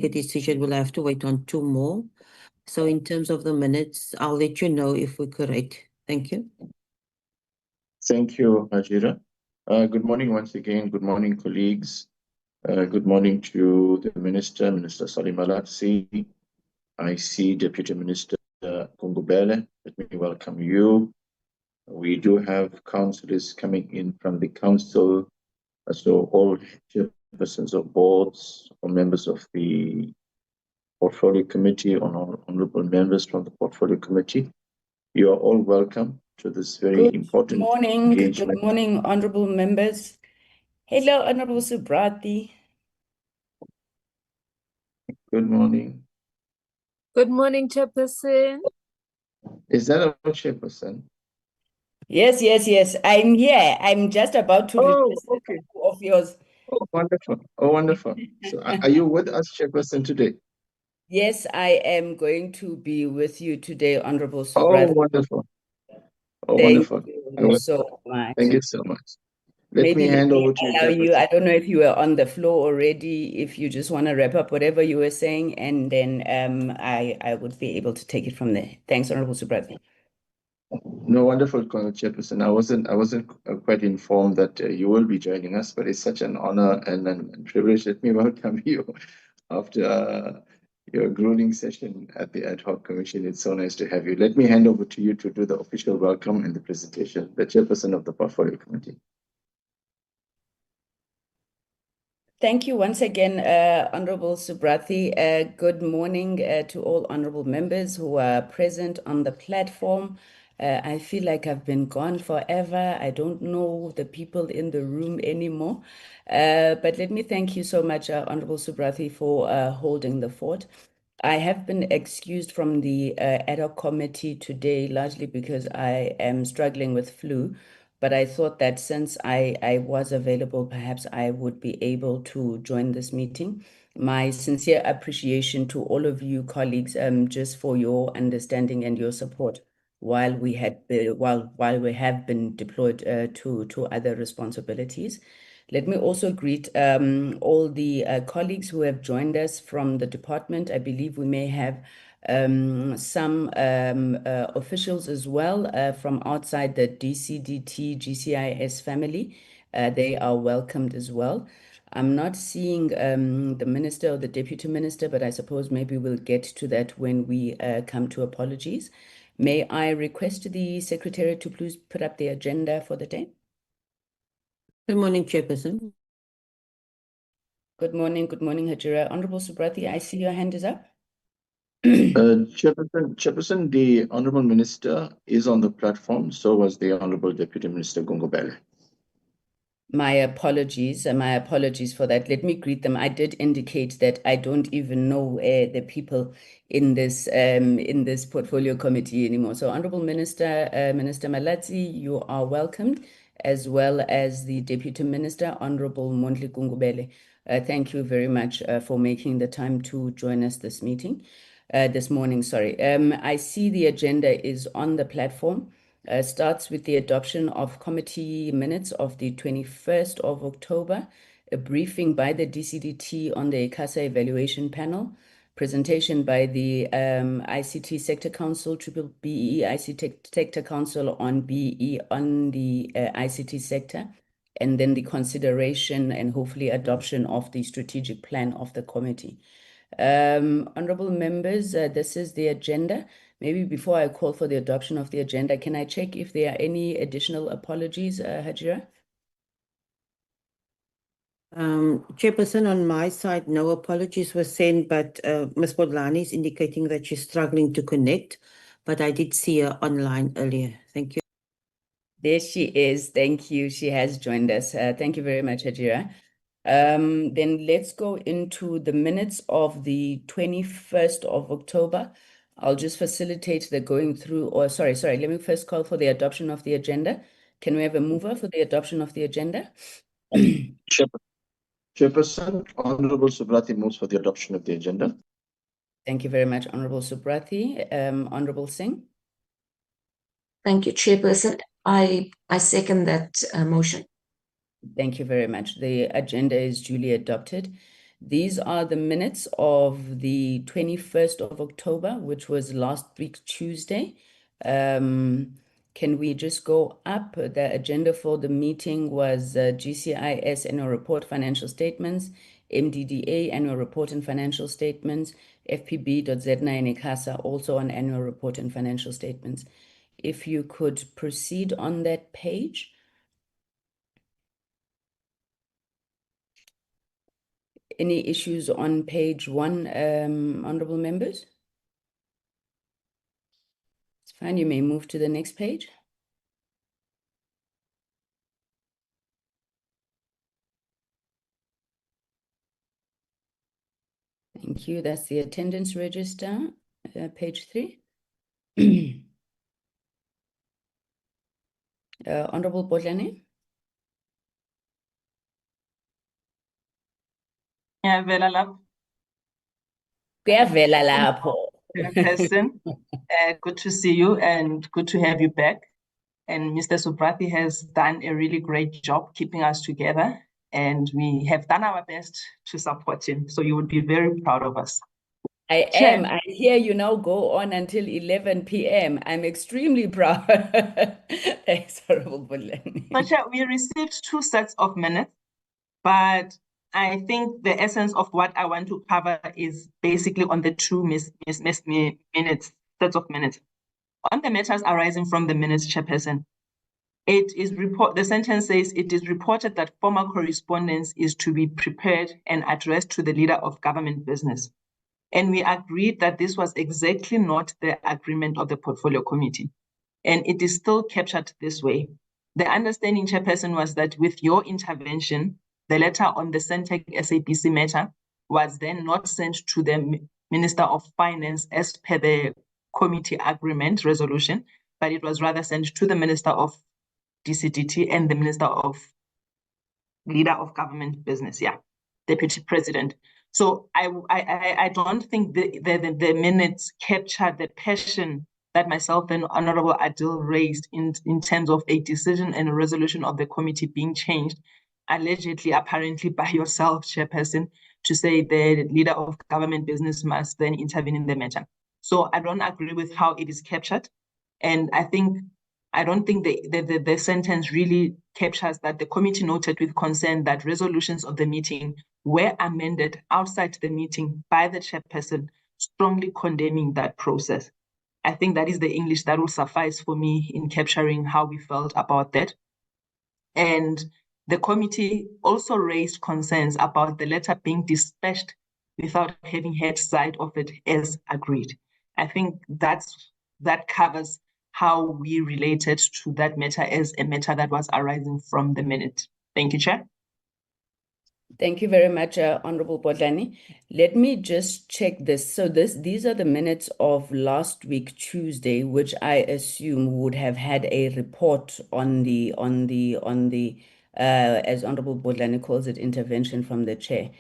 a decision. We'll have to wait on 2 more. So in terms of the minutes, I'll let you know if we're correct. Thank you. Thank you, Hajira. Good morning once again. Good morning, colleagues. Good morning to the Minister, Minister Salim-Malatsi. I see Deputy Minister Kungubele. Let me welcome you. We do have councillors coming in from the council, so all chairpersons of boards or members of the portfolio committee or honorable members from the portfolio committee. You are all welcome to this very important engagement. Good morning, honorable members. Hello, Honorable Subrati. Good morning. Good morning, Chairperson. Is that a chairperson? Yes. I'm here. I'm just about to request okay. of yours. Oh, wonderful. Oh, wonderful. So are you with us, chairperson, today? Yes, I am going to be with you today, Honorable Subrati. Oh, wonderful. Oh, Thank wonderful. you so much. Thank you so much. Let Maybe me hand over to you. I don't know if you were on the floor already, if you just want to wrap up whatever you were saying, and then I would be able to take it from there. Thanks, Honorable Subrati. No, wonderful, Chairperson. I wasn't quite informed that you will be joining us, but it's such an honor and a privilege. Let me welcome you after your grueling session at the Ad Hoc Commission. It's so nice to have you. Let me hand over to you to do the official welcome and the presentation, the Chairperson of the Portfolio Committee. Thank you once again, Honorable Subrati. Good morning to all honorable members who are present on the platform. I feel like I've been gone forever. I don't know the people in the room anymore. But let me thank you so much, Honorable Subrati, for holding the fort. I have been excused from the ad hoc committee today, largely because I am struggling with flu. But I thought that since I was available, perhaps I would be able to join this meeting. My sincere appreciation to all of you colleagues, just for your understanding and your support while we have been deployed to other responsibilities. Let me also greet all the colleagues who have joined us from the department. I believe we may have some officials as well from outside the DCDT GCIS family. They are welcomed as well. I'm not seeing the minister or the deputy minister, but I suppose maybe we'll get to that when we come to apologies. May I request the secretary to please put up the agenda for the day? Good morning, Chairperson. Good morning, Hajira. Honorable Subrati, I see your hand is up. Chairperson, the Honorable Minister is on the platform, so was the Honorable Deputy Minister Kungubele. My apologies for that. Let me greet them. I did indicate that I don't even know the people in this portfolio committee anymore. So, Honorable Minister, Minister Malatsi, you are welcomed, as well as the Deputy Minister, Honorable Mondli Kungubele. Thank you very much for making the time to join us this morning. I see the agenda is on the platform. Starts with the adoption of committee minutes of the 21st of October, a briefing by the DCDT on the ICASA Evaluation Panel, presentation by the ICT Sector Council, B-BBEE ICT Sector Council on the ICT sector, and then the consideration and hopefully adoption of the strategic plan of the committee. Honorable members, this is the agenda. Maybe before I call for the adoption of the agenda, can I check if there are any additional apologies, Hajira? Chairperson, on my side, no apologies were sent, but Ms. Bodlani is indicating that she's struggling to connect, but I did see her online earlier. Thank you. There she is. Thank you. She has joined us. Thank you very much, Hajira. Then let's go into the minutes of the 21st of October. I'll just facilitate the going through, or sorry, let me first call for the adoption of the agenda. Can we have a mover for the adoption of the agenda? Chairperson, Honorable Subrati moves for the adoption of the agenda. Thank you very much, Honorable Subrati. Honorable Singh? Thank you, Chairperson. I second that motion. Thank you very much. The agenda is duly adopted. These are the minutes of the 21st of October, which was last week, Tuesday. Can we just go up? The agenda for the meeting was GCIS annual report, financial statements, MDDA annual report and financial statements, FPB.ZNA and ICASA also on annual report and financial statements. If you could proceed on that page. Any issues on page 1, honorable members? It's fine, you may move to the next page. Thank you. That's the attendance register, page 3. Honorable Bodlane. Ngiyavela lapho, Kuyavela lapho. person. Good to see you and good to have you back. And Mr. Subrathi has done a really great job keeping us together, and we have done our best to support him. So you would be very proud of us. I Chair. am. I hear you now go on until 11 p.m. I'm extremely proud. Thanks, Honorable Bodlane. So, Chair, we received 2 sets of minutes, but I think the essence of what I want to cover is basically on the 2 sets of minutes. On the matters arising from the minutes, Chairperson, the sentence says, it is reported that formal correspondence is to be prepared and addressed to the leader of government business. And we agreed that this was exactly not the agreement of the portfolio committee. And it is still captured this way. The understanding, Chairperson, was that with your intervention, the letter on the Centec SABC matter was then not sent to the Minister of Finance as per the committee agreement resolution, but it was rather sent to the Minister of DCDT and the Minister of Leader of Government Business, Deputy President. So I don't think the minutes capture the passion that myself and Honorable Adil raised in terms of a decision and a resolution of the committee being changed, allegedly, apparently by yourself, Chairperson, to say the Leader of Government Business must then intervene in the matter. So I don't agree with how it is captured. And I don't think the sentence really captures that the committee noted with concern that resolutions of the meeting were amended outside the meeting by the chairperson, strongly condemning that process. I think that is the English that will suffice for me in capturing how we felt about that. And the committee also raised concerns about the letter being dispatched without having had sight of it as agreed. I think that covers how we related to that matter as a matter that was arising from the minute. Thank you, Chair. Thank you very much, Honorable Bodlane. Let me just check this. So these are the minutes of last week, Tuesday, which I assume would have had a report on the as Honorable Bodlane calls it, intervention from the chair.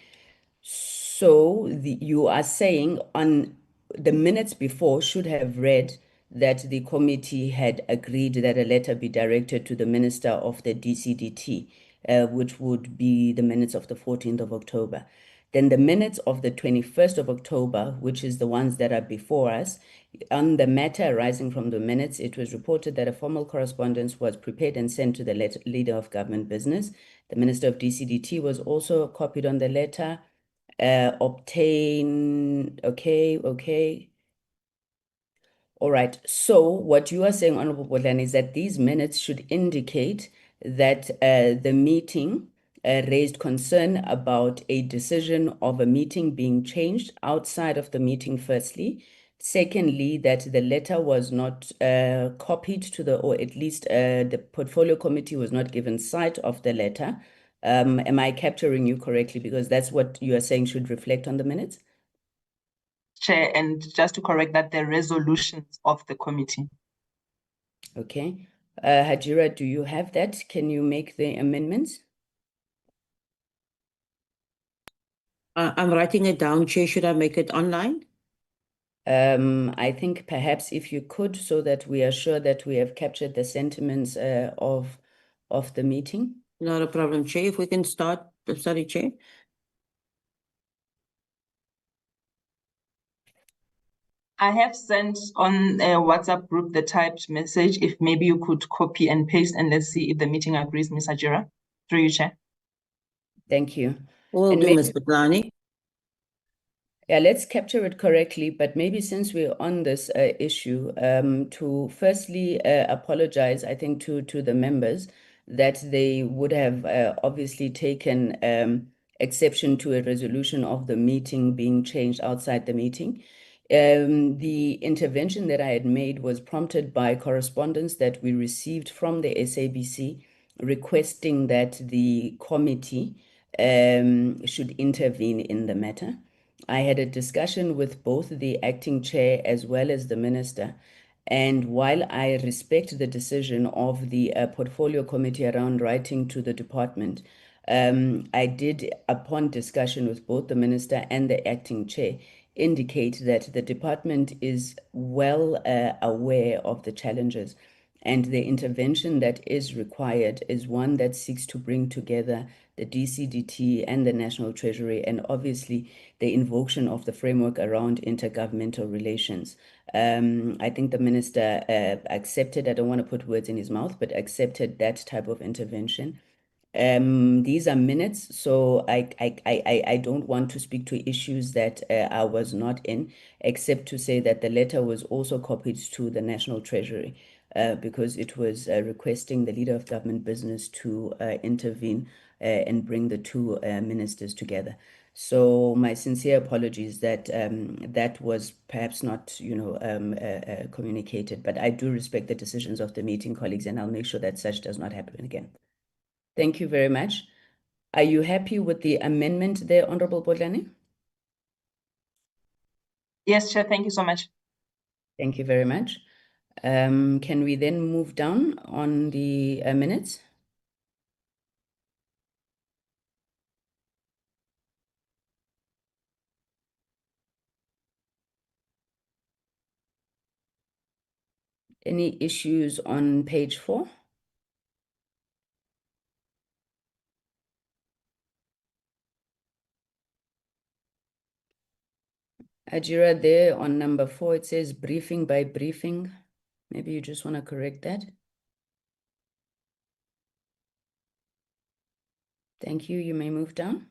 So you are saying on the minutes before should have read that the committee had agreed that a letter be directed to the Minister of the DCDT, which would be the minutes of the 14th of October. Then the minutes of the 21st of October, which is the ones that are before us, on the matter arising from the minutes, it was reported that a formal correspondence was prepared and sent to the leader of government business. The Minister of DCDT was also copied on the letter. Okay. All right. So what you are saying, Honorable Bodlane, is that these minutes should indicate that the meeting raised concern about a decision of a meeting being changed outside of the meeting, firstly. Secondly, that the letter was not copied to or at least the portfolio committee was not given sight of the letter. Am I capturing you correctly? Because that's what you are saying should reflect on the minutes? Chair, and just to correct that, the resolutions of the committee. Okay. Hajira, do you have that? Can you make the amendments? I'm writing it down, Chair. Should I make it online? I think perhaps if you could, so that we are sure that we have captured the sentiments of the meeting. Not a problem, Chair. If we can start, sorry, Chair. I have sent on a WhatsApp group the typed message. If maybe you could copy and paste, and let's see if the meeting agrees, Ms. Hajira. Through you, Chair. Thank you. Will And do, maybe- Ms. Putlani. Yeah, let's capture it correctly, but maybe since we're on this issue, to firstly apologize, I think, to the members that they would have obviously taken exception to a resolution of the meeting being changed outside the meeting. The intervention that I had made was prompted by correspondence that we received from the SABC requesting that the committee should intervene in the matter. I had a discussion with both the acting chair as well as the minister. And while I respect the decision of the portfolio committee around writing to the department, I did, upon discussion with both the minister and the acting chair, indicate that the department is well aware of the challenges, and the intervention that is required is one that seeks to bring together the DCDT and the National Treasury, and obviously the invocation of the framework around intergovernmental relations. I think the minister accepted, I don't want to put words in his mouth, but accepted that type of intervention. These are minutes, so I don't want to speak to issues that I was not in, except to say that the letter was also copied to the National Treasury because it was requesting the leader of government business to intervene and bring the two ministers together. So my sincere apologies that that was perhaps not, communicated, but I do respect the decisions of the meeting, colleagues, and I'll make sure that such does not happen again. Thank you very much. Are you happy with the amendment there, Honorable Bodlani? Yes, Chair, thank you so much. Thank you very much. Can we then move down on the minutes? Any issues on page 4? Ajira, there on number 4, it says briefing by briefing. Maybe you just want to correct that. Thank you. You may move down.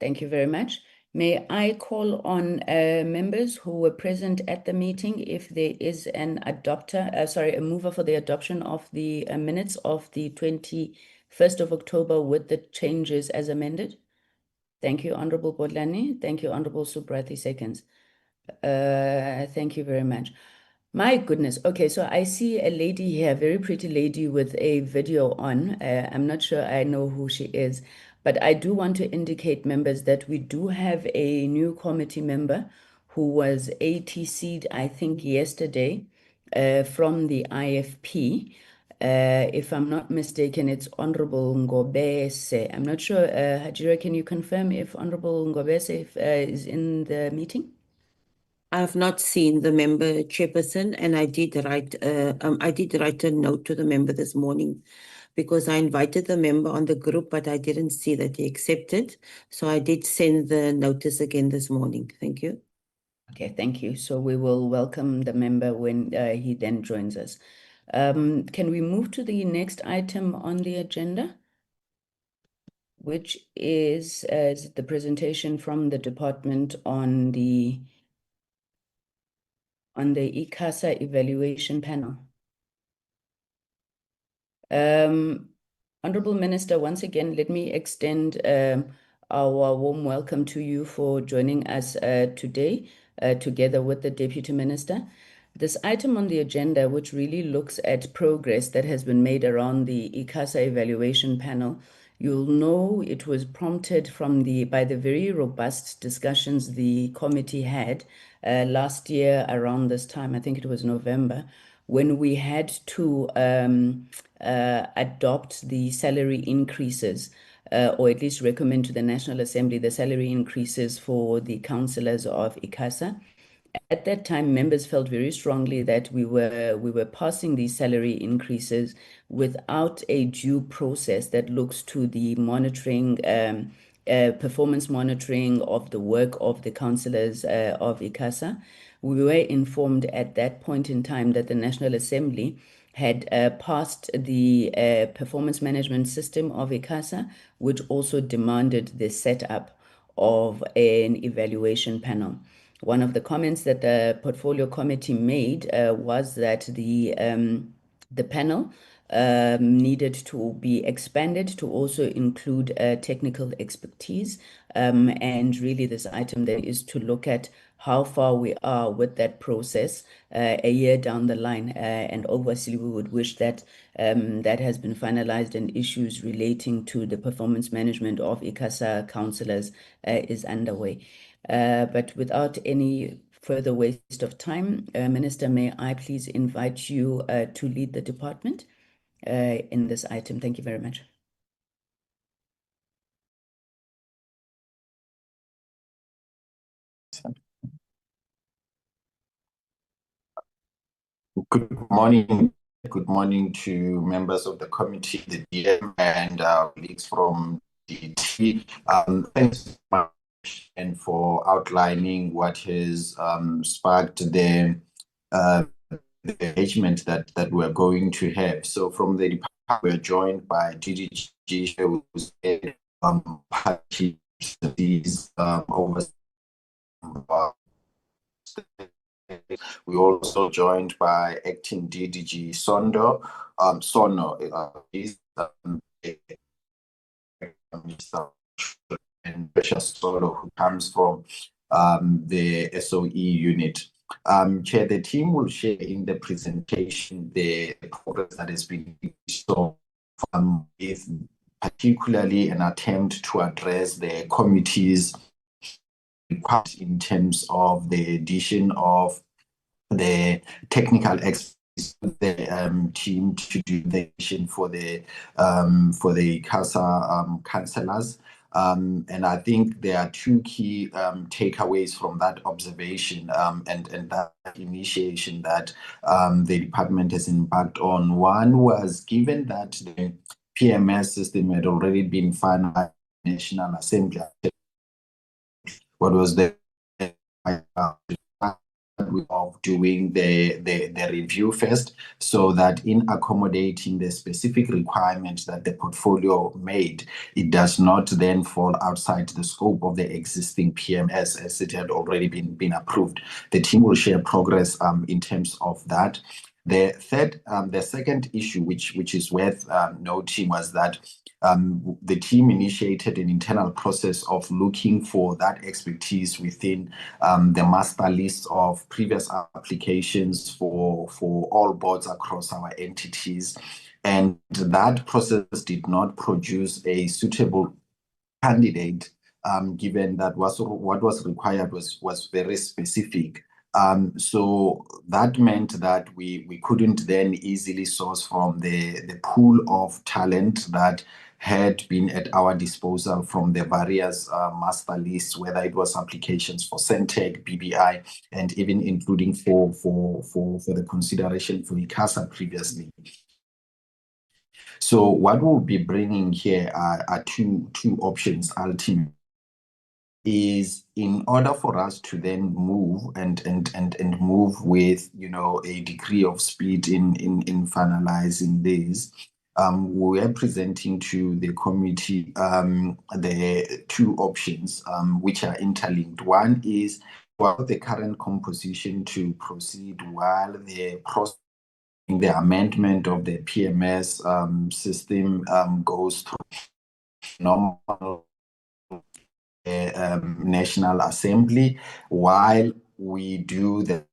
Thank you very much. May I call on members who were present at the meeting if there is an a mover for the adoption of the minutes of the 21st of October with the changes as amended? Thank you, Honorable Bodlani. Thank you, Honorable Subrathi, seconds. Thank you very much. My goodness. Okay, so I see a lady here, a very pretty lady with a video on. I'm not sure I know who she is, but I do want to indicate, members, that we do have a new committee member who was ATC'd, I think, yesterday from the IFP. If I'm not mistaken, it's Honorable Ngobese. I'm not sure, Hajira, can you confirm if Honorable Ngobese is in the meeting? I have not seen the member, Chairperson, and I did write a note to the member this morning because I invited the member on the group, but I didn't see that he accepted. So I did send the notice again this morning. Thank you. Okay, thank you. So we will welcome the member when he then joins us. Can we move to the next item on the agenda, which is the presentation from the department on the ICASA Evaluation Panel. Honorable Minister, once again, let me extend our warm welcome to you for joining us today, together with the Deputy Minister. This item on the agenda, which really looks at progress that has been made around the ICASA Evaluation Panel, you'll know it was prompted by the very robust discussions the committee had last year around this time, I think it was November, when we had to adopt the salary increases, or at least recommend to the National Assembly the salary increases for the councillors of ICASA. At that time, members felt very strongly that we were passing these salary increases without a due process that looks to the monitoring performance monitoring of the work of the councillors of ICASA. We were informed at that point in time that the National Assembly had passed the performance management system of ICASA, which also demanded the setup of an evaluation panel. One of the comments that the portfolio committee made was that the panel needed to be expanded to also include technical expertise. And really this item there is to look at how far we are with that process a year down the line. And obviously we would wish that that has been finalized and issues relating to the performance management of ICASA councillors is underway. But without any further waste of time, Minister, may I please invite you to lead the department in this item. Thank you very much. Good morning. Good morning to members of the committee, the DM, and colleagues from DT. Thanks so much and for outlining what has sparked the engagement that we're going to have. So from the department, we're joined by DDG, who's parties over. We're also joined by acting DDG Sono, and Precious Solo, who comes from the SOE unit. Chair, the team will share in the presentation the progress that has been so with particularly an attempt to address the committee's request in terms of the addition of the technical expertise, the team to do the mission for the ICASA councillors. And I think there are two key takeaways from that observation and that initiation that the department has embarked on. One was, given that the PMS system had already been finalized in the National Assembly, what was the of doing the review first, so that in accommodating the specific requirements that the portfolio made, it does not then fall outside the scope of the existing PMS as it had already been approved. The team will share progress in terms of that. The second issue, which is worth noting, was that the team initiated an internal process of looking for that expertise within the master list of previous applications for all boards across our entities. And that process did not produce a suitable candidate, given that what was required was very specific. So that meant that we couldn't then easily source from the pool of talent that had been at our disposal from the various master lists, whether it was applications for Centec, BBI, and even including for the consideration for ICASA previously. So what we'll be bringing here are two options ultimately. Is in order for us to then move and move with a degree of speed in finalizing this, we are presenting to the committee the two options which are interlinked. One is the current composition to proceed while the process, the amendment of the PMS system goes through normal National Assembly, while we do the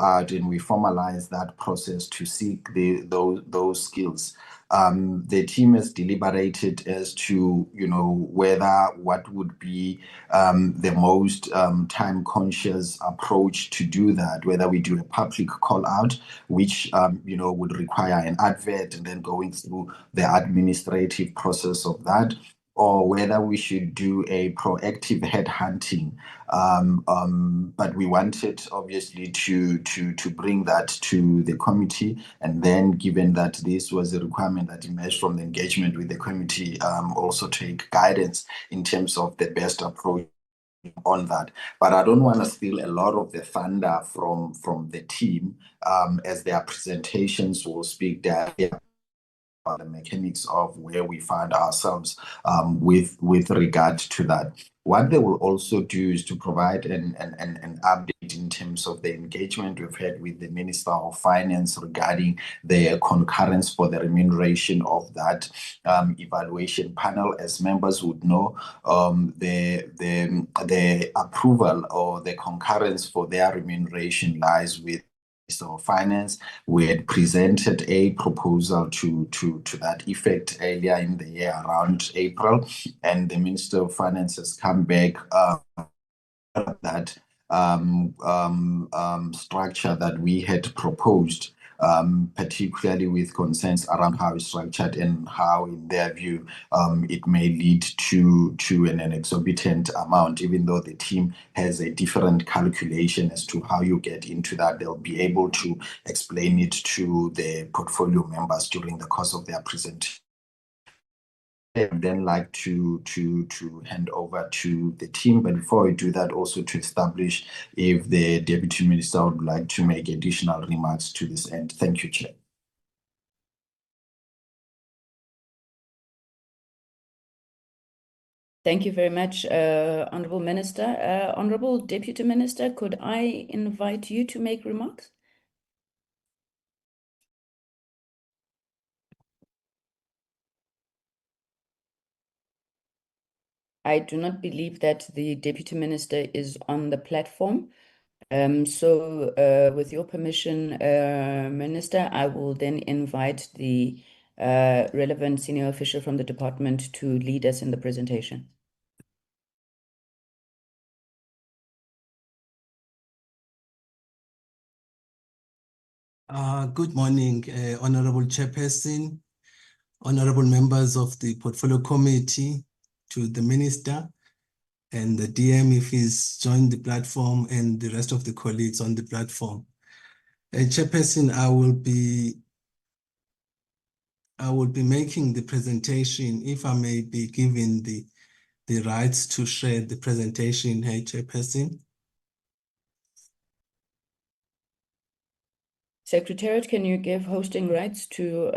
out and we formalize that process to seek those skills. The team has deliberated as to whether what would be the most time conscious approach to do that, whether we do a public call out, which would require an advert and then going through the administrative process of that, or whether we should do a proactive headhunting. But we wanted obviously to bring that to the committee, and then given that this was a requirement that emerged from the engagement with the committee, also take guidance in terms of the best approach on that. But I don't want to steal a lot of the thunder from the team, as their presentations will speak there about the mechanics of where we find ourselves with regard to that. What they will also do is to provide an update in terms of the engagement we've had with the Minister of Finance regarding the concurrence for the remuneration of that evaluation panel. As members would know, the approval or the concurrence for their remuneration lies with of Finance. We had presented a proposal to that effect earlier in the year around April, and the Minister of Finance has come back that structure that we had proposed, particularly with concerns around how it's structured and how, in their view, it may lead to an exorbitant amount. Even though the team has a different calculation as to how you get into that, they'll be able to explain it to the portfolio members during the course of their presentation. I'd then like to hand over to the team, but before we do that, also to establish if the Deputy Minister would like to make additional remarks to this end. Thank you, Chair. Thank you very much, Honourable Minister. Honourable Deputy Minister, could I invite you to make remarks? I do not believe that the Deputy Minister is on the platform. With your permission, Minister, I will then invite the relevant senior official from the department to lead us in the presentation. Good morning, Honorable Chairperson, honorable members of the Portfolio Committee, to the Minister and the DM if he's joined the platform, and the rest of the colleagues on the platform. Chairperson, I will be making the presentation, if I may be given the rights to share the presentation. Hey, Chairperson. Secretariat, can you give hosting rights to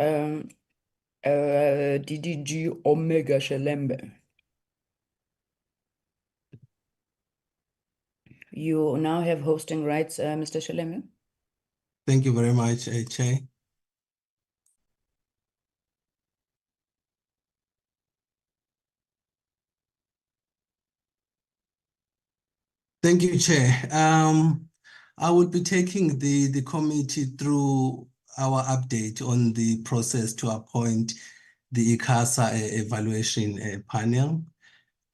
DDG Omega Shalembe? You now have hosting rights, Mr. Shalembe. Thank you very much, Chair. Thank you, Chair. I will be taking the committee through our update on the process to appoint the ICASA Evaluation Panel.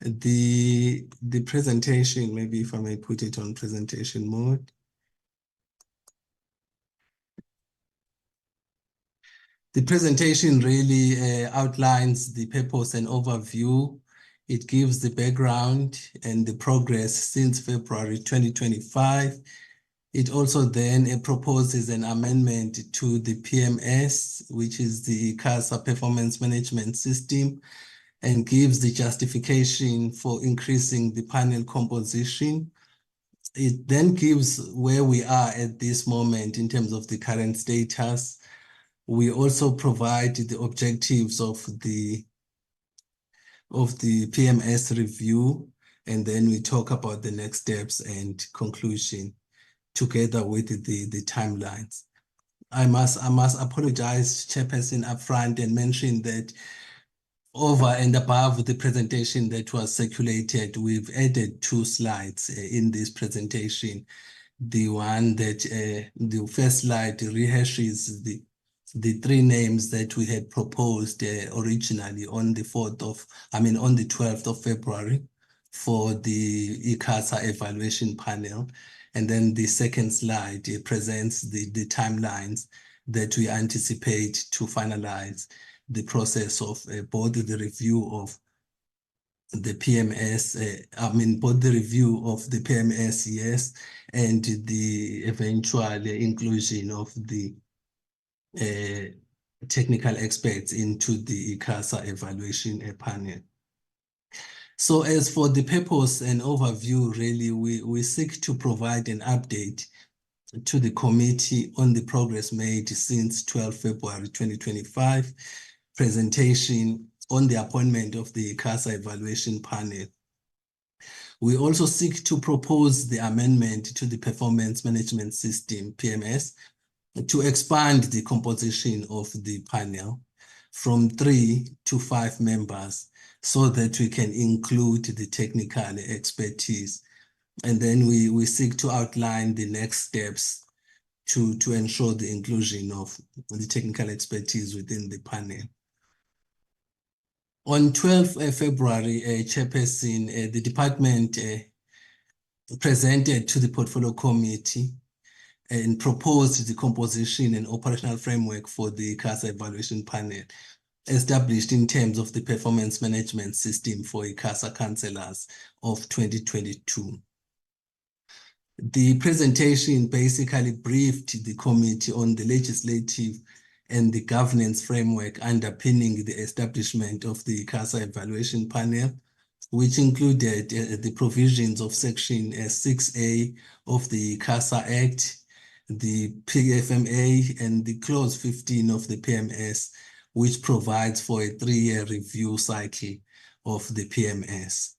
The presentation, maybe if I may put it on presentation mode. The presentation really outlines the purpose and overview. It gives the background and the progress since February 2025. It also then proposes an amendment to the PMS, which is the ICASA Performance Management System, and gives the justification for increasing the panel composition. It then gives where we are at this moment in terms of the current status. We also provide the objectives of the PMS review, and then we talk about the next steps and conclusion together with the timelines. I must apologize, Chairperson, upfront, and mention that over and above the presentation that was circulated, we've added 2 slides in this presentation. The one that the first slide rehashes the 3 names that we had proposed originally on the 12th of February for the ICASA Evaluation Panel. And then the second slide presents the timelines that we anticipate to finalize the process of both the review of the PMS, both the review of the PMS, yes, and the eventual inclusion of the technical experts into the ICASA evaluation panel. So as for the purpose and overview, really, we seek to provide an update to the committee on the progress made since 12 February 2025, presentation on the appointment of the ICASA evaluation panel. We also seek to propose the amendment to the Performance Management System, PMS, to expand the composition of the panel from 3 to 5 members so that we can include the technical expertise. And then we seek to outline the next steps to ensure the inclusion of the technical expertise within the panel. On 12 February, Chairperson, the department presented to the Portfolio Committee and proposed the composition and operational framework for the ICASA evaluation panel, established in terms of the performance management system for ICASA councillors of 2022. The presentation basically briefed the committee on the legislative and the governance framework underpinning the establishment of the ICASA evaluation panel, which included the provisions of Section 6A of the ICASA Act, the PFMA, and the Clause 15 of the PMS, which provides for a 3-year review cycle of the PMS.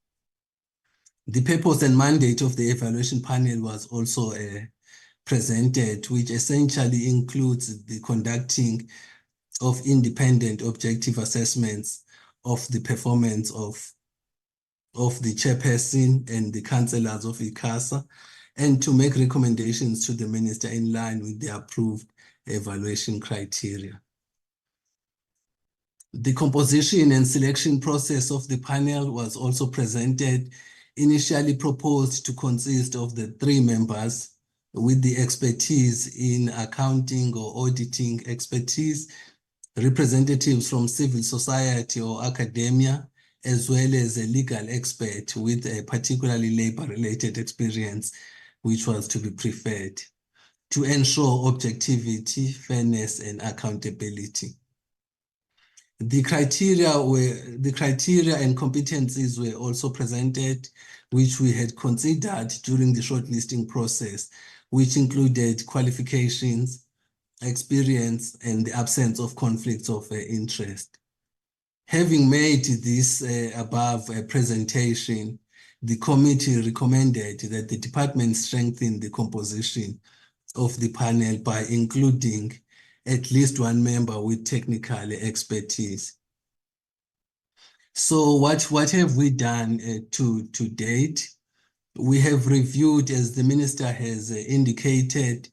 The purpose and mandate of the evaluation panel was also presented, which essentially includes the conducting of independent objective assessments of the performance of the chairperson and the councillors of ICASA, and to make recommendations to the minister in line with the approved evaluation criteria. The composition and selection process of the panel was also presented, initially proposed to consist of the 3 members with the expertise in accounting or auditing expertise, representatives from civil society or academia, as well as a legal expert with a particularly labor-related experience, which was to be preferred, to ensure objectivity, fairness, and accountability. The criteria and competencies were also presented, which we had considered during the shortlisting process, which included qualifications, experience, and the absence of conflicts of interest. Having made this above presentation, the committee recommended that the department strengthen the composition of the panel by including at least 1 member with technical expertise. So what have we done to date? We have reviewed, as the minister has indicated,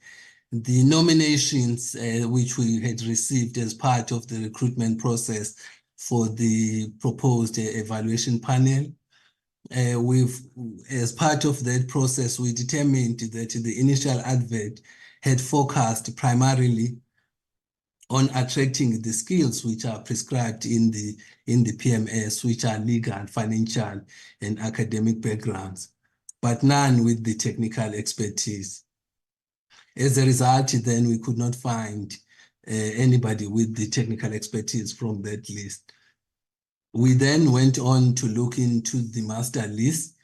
the nominations which we had received as part of the recruitment process for the proposed evaluation panel. As part of that process, we determined that the initial advert had focused primarily on attracting the skills which are prescribed in the PMS, which are legal, financial, and academic backgrounds, but none with the technical expertise. As a result, then we could not find anybody with the technical expertise from that list. We then went on to look into the master list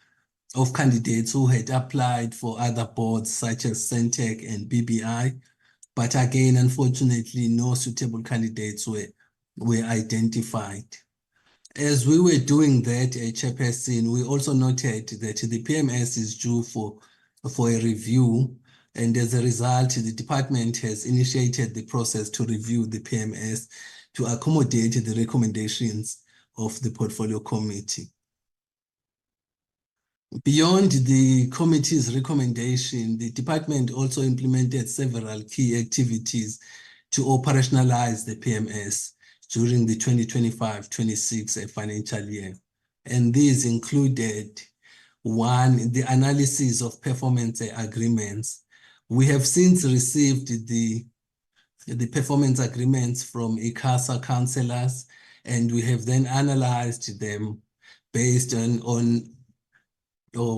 of candidates who had applied for other boards such as Centec and BBI, but again, unfortunately, no suitable candidates were identified. As we were doing that, Chairperson, we also noted that the PMS is due for a review, and as a result, the department has initiated the process to review the PMS to accommodate the recommendations of the Portfolio Committee. Beyond the committee's recommendation, the department also implemented several key activities to operationalize the PMS during the 2025-26 financial year. And these included, 1, the analysis of performance agreements. We have since received the performance agreements from ICASA councillors, and we have then analyzed them based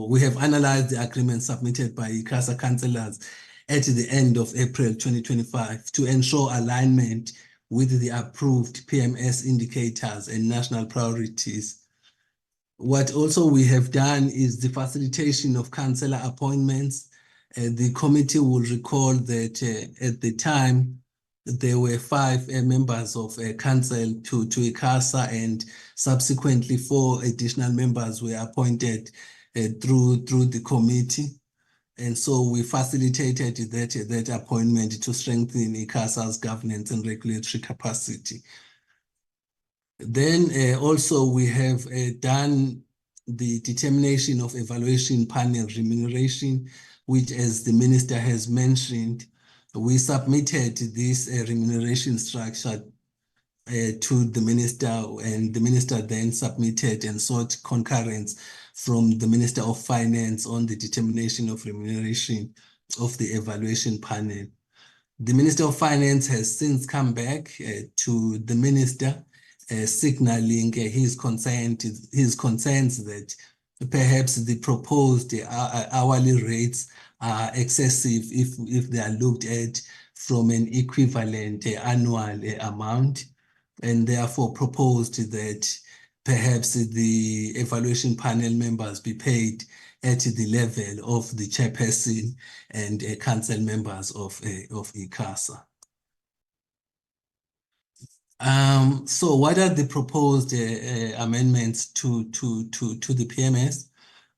we have analyzed the agreement submitted by ICASA councillors at the end of April 2025 to ensure alignment with the approved PMS indicators and national priorities. What also we have done is the facilitation of councillor appointments. The committee will recall that at the time, there were 5 members of council to ICASA, and subsequently 4 additional members were appointed through the committee. And so we facilitated that appointment to strengthen ICASA's governance and regulatory capacity. Then also we have done the determination of evaluation panel remuneration, which, as the minister has mentioned, we submitted this remuneration structure to the minister, and the minister then submitted and sought concurrence from the Minister of Finance on the determination of remuneration of the evaluation panel. The Minister of Finance has since come back to the minister, signaling his concerns that perhaps the proposed hourly rates are excessive if they are looked at from an equivalent annual amount, and therefore proposed that perhaps the evaluation panel members be paid at the level of the chairperson and council members of ICASA. So what are the proposed amendments to the PMS?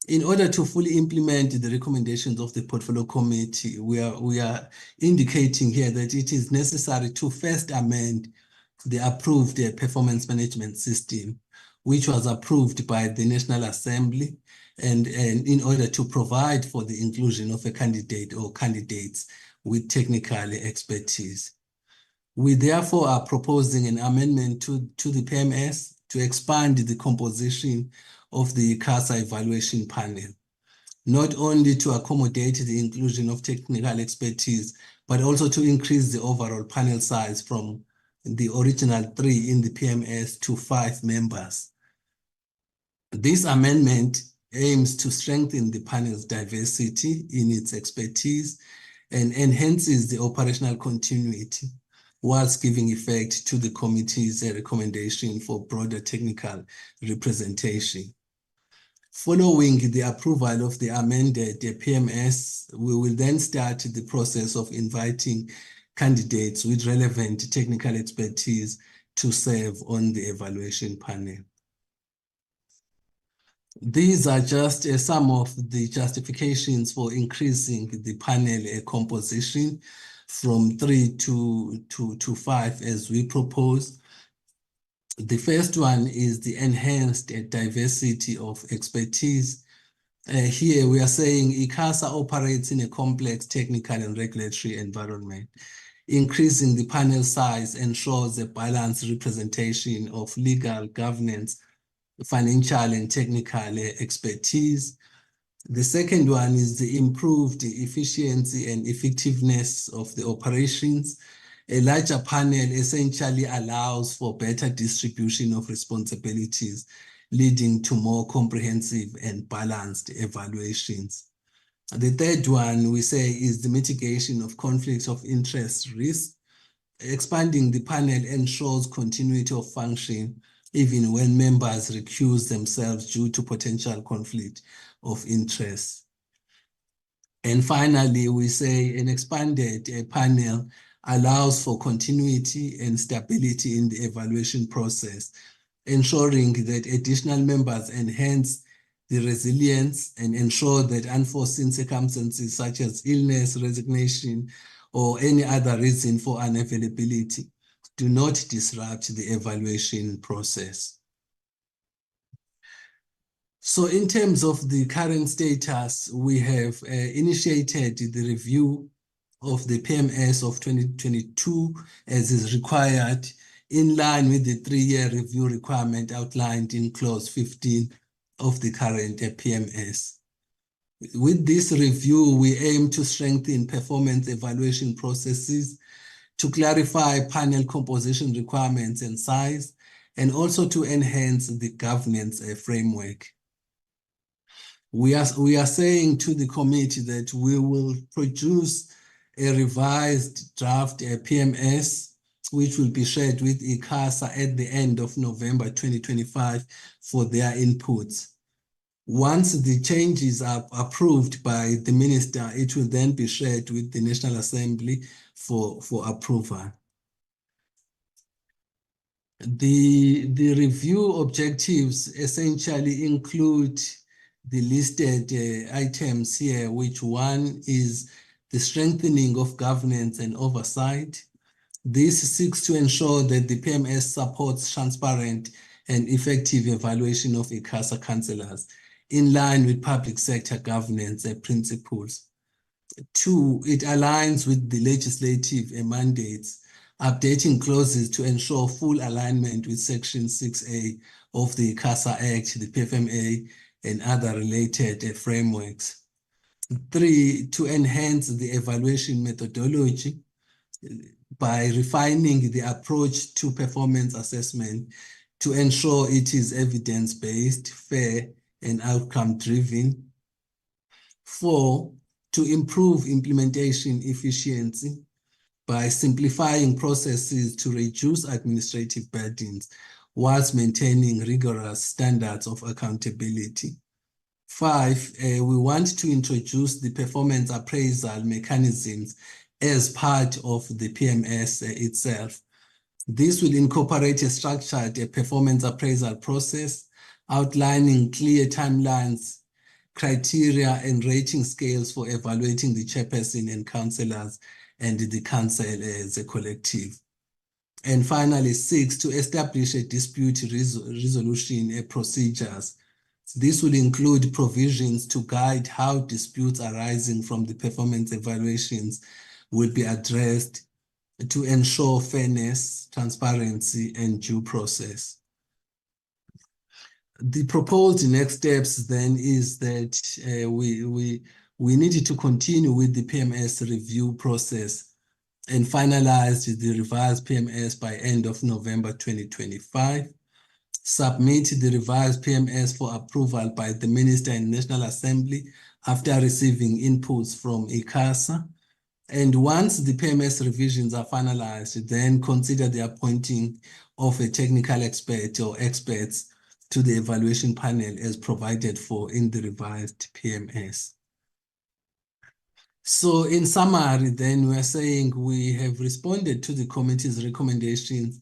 In order to fully implement the recommendations of the Portfolio Committee, we are indicating here that it is necessary to first amend the approved performance management system, which was approved by the National Assembly, and in order to provide for the inclusion of a candidate or candidates with technical expertise. We therefore are proposing an amendment to the PMS to expand the composition of the ICASA evaluation panel, not only to accommodate the inclusion of technical expertise, but also to increase the overall panel size from the original 3 in the PMS to 5 members. This amendment aims to strengthen the panel's diversity in its expertise and enhances the operational continuity, whilst giving effect to the committee's recommendation for broader technical representation. Following the approval of the amended PMS, we will then start the process of inviting candidates with relevant technical expertise to serve on the evaluation panel. These are just some of the justifications for increasing the panel composition from 3 to 5 as we propose. The first one is the enhanced diversity of expertise. Here we are saying ICASA operates in a complex technical and regulatory environment. Increasing the panel size ensures a balanced representation of legal, governance, financial and technical expertise. The second one is the improved efficiency and effectiveness of the operations. A larger panel essentially allows for better distribution of responsibilities, leading to more comprehensive and balanced evaluations. The third one we say is the mitigation of conflicts of interest risk. Expanding the panel ensures continuity of function even when members recuse themselves due to potential conflict of interest. And finally, we say an expanded panel allows for continuity and stability in the evaluation process, ensuring that additional members enhance the resilience and ensure that unforeseen circumstances such as illness, resignation, or any other reason for unavailability do not disrupt the evaluation process. So in terms of the current status, we have initiated the review of the PMS of 2022 as is required in line with the 3-year review requirement outlined in clause 15 of the current PMS. With this review, we aim to strengthen performance evaluation processes, to clarify panel composition requirements and size, and also to enhance the governance framework. We are saying to the committee that we will produce a revised draft PMS, which will be shared with ICASA at the end of November 2025 for their inputs. Once the changes are approved by the minister, it will then be shared with the National Assembly for approval. The review objectives essentially include the listed items here, which one is the strengthening of governance and oversight. This seeks to ensure that the PMS supports transparent and effective evaluation of ICASA councillors in line with public sector governance principles. 2, it aligns with the legislative mandates, updating clauses to ensure full alignment with Section 6A of the ICASA Act, the PFMA, and other related frameworks. 3, to enhance the evaluation methodology by refining the approach to performance assessment to ensure it is evidence-based, fair, and outcome-driven. 4, to improve implementation efficiency by simplifying processes to reduce administrative burdens whilst maintaining rigorous standards of accountability. 5, we want to introduce the performance appraisal mechanisms as part of the PMS itself. This will incorporate a structured performance appraisal process outlining clear timelines, criteria, and rating scales for evaluating the chairperson and councillors and the council as a collective. And finally, 6, to establish a dispute resolution procedures. This will include provisions to guide how disputes arising from the performance evaluations will be addressed to ensure fairness, transparency, and due process. The proposed next steps then is that we needed to continue with the PMS review process and finalize the revised PMS by end of November 2025. Submit the revised PMS for approval by the Minister and National Assembly after receiving inputs from ICASA. And once the PMS revisions are finalized, then consider the appointing of a technical expert or experts to the evaluation panel as provided for in the revised PMS. So in summary, then we're saying we have responded to the committee's recommendations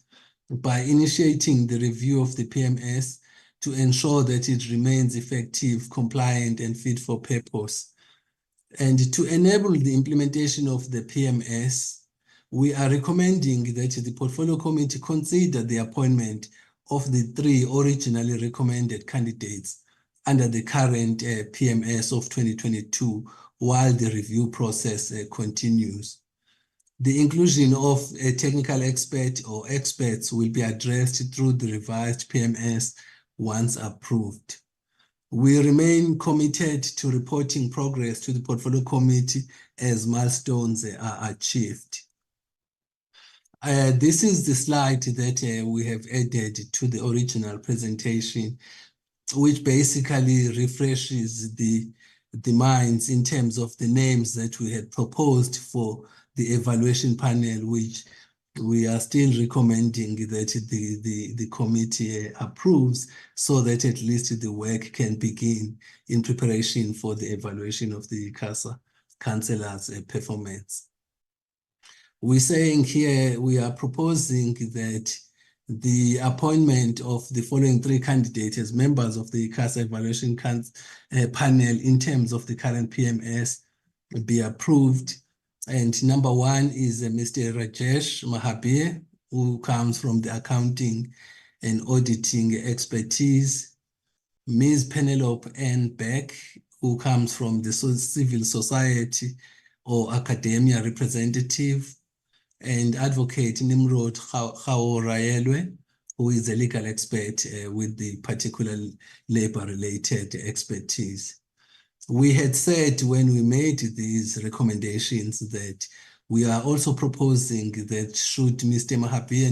by initiating the review of the PMS to ensure that it remains effective, compliant, and fit for purpose. And to enable the implementation of the PMS, we are recommending that the Portfolio Committee consider the appointment of the 3 originally recommended candidates under the current PMS of 2022 while the review process continues. The inclusion of a technical expert or experts will be addressed through the revised PMS once approved. We remain committed to reporting progress to the Portfolio Committee as milestones are achieved. This is the slide that we have added to the original presentation, which basically refreshes the minds in terms of the names that we had proposed for the evaluation panel, which we are still recommending that the committee approves so that at least the work can begin in preparation for the evaluation of the ICASA councillors' performance. We're saying here we are proposing that the appointment of the following 3 candidates as members of the ICASA evaluation panel in terms of the current PMS be approved. And number 1 is Mr. Rajesh Mahabir, who comes from the accounting and auditing expertise. Ms. Penelope N. Beck, who comes from the civil society or academia representative. And Advocate Nimrod Khaorayelwe, who is a legal expert with the particular labor-related expertise. We had said when we made these recommendations that we are also proposing that should Mr. Mahabir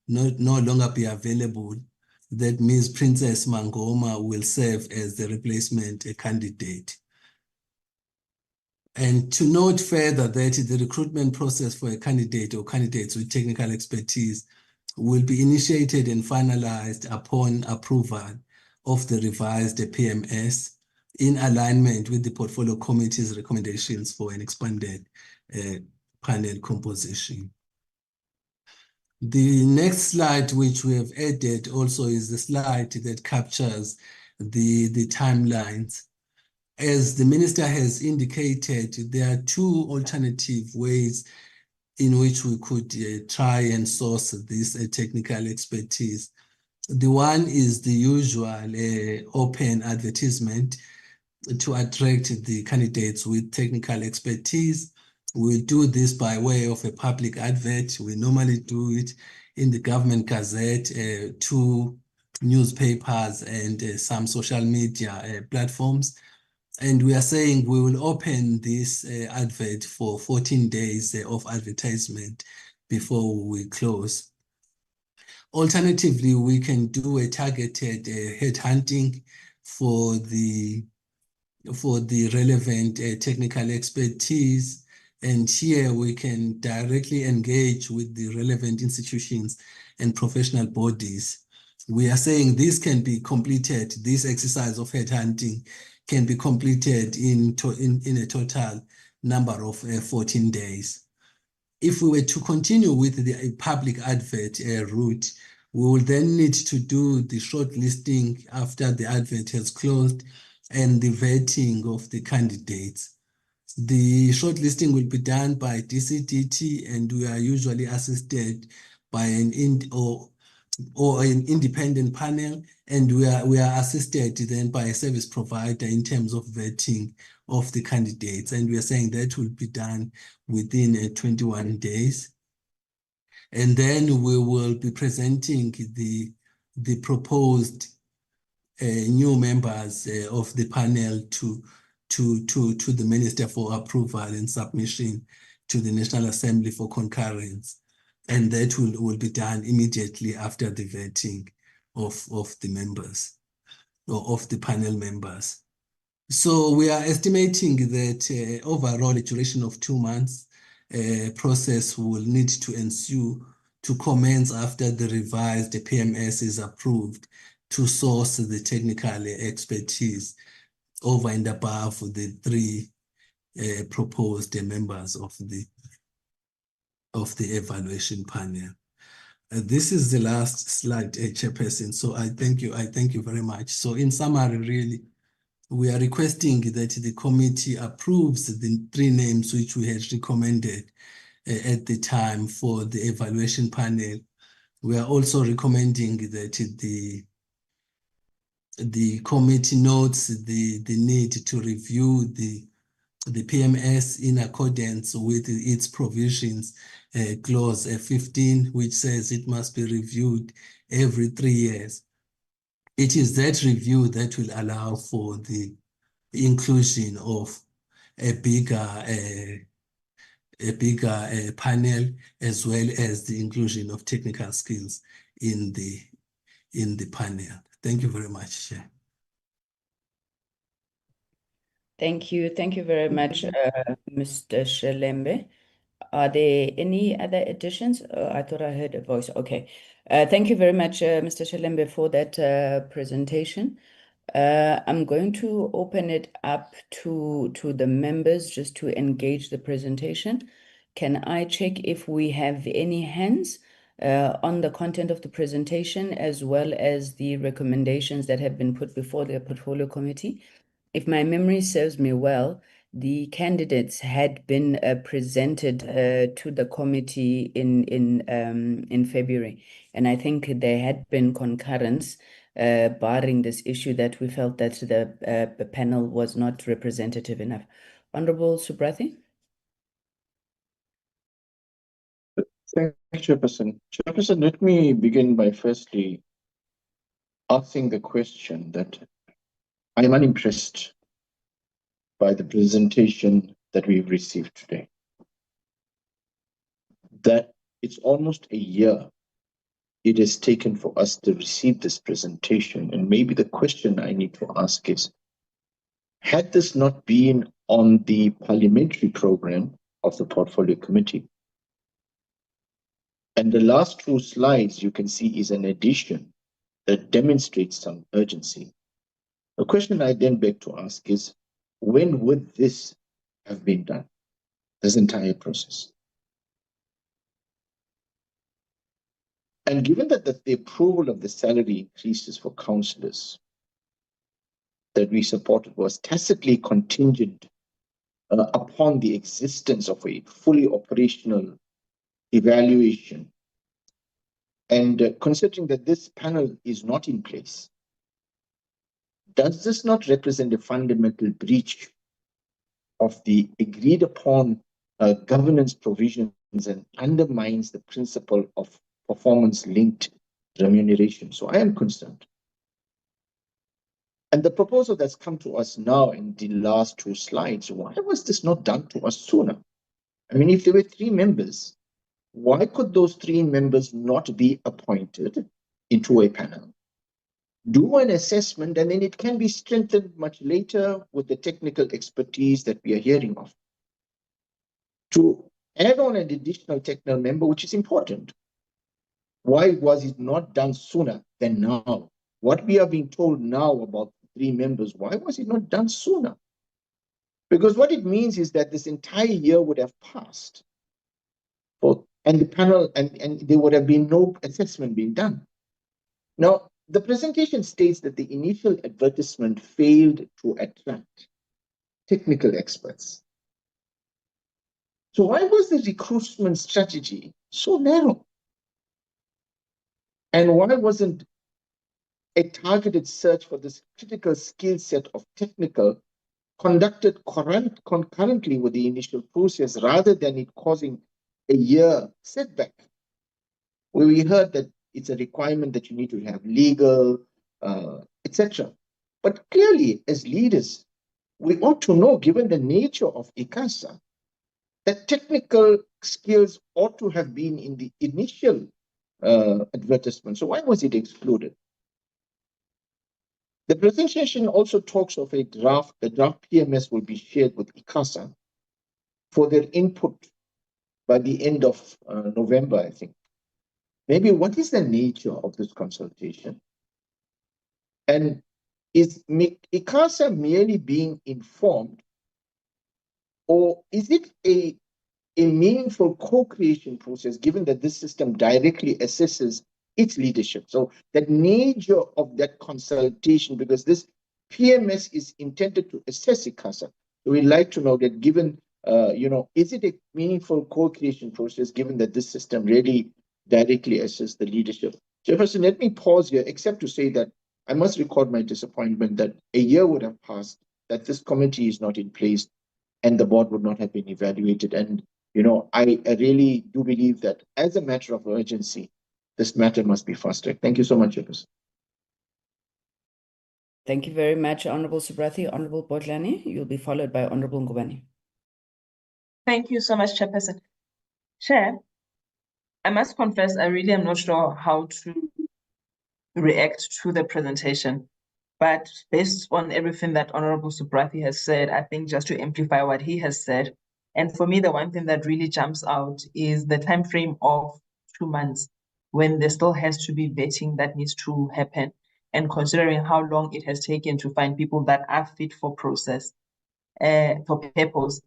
no longer be available, that Ms. Princess Mangoma will serve as the replacement candidate. And to note further that the recruitment process for a candidate or candidates with technical expertise will be initiated and finalized upon approval of the revised PMS in alignment with the Portfolio Committee's recommendations for an expanded panel composition. The next slide, which we have added also, is the slide that captures the timelines. As the Minister has indicated, there are two alternative ways in which we could try and source this technical expertise. The one is the usual open advertisement to attract the candidates with technical expertise. We do this by way of a public advert. We normally do it in the government gazette, two newspapers, and some social media platforms. And we are saying we will open this advert for 14 days of advertisement before we close. Alternatively, we can do a targeted headhunting for the relevant technical expertise. And here we can directly engage with the relevant institutions and professional bodies. We are saying this can be completed, this exercise of headhunting can be completed in a total number of 14 days. If we were to continue with the public advert route, we will then need to do the shortlisting after the advert has closed and the vetting of the candidates. The shortlisting will be done by DCDT, and we are usually assisted by an independent panel, and we are assisted then by a service provider in terms of vetting of the candidates, and we are saying that will be done within 21 days. And then we will be presenting the proposed new members of the panel to the Minister for approval and submission to the National Assembly for concurrence. And that will be done immediately after the vetting of the members or of the panel members. So we are estimating that overall a duration of 2 months process will need to ensue to commence after the revised PMS is approved to source the technical expertise over and above the 3 proposed members of the evaluation panel. This is the last slide, Chairperson. So I thank you very much. So in summary, really, we are requesting that the committee approves the 3 names which we had recommended at the time for the evaluation panel. We are also recommending that the committee notes the need to review the PMS in accordance with its provisions, clause 15, which says it must be reviewed every 3 years. It is that review that will allow for the inclusion of a bigger panel, as well as the inclusion of technical skills in the panel. Thank you very much, Chair. Thank you. Thank you very much, Mr. Shelembe. Are there any other additions? I thought I heard a voice. Okay. Thank you very much, Mr. Shelembe, for that presentation. I'm going to open it up to the members just to engage the presentation. Can I check if we have any hands on the content of the presentation, as well as the recommendations that have been put before the Portfolio Committee? If my memory serves me well, the candidates had been presented to the committee in February, and I think there had been concurrence barring this issue that we felt that the panel was not representative enough. Honorable Subrathi? Thank you, Chairperson. Chairperson, let me begin by firstly asking the question that I am unimpressed by the presentation that we've received today. That it's almost a year it has taken for us to receive this presentation. And maybe the question I need to ask is, had this not been on the parliamentary program of the Portfolio Committee, and the last two slides you can see is an addition that demonstrates some urgency. The question I then beg to ask is, when would this have been done, this entire process? And given that the approval of the salary increases for councillors that we supported was tacitly contingent upon the existence of a fully operational evaluation, and considering that this panel is not in place, does this not represent a fundamental breach of the agreed upon governance provisions and undermines the principle of performance-linked remuneration? So I am concerned. And the proposal that's come to us now in the last two slides, why was this not done to us sooner? I mean, if there were 3 members, why could those 3 members not be appointed into a panel? Do an assessment, and then it can be strengthened much later with the technical expertise that we are hearing of. To add on an additional technical member, which is important. Why was it not done sooner than now? What we are being told now about 3 members, why was it not done sooner? Because what it means is that this entire year would have passed, and the panel, and there would have been no assessment being done. Now, the presentation states that the initial advertisement failed to attract technical experts. So why was the recruitment strategy so narrow? And why wasn't a targeted search for this critical skill set of technical conducted concurrently with the initial process, rather than it causing a year setback, where we heard that it's a requirement that you need to have legal, etc. But clearly, as leaders, we ought to know, given the nature of ICASA, that technical skills ought to have been in the initial advertisement. So why was it excluded? The presentation also talks of a draft. The draft PMS will be shared with ICASA for their input by the end of November, I think. Maybe what is the nature of this consultation? And is ICASA merely being informed, or is it a meaningful co-creation process, given that this system directly assesses its leadership? So the nature of that consultation, because this PMS is intended to assess ICASA. So we'd like to know that, given, is it a meaningful co-creation process, given that this system really directly assesses the leadership? Jefferson, let me pause here, except to say that I must record my disappointment that a year would have passed, that this committee is not in place, and the board would not have been evaluated. And I really do believe that as a matter of urgency, this matter must be fast-tracked. Thank you so much, Jefferson. Thank you very much, Honorable Subrathi. Honorable Bodlani, you'll be followed by Honorable Ngubane. Thank you so much, Chairperson. Chair, I must confess, I really am not sure how to react to the presentation. But based on everything that Honorable Subrathi has said, I think just to amplify what he has said, and for me, the one thing that really jumps out is the time frame of 2 months, when there still has to be vetting that needs to happen. And considering how long it has taken to find people that are fit for process, for purpose,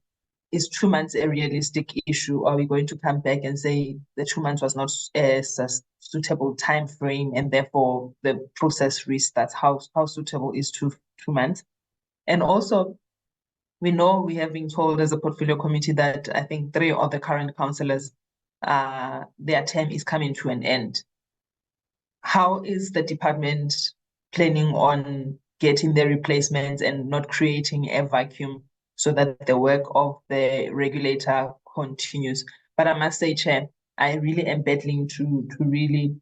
is 2 months a realistic issue? Or are we going to come back and say the 2 months was not a suitable time frame, and therefore the process restarts? How suitable is two months? And also, we know we have been told as a portfolio committee that I think 3 of the current councillors, their term is coming to an end. How is the department planning on getting the replacements and not creating a vacuum so that the work of the regulator continues? But I must say, Chair, I really am battling to really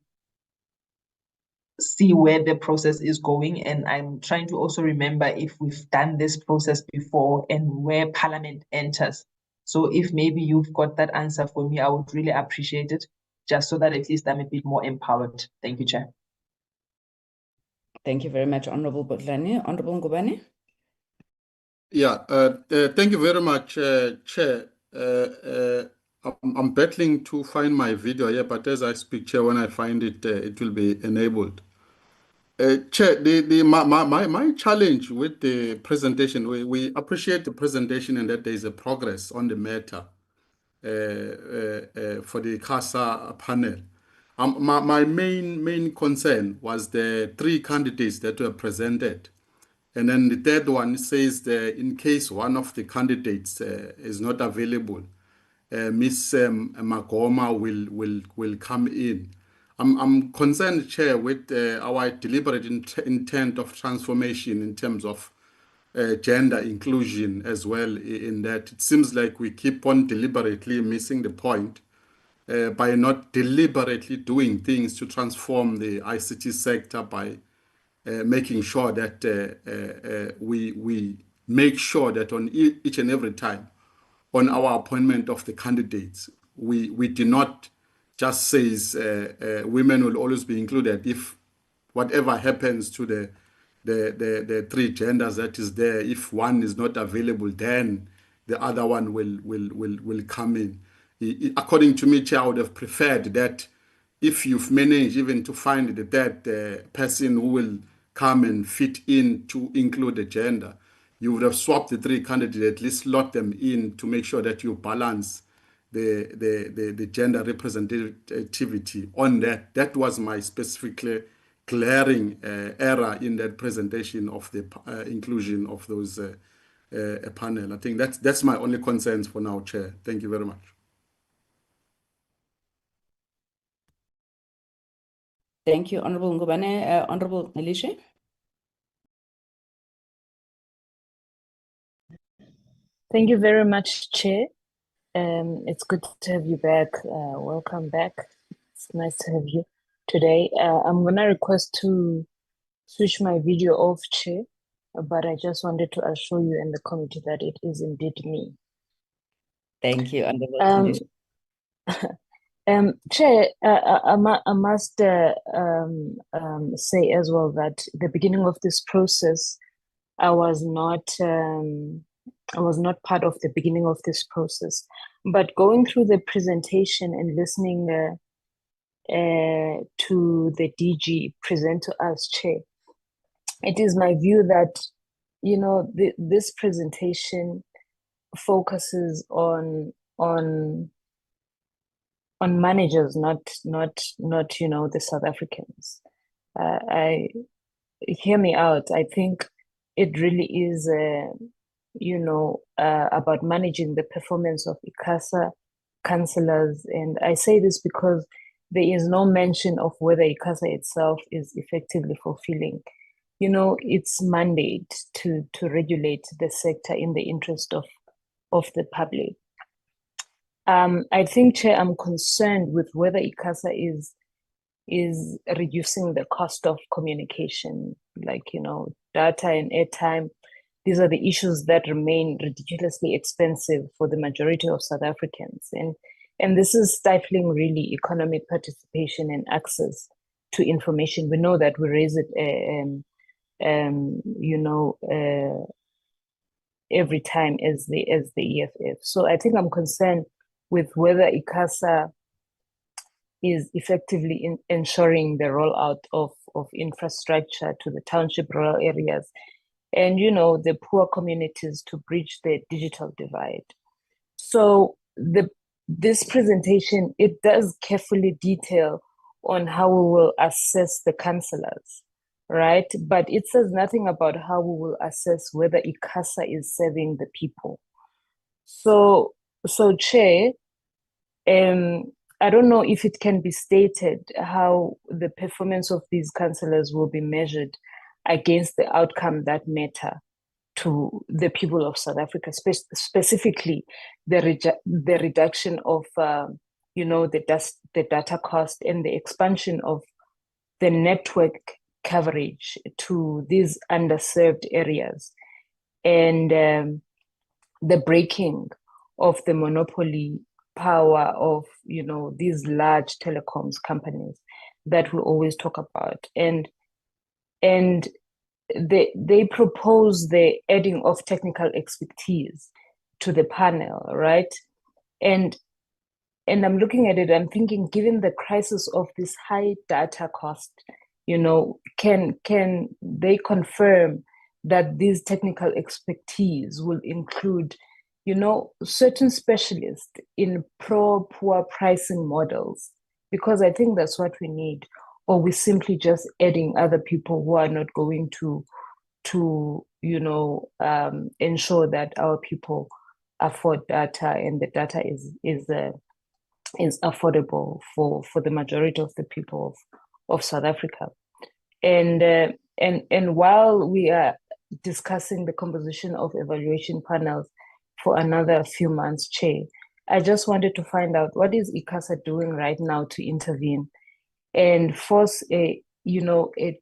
see where the process is going. And I'm trying to also remember if we've done this process before and where Parliament enters. So if maybe you've got that answer for me, I would really appreciate it. just so that at least I'm a bit more empowered. Thank you, Chair. Thank you very much, Honorable Botlane. Honorable Ngubane? Yeah, thank you very much, Chair. I'm battling to find my video here, but as I speak, Chair, when I find it, it will be enabled. Chair, my challenge with the presentation, we appreciate the presentation and that there is a progress on the matter for the ICASA panel. My main concern was the 3 candidates that were presented. And then the third one says that in case one of the candidates is not available, Ms. Magoma will come in. I'm concerned, Chair, with our deliberate intent of transformation in terms of gender inclusion as well, in that it seems like we keep on deliberately missing the point by not deliberately doing things to transform the ICT sector by making sure that we make sure that on each and every time on our appointment of the candidates, we do not just say women will always be included. If whatever happens to the 3 genders that is there, if one is not available, then the other one will come in. According to me, Chair, I would have preferred that if you've managed even to find the third person who will come and fit in to include the gender, you would have swapped the 3 candidates, at least slot them in to make sure that you balance the gender representativity on that. That was my specifically glaring error in that presentation of the inclusion of those panel. I think that's my only concerns for now, Chair. Thank you very much. Thank you, Honorable Ngubane. Honorable Elisha? Thank you very much, Chair. It's good to have you back. Welcome back. It's nice to have you today. I'm gonna request to switch my video off, Chair, but I just wanted to assure you and the committee that it is indeed me. Thank you, Honorable Elisha. Chair, I must say as well that the beginning of this process, I was not part of the beginning of this process, but going through the presentation and listening to the DG present to us, Chair, it is my view that, you know, this presentation focuses on managers, not you know, the South Africans. I hear me out. I think it really is you know, about managing the performance of ICASA councillors, and I say this because there is no mention of whether ICASA itself is effectively fulfilling, you know, its mandate to regulate the sector in the interest of the public. I think, Chair, I'm concerned with whether ICASA is reducing the cost of communication, like, you know, data and airtime. These are the issues that remain ridiculously expensive for the majority of South Africans. And this is stifling really economic participation and access to information. We know that we raise it, you know, every time as the EFF. So I think I'm concerned with whether ICASA is effectively ensuring the rollout of infrastructure to the township rural areas and, you know, the poor communities to bridge the digital divide. So this presentation, it does carefully detail on how we will assess the councillors, right? But it says nothing about how we will assess whether ICASA is serving the people. So Chair, I don't know if it can be stated how the performance of these councillors will be measured against the outcome that matter to the people of South Africa, specifically the reduction of, you know, the data cost and the expansion of the network coverage to these underserved areas, and the breaking of the monopoly power of, these large telecoms companies that we always talk about. And they propose the adding of technical expertise to the panel, right? And I'm looking at it, I'm thinking, given the crisis of this high data cost, can they confirm that these technical expertise will include, certain specialists in poor pricing models? Because I think that's what we need. Or we simply just adding other people who are not going to ensure that our people afford data and the data is affordable for the majority of the people of South Africa. And while we are discussing the composition of evaluation panels for another few months, Chair, I just wanted to find out, what is ICASA doing right now to intervene and force a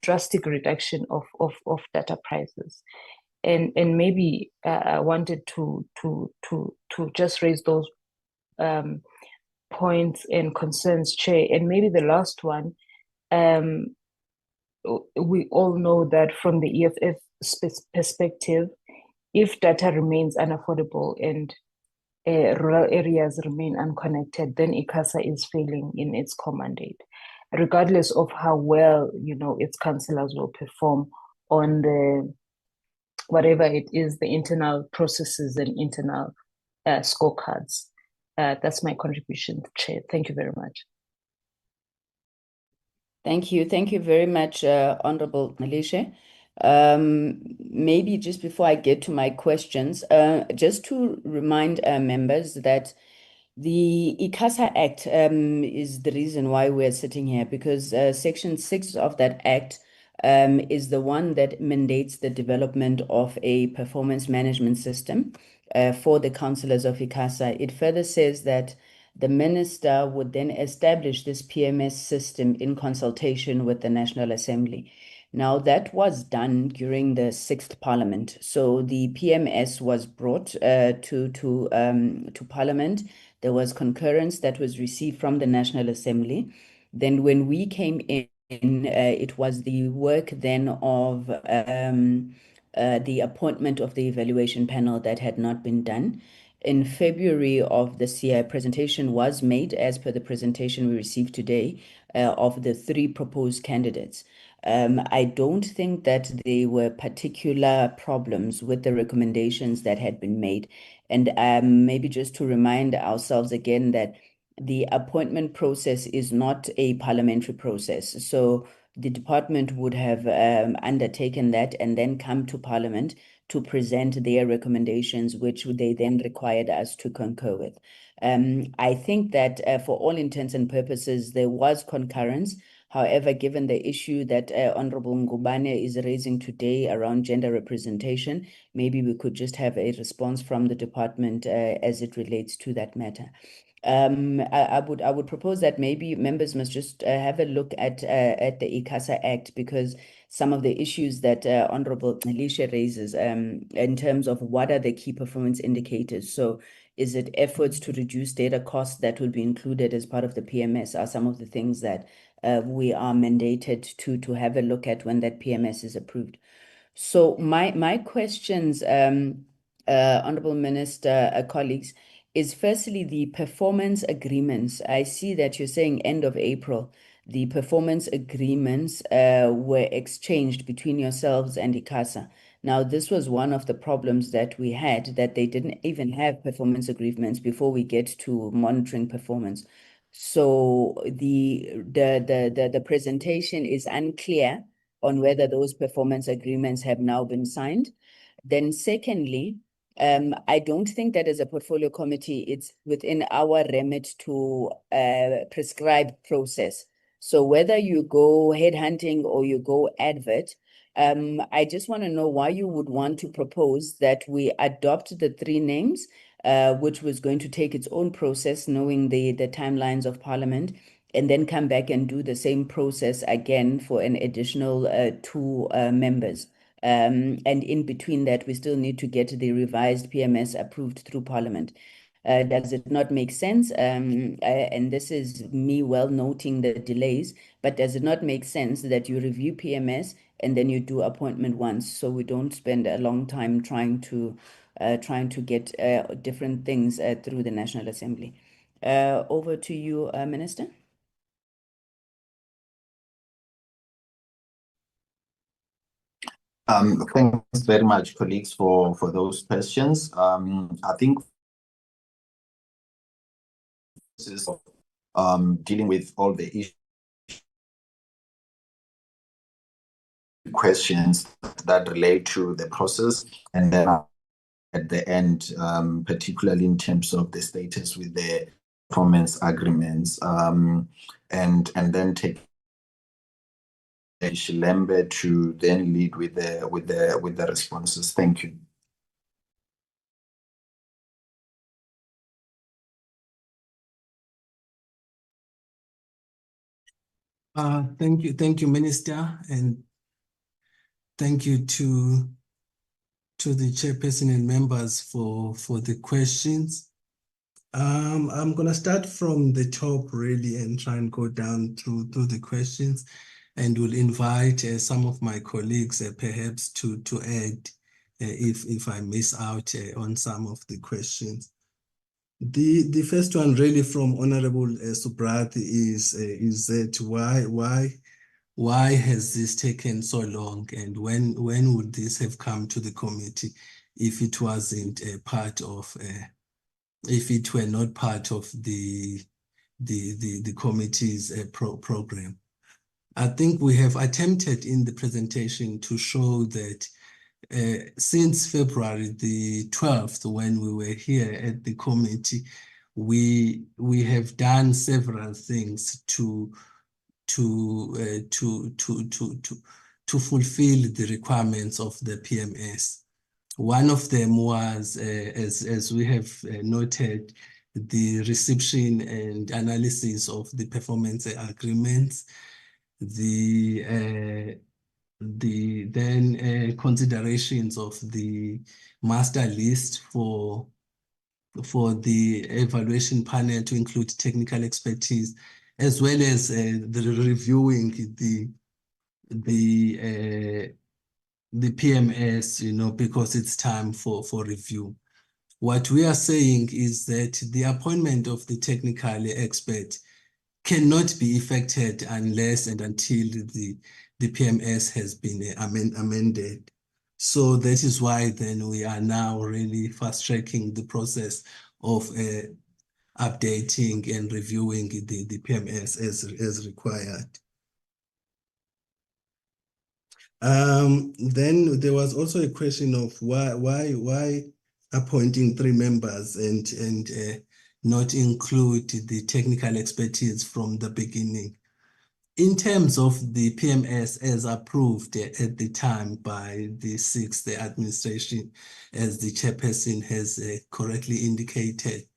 drastic reduction of data prices? And maybe I wanted to just raise those points and concerns, Chair. And maybe the last one, we all know that from the EFF perspective, if data remains unaffordable and rural areas remain unconnected, then ICASA is failing in its core mandate, regardless of how well, its councillors will perform on the, whatever it is, the internal processes and internal scorecards. That's my contribution, Chair. Thank you very much. Thank you. Thank you very much, Honorable Malishe. Maybe just before I get to my questions, just to remind members that the ICASA Act is the reason why we're sitting here, because Section 6 of that Act is the one that mandates the development of a performance management system for the councillors of ICASA. It further says that the minister would then establish this PMS system in consultation with the National Assembly. Now, that was done during the 6th Parliament. So the PMS was brought to Parliament. There was concurrence that was received from the National Assembly. Then when we came in, it was the work then of the appointment of the evaluation panel that had not been done. In February of this year, a presentation was made, as per the presentation we received today, of the 3 proposed candidates. I don't think that there were particular problems with the recommendations that had been made. And maybe just to remind ourselves again that the appointment process is not a parliamentary process. So the department would have undertaken that and then come to Parliament to present their recommendations, which they then required us to concur with. I think that for all intents and purposes, there was concurrence. However, given the issue that Honorable Ngubane is raising today around gender representation, maybe we could just have a response from the department as it relates to that matter. I would propose that maybe members must just have a look at the ICASA Act, because some of the issues that Honorable Malishe raises in terms of what are the key performance indicators. So is it efforts to reduce data costs that will be included as part of the PMS are some of the things that we are mandated to have a look at when that PMS is approved. So my questions, Honorable Minister, colleagues, is firstly the performance agreements. I see that you're saying end of April. The performance agreements were exchanged between yourselves and ICASA. Now, this was one of the problems that we had, that they didn't even have performance agreements before we get to monitoring performance. So the presentation is unclear on whether those performance agreements have now been signed. Then secondly, I don't think that as a portfolio committee, it's within our remit to prescribe process. So whether you go headhunting or you go advert, I just want to know why you would want to propose that we adopt the 3 names, which was going to take its own process, knowing the timelines of Parliament, and then come back and do the same process again for an additional 2 members. And in between that, we still need to get the revised PMS approved through Parliament. Does it not make sense? And this is me well noting the delays, but does it not make sense that you review PMS and then you do appointment once, so we don't spend a long time trying to get different things through the National Assembly? Over to you, Minister. Thanks very much, colleagues, for those questions. I think this is dealing with all the questions that relate to the process, and then at the end, particularly in terms of the status with the performance agreements, and then take Shilembe to then lead with the responses. Thank you. Thank you, Minister, and thank you to the chairperson and members for the questions. I'm gonna start from the top really and try and go down through the questions, and will invite some of my colleagues perhaps to add if I miss out on some of the questions. The first one really from Honorable Subrathi is that why has this taken so long, and when would this have come to the committee if it wasn't a part of if it were not part of the committee's program? I think we have attempted in the presentation to show that since February the 12th, when we were here at the committee, we have done several things to fulfill the requirements of the PMS. One of them was, as we have noted, the reception and analysis of the performance agreements, the then considerations of the master list for the evaluation panel to include technical expertise, as well as the reviewing the PMS, because it's time for review. What we are saying is that the appointment of the technical expert cannot be effected unless and until the PMS has been amended. So that is why then we are now really fast-tracking the process of updating and reviewing the PMS as required. Then there was also a question of why appointing 3 members and not include the technical expertise from the beginning. In terms of the PMS as approved at the time by the 6th administration, as the chairperson has correctly indicated,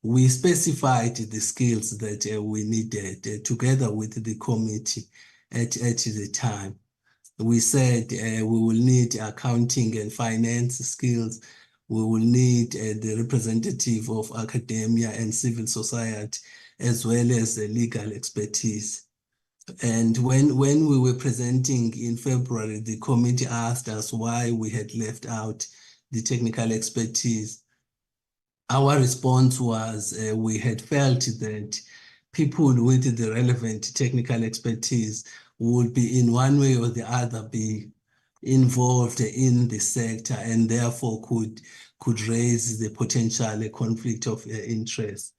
we specified the skills that we needed together with the committee at the time. We said we will need accounting and finance skills. We will need the representative of academia and civil society, as well as the legal expertise. And when we were presenting in February, the committee asked us why we had left out the technical expertise. Our response was we had felt that people with the relevant technical expertise would be in one way or the other be involved in the sector, and therefore could raise the potential conflict of interest.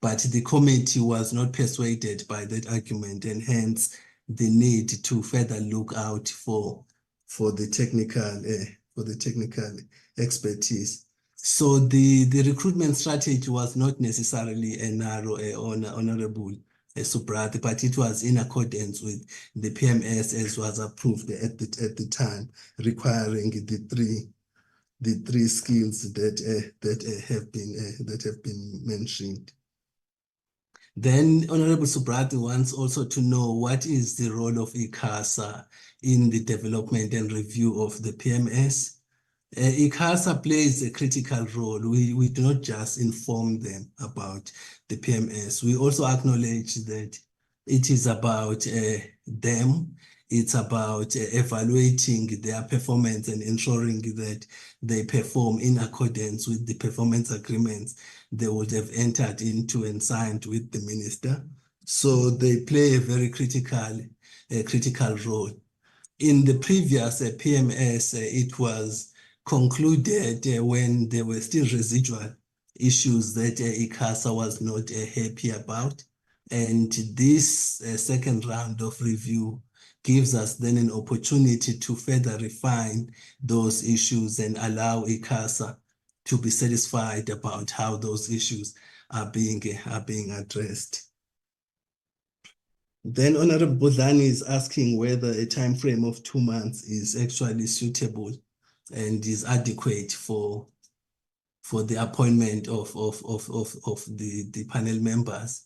But the committee was not persuaded by that argument, and hence the need to further look out for the technical expertise. So the recruitment strategy was not necessarily a narrow, Honorable Subrathi, but it was in accordance with the PMS as was approved at the time, requiring the three skills that have been mentioned. Then Honorable Subrathi wants also to know what is the role of ICASA in the development and review of the PMS. ICASA plays a critical role. We do not just inform them about the PMS. We also acknowledge that it is about them. It's about evaluating their performance and ensuring that they perform in accordance with the performance agreements they would have entered into and signed with the minister. So they play a very critical role. In the previous PMS, it was concluded when there were still residual issues that ICASA was not happy about. And this second round of review gives us then an opportunity to further refine those issues and allow ICASA to be satisfied about how those issues are being addressed. Then Honorable Budlani is asking whether a time frame of 2 months is actually suitable and is adequate for the appointment of the panel members.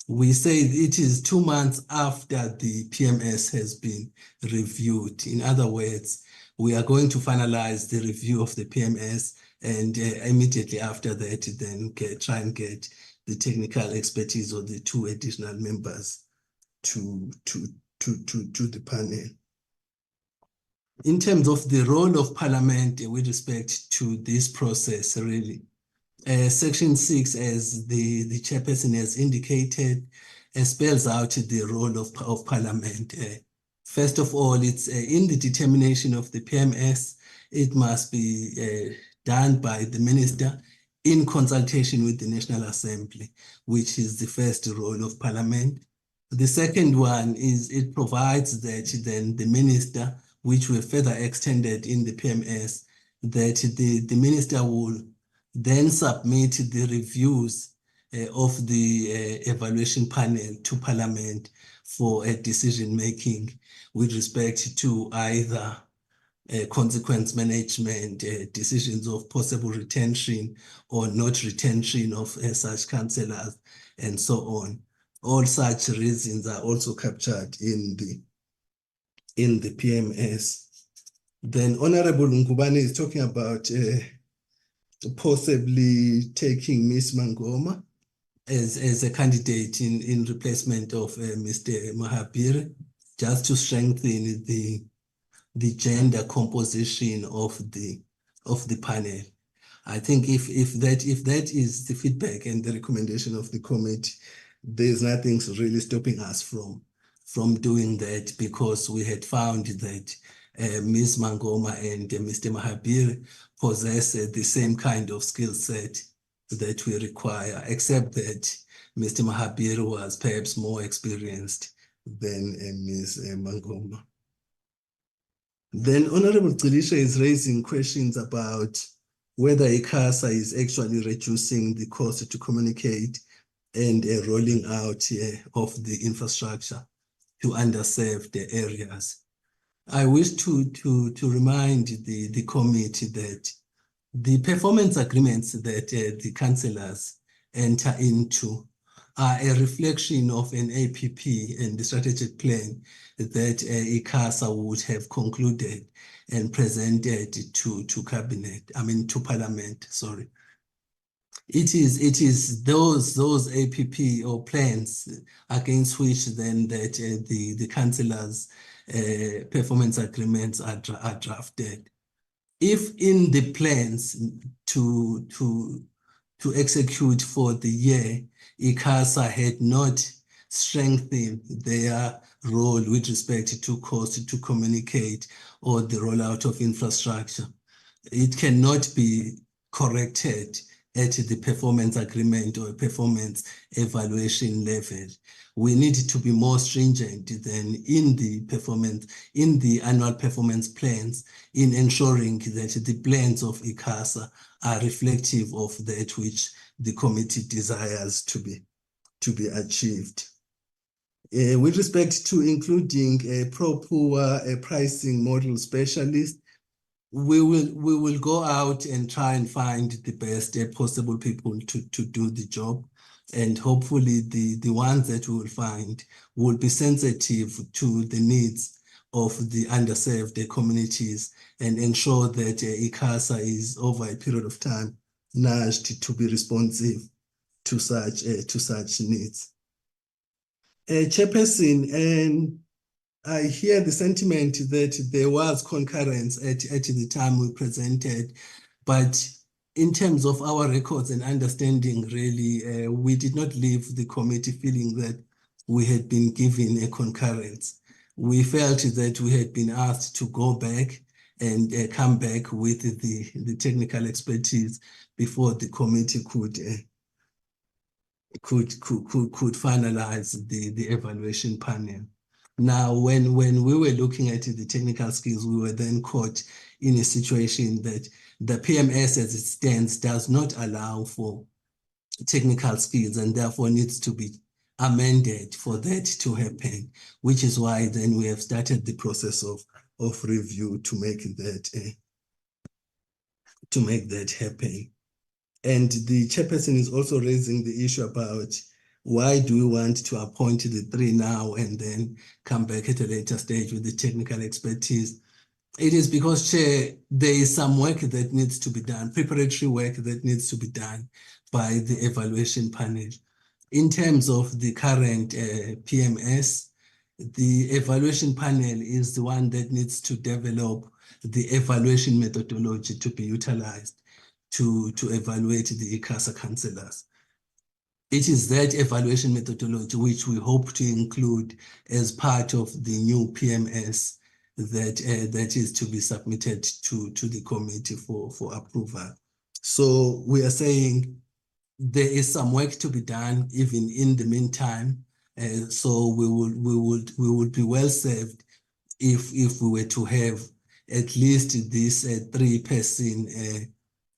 We say it is 2 months after the PMS has been reviewed. In other words, we are going to finalize the review of the PMS and immediately after that, then try and get the technical expertise of the 2 additional members to the panel. In terms of the role of Parliament with respect to this process, really, Section 6, as the chairperson has indicated, spells out the role of Parliament. First of all, it's in the determination of the PMS, it must be done by the minister in consultation with the National Assembly, which is the first role of Parliament. The second one is it provides that then the minister, which were further extended in the PMS, that the minister will then submit the reviews of the evaluation panel to Parliament for a decision making with respect to either consequence management, decisions of possible retention or not retention of such councillors, and so on. All such reasons are also captured in the PMS. Then Honorable Ngubane is talking about possibly taking Ms. Mangoma as a candidate in replacement of Mr. Mahabir, just to strengthen the gender composition of the panel. I think if that is the feedback and the recommendation of the committee, there's nothing really stopping us from doing that, because we had found that Ms. Mangoma and Mr. Mahabir possess the same kind of skill set that we require, except that Mr. Mahabir was perhaps more experienced than Ms. Mangoma. Then Honorable Tsilisha is raising questions about whether ICASA is actually reducing the cost to communicate and rolling out of the infrastructure to underserved areas. I wish to remind the committee that the performance agreements that the councillors enter into are a reflection of an APP and the strategic plan that ICASA would have concluded and presented to Parliament, sorry. It is those APP or plans against which then that the councillors' performance agreements are drafted. If in the plans to execute for the year, ICASA had not strengthened their role with respect to cost to communicate or the rollout of infrastructure, it cannot be corrected at the performance agreement or performance evaluation level. We need to be more stringent than in the annual performance plans in ensuring that the plans of ICASA are reflective of that which the committee desires to be achieved. With respect to including a pro-poor pricing model specialist, we will go out and try and find the best possible people to do the job. And hopefully the ones that we will find will be sensitive to the needs the underserved communities and ensure that ICASA is over a period of time nudged to be responsive to such needs. Chairperson, and I hear the sentiment that there was concurrence at the time we presented, but in terms of our records and understanding, really, we did not leave the committee feeling that we had been given a concurrence. We felt that we had been asked to go back and come back with the technical expertise before the committee could finalize the evaluation panel. Now, when we were looking at the technical skills, we were then caught in a situation that the PMS as it stands does not allow for technical skills and therefore needs to be amended for that to happen, which is why then we have started the process of review to make that happen. And the chairperson is also raising the issue about why do we want to appoint the 3 now and then come back at a later stage with the technical expertise. It is because, Chair, there is some work that needs to be done, preparatory work that needs to be done by the evaluation panel. In terms of the current PMS, the evaluation panel is the one that needs to develop the evaluation methodology to be utilized to evaluate the ICASA councillors. It is that evaluation methodology which we hope to include as part of the new PMS that is to be submitted to the committee for approval. So we are saying there is some work to be done even in the meantime. So we would be well served if we were to have at least this 3-person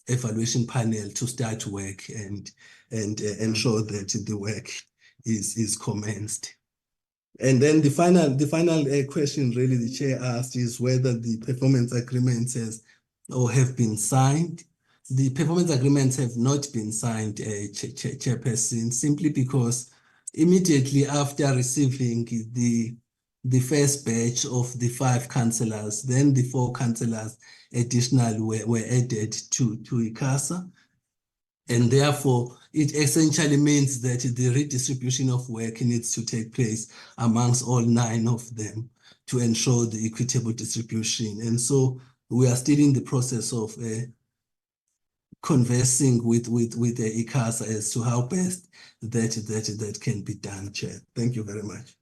evaluation panel to start work and ensure that the work is commenced. And then the final question really the chair asked is whether the performance agreements have been signed. The performance agreements have not been signed, chairperson, simply because immediately after receiving the first batch of the 5 councillors, then the 4 councillors additional were added to ICASA. And therefore, it essentially means that the redistribution of work needs to take place amongst all 9 of them to ensure the equitable distribution. And so we are still in the process of conversing with ICASA as to how best that can be done, Chair. Thank you very much.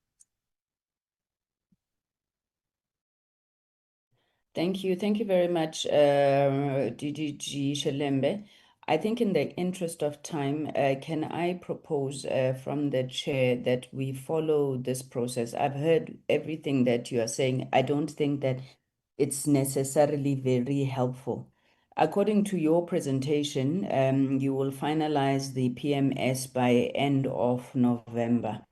Thank you. Thank you very much, DDG Shelembe. I think in the interest of time, can I propose from the chair that we follow this process? I've heard everything that you are saying. I don't think that it's necessarily very helpful. According to your presentation, you will finalize the PMS by end of November.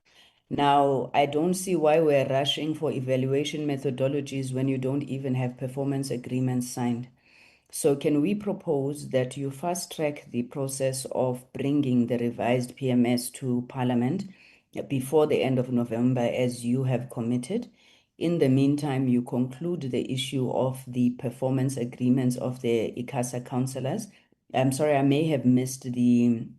Now, I don't see why we're rushing for evaluation methodologies when you don't even have performance agreements signed. So can we propose that you fast track the process of bringing the revised PMS to Parliament before the end of November as you have committed? In the meantime, you conclude the issue of the performance agreements of the ICASA councillors. I'm sorry, I may have missed the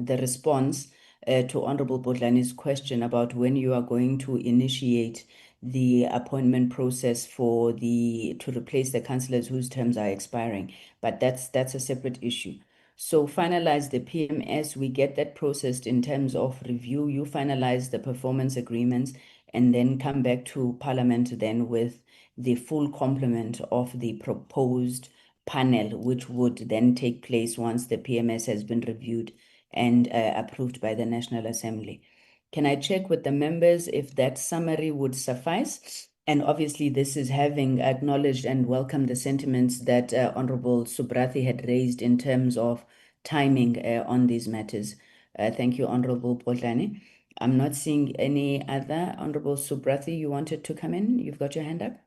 response to Honorable Bodlani's question about when you are going to initiate the appointment process to replace the councillors whose terms are expiring, but that's a separate issue. So finalize the PMS, we get that processed in terms of review, you finalize the performance agreements, and then come back to Parliament then with the full complement of the proposed panel, which would then take place once the PMS has been reviewed and approved by the National Assembly. Can I check with the members if that summary would suffice? And obviously this is having acknowledged and welcomed the sentiments that Honorable Subrathi had raised in terms of timing on these matters. Thank you, Honorable Bodlani. I'm not seeing any other. Honorable Subrathi, you wanted to come in? You've got your hand up.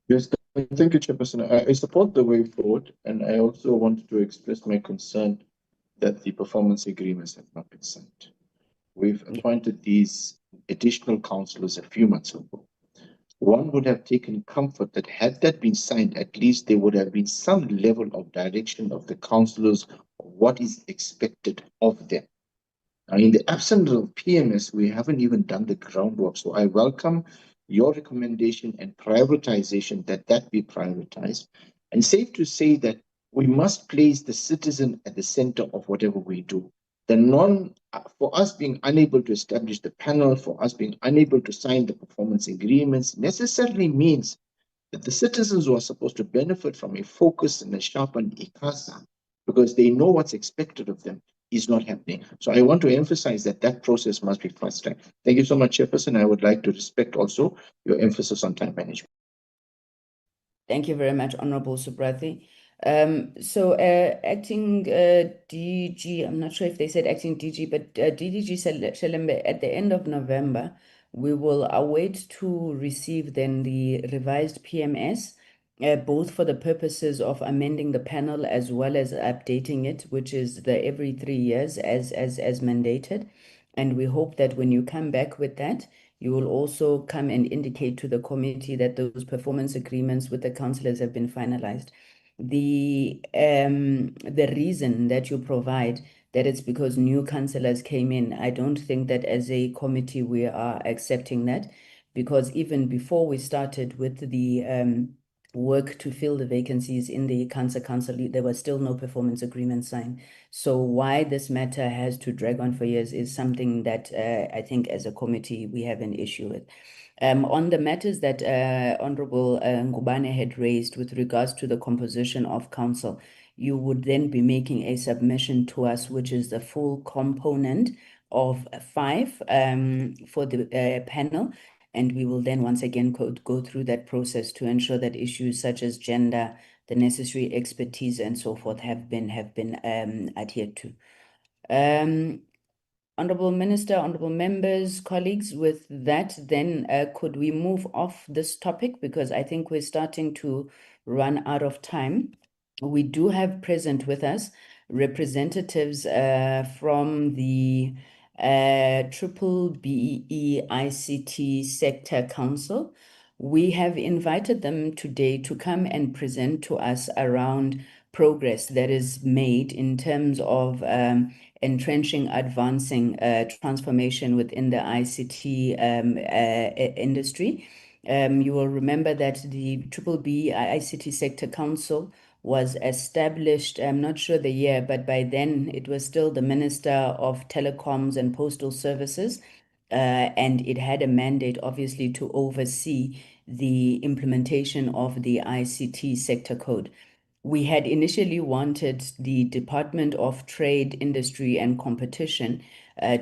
Yes, thank you, Chairperson. I support the way forward, and I also wanted to express my concern that the performance agreements have not been signed. We've appointed these additional councillors a few months ago. one would have taken comfort that had that been signed, at least there would have been some level of direction of the councillors, what is expected of them. Now, in the absence of PMS, we haven't even done the groundwork. So I welcome your recommendation and prioritization that be prioritized. And safe to say that we must place the citizen at the center of whatever we do. For us being unable to establish the panel, for us being unable to sign the performance agreements, necessarily means that the citizens who are supposed to benefit from a focused and a sharpened ICASA, because they know what's expected of them, is not happening. So I want to emphasize that that process must be fast-tracked. Thank you so much, Chairperson. I would like to respect also your emphasis on time management. Thank you very much, Honorable Subrathi. Acting DG, I'm not sure if they said acting DG, but DDG Shelembe, at the end of November, we will await to receive then the revised PMS, both for the purposes of amending the panel as well as updating it, which is the every 3 years as mandated. And we hope that when you come back with that, you will also come and indicate to the committee that those performance agreements with the councillors have been finalized. The reason that you provide that it's because new councillors came in, I don't think that as a committee we are accepting that, because even before we started with the work to fill the vacancies in the ICASA Council, there was still no performance agreement signed. So why this matter has to drag on for years is something that I think as a committee we have an issue with. On the matters that Honorable Ngubane had raised with regards to the composition of council, you would then be making a submission to us, which is the full component of 5 for the panel. And we will then once again go through that process to ensure that issues such as gender, the necessary expertise and so forth have been adhered to. Honorable Minister, honorable members, colleagues, with that, then could we move off this topic, because I think we're starting to run out of time. We do have present with us representatives from the B-BBEE ICT Sector Council. We have invited them today to come and present to us around progress that is made in terms of entrenching, advancing transformation within the ICT industry. You will remember that the B-BBEE ICT Sector Council was established, I'm not sure the year, but by then it was still the Minister of Telecoms and Postal Services, and it had a mandate, obviously, to oversee the implementation of the ICT sector code. We had initially wanted the Department of Trade, Industry and Competition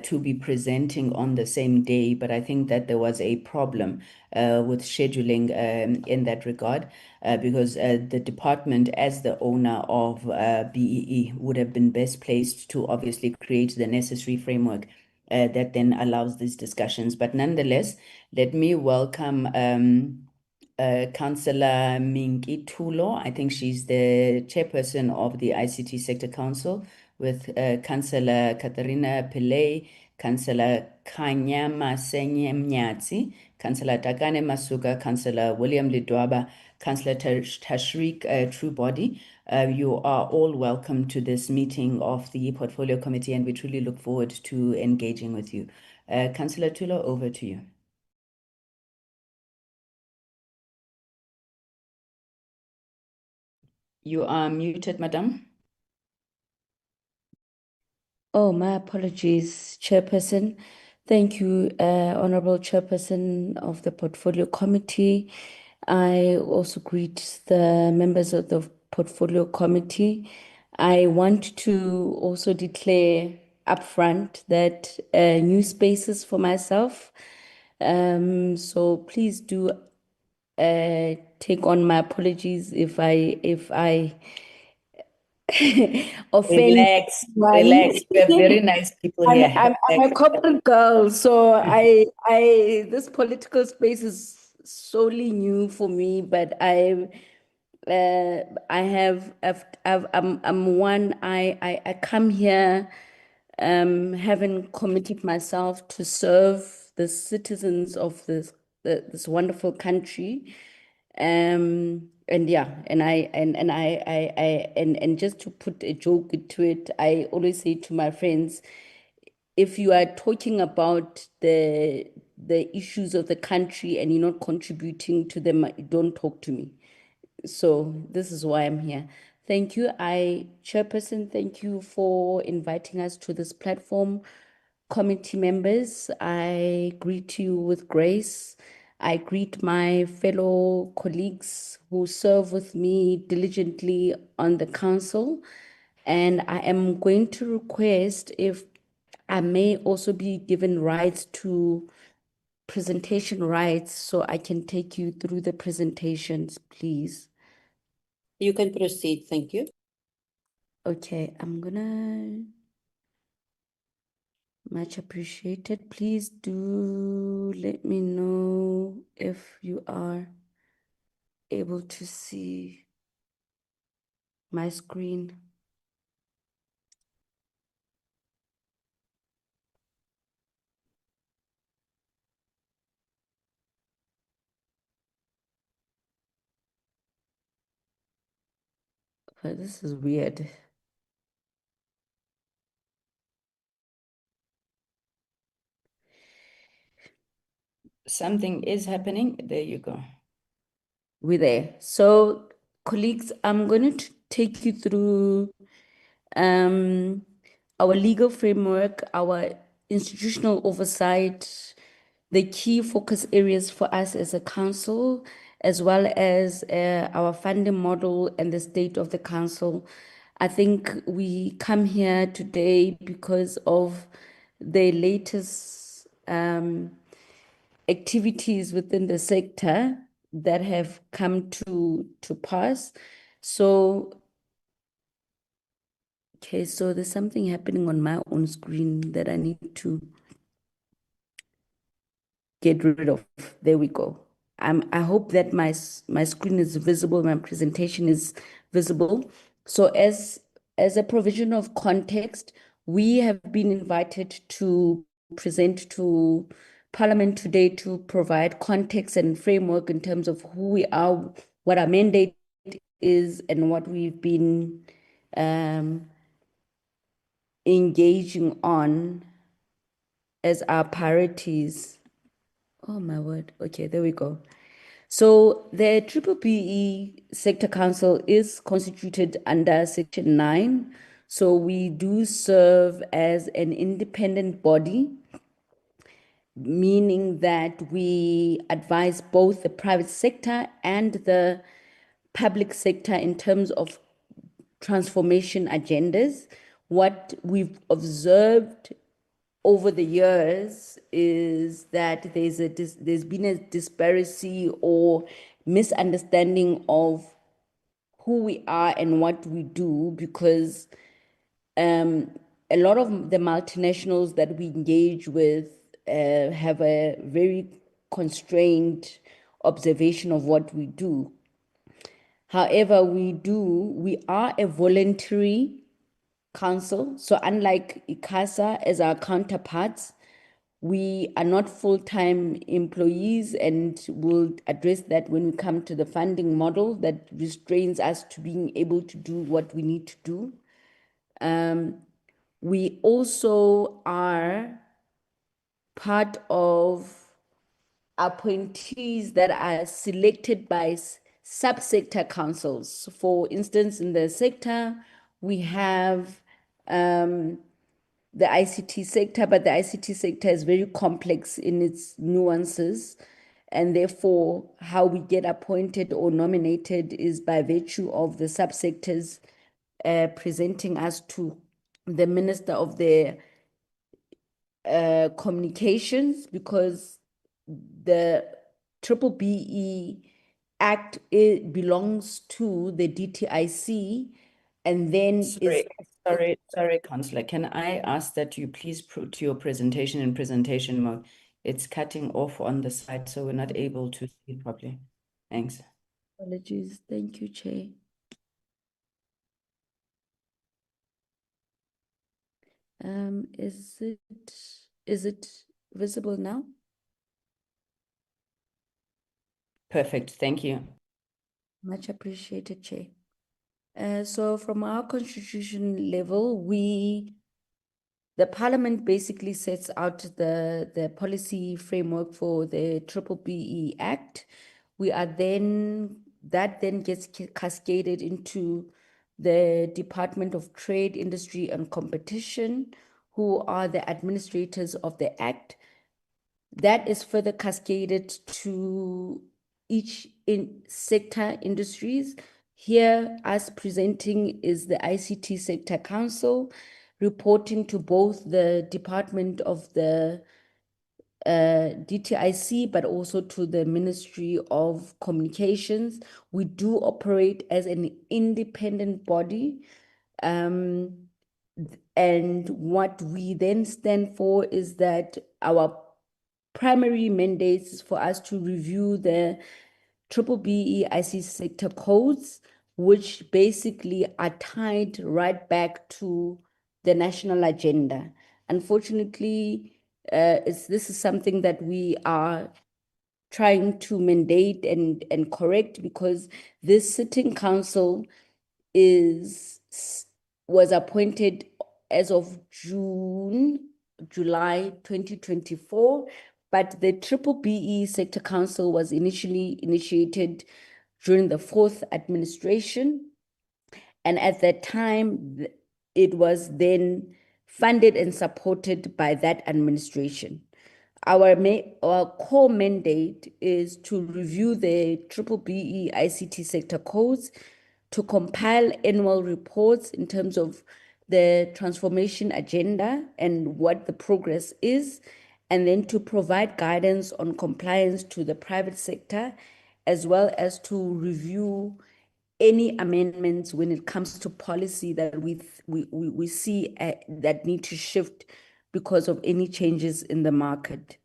to be presenting on the same day, but I think that there was a problem with scheduling in that regard, because the department, as the owner of BEE, would have been best placed to obviously create the necessary framework that then allows these discussions. But nonetheless, let me welcome Councillor Minki Tulo. I think she's the chairperson of the ICT Sector Council, with Councillor Katharina Pillay, Councillor Kanyama Senyemnyatsi, Councillor Takane Masuka, Councillor William Lidwaba, Councillor Tashreeq Truebody. You are all welcome to this meeting of the Portfolio Committee, and we truly look forward to engaging with you. Councillor Tulo, over to you. You are muted, madam. Oh, my apologies, Chairperson. Thank you, Honorable Chairperson of the Portfolio Committee. I also greet the members of the Portfolio Committee. I want to also declare upfront that new spaces for myself. So please do take on my apologies if I offend Relax, one. relax. We have very nice people here. I'm a corporate girl, so this political space is solely new for me. But I'm one. I come here, having committed myself to serve the citizens of this this wonderful country. And yeah, and just to put a joke into it, I always say to my friends, if you are talking about the issues of the country and you're not contributing to them, don't talk to me. So this is why I'm here. Thank you. Chairperson, thank you for inviting us to this platform. Committee members, I greet you with grace. I greet my fellow colleagues who serve with me diligently on the council. And I am going to request if I may also be given rights to presentation rights so I can take you through the presentations, please. You can proceed. Thank you. Okay, I'm gonna, much appreciated. Please do let me know if you are able to see my screen. But this is weird. Something is happening. There you go. We're there. So, colleagues, I'm going to take you through our legal framework, our institutional oversight, the key focus areas for us as a council, as well as our funding model and the state of the council. I think we come here today because of the latest activities within the sector that have come to pass. So, okay, so there's something happening on my own screen that I need to get rid of. There we go. I hope that my screen is visible, my presentation is visible. So as a provision of context, we have been invited to present to Parliament today to provide context and framework in terms of who we are, what our mandate is, and what we've been engaging on as our priorities. Oh my word. Okay, there we go. So the B-BBEE Sector Council is constituted under Section 9. So we do serve as an independent body, meaning that we advise both the private sector and the public sector in terms of transformation agendas. What we've observed over the years is that there's been a disparity or misunderstanding of who we are and what we do, because a lot of the multinationals that we engage with have a very constrained observation of what we do. However, we are a voluntary council. So unlike ICASA as our counterparts, we are not full-time employees, and we'll address that when we come to the funding model that restrains us to being able to do what we need to do. We also are part of appointees that are selected by subsector councils. For instance, in the sector, we have the ICT sector, but the ICT sector is very complex in its nuances. And therefore, how we get appointed or nominated is by virtue of the subsectors presenting us to the Minister of the Communications, because the B-BBEE Act, it belongs to the DTIC, and then Sorry, Councillor. Can I ask that you please put your presentation in presentation mode? It's cutting off on the side, so we're not able to see it properly. Thanks. Apologies. Thank you, Chair. Is it visible now? Perfect. Thank you. Much appreciated, Chair. So from our constitution level, the Parliament basically sets out the policy framework for the B-BBEE Act. That then gets cascaded into the Department of Trade, Industry and Competition, who are the administrators of the Act. That is further cascaded to each sector industries. Here, us presenting is the ICT Sector Council, reporting to both the Department of the DTIC, but also to the Ministry of Communications. We do operate as an independent body. And what we then stand for is that our primary mandates is for us to review the B-BBEE ICT sector codes, which basically are tied right back to the national agenda. Unfortunately, this is something that we are trying to mandate and correct, because this sitting council was appointed as of July 2024, but the B-BBEE Sector Council was initially initiated during the fourth administration. And at that time, it was then funded and supported by that administration. Our core mandate is to review the B-BBEE ICT sector codes, to compile annual reports in terms of the transformation agenda and what the progress is, and then to provide guidance on compliance to the private sector, as well as to review any amendments when it comes to policy that we see that need to shift because of any changes in the market.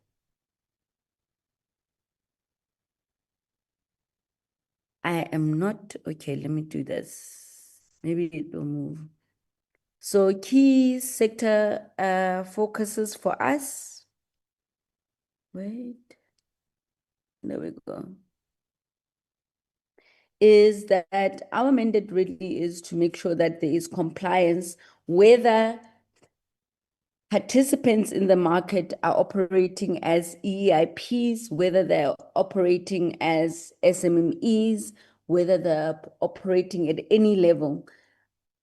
I am not, okay, let me do this. Maybe it will move. So key sector focuses for us. Wait, there we go. Is that our mandate really is to make sure that there is compliance, whether participants in the market are operating as EIPs, whether they're operating as SMMEs, whether they're operating at any level.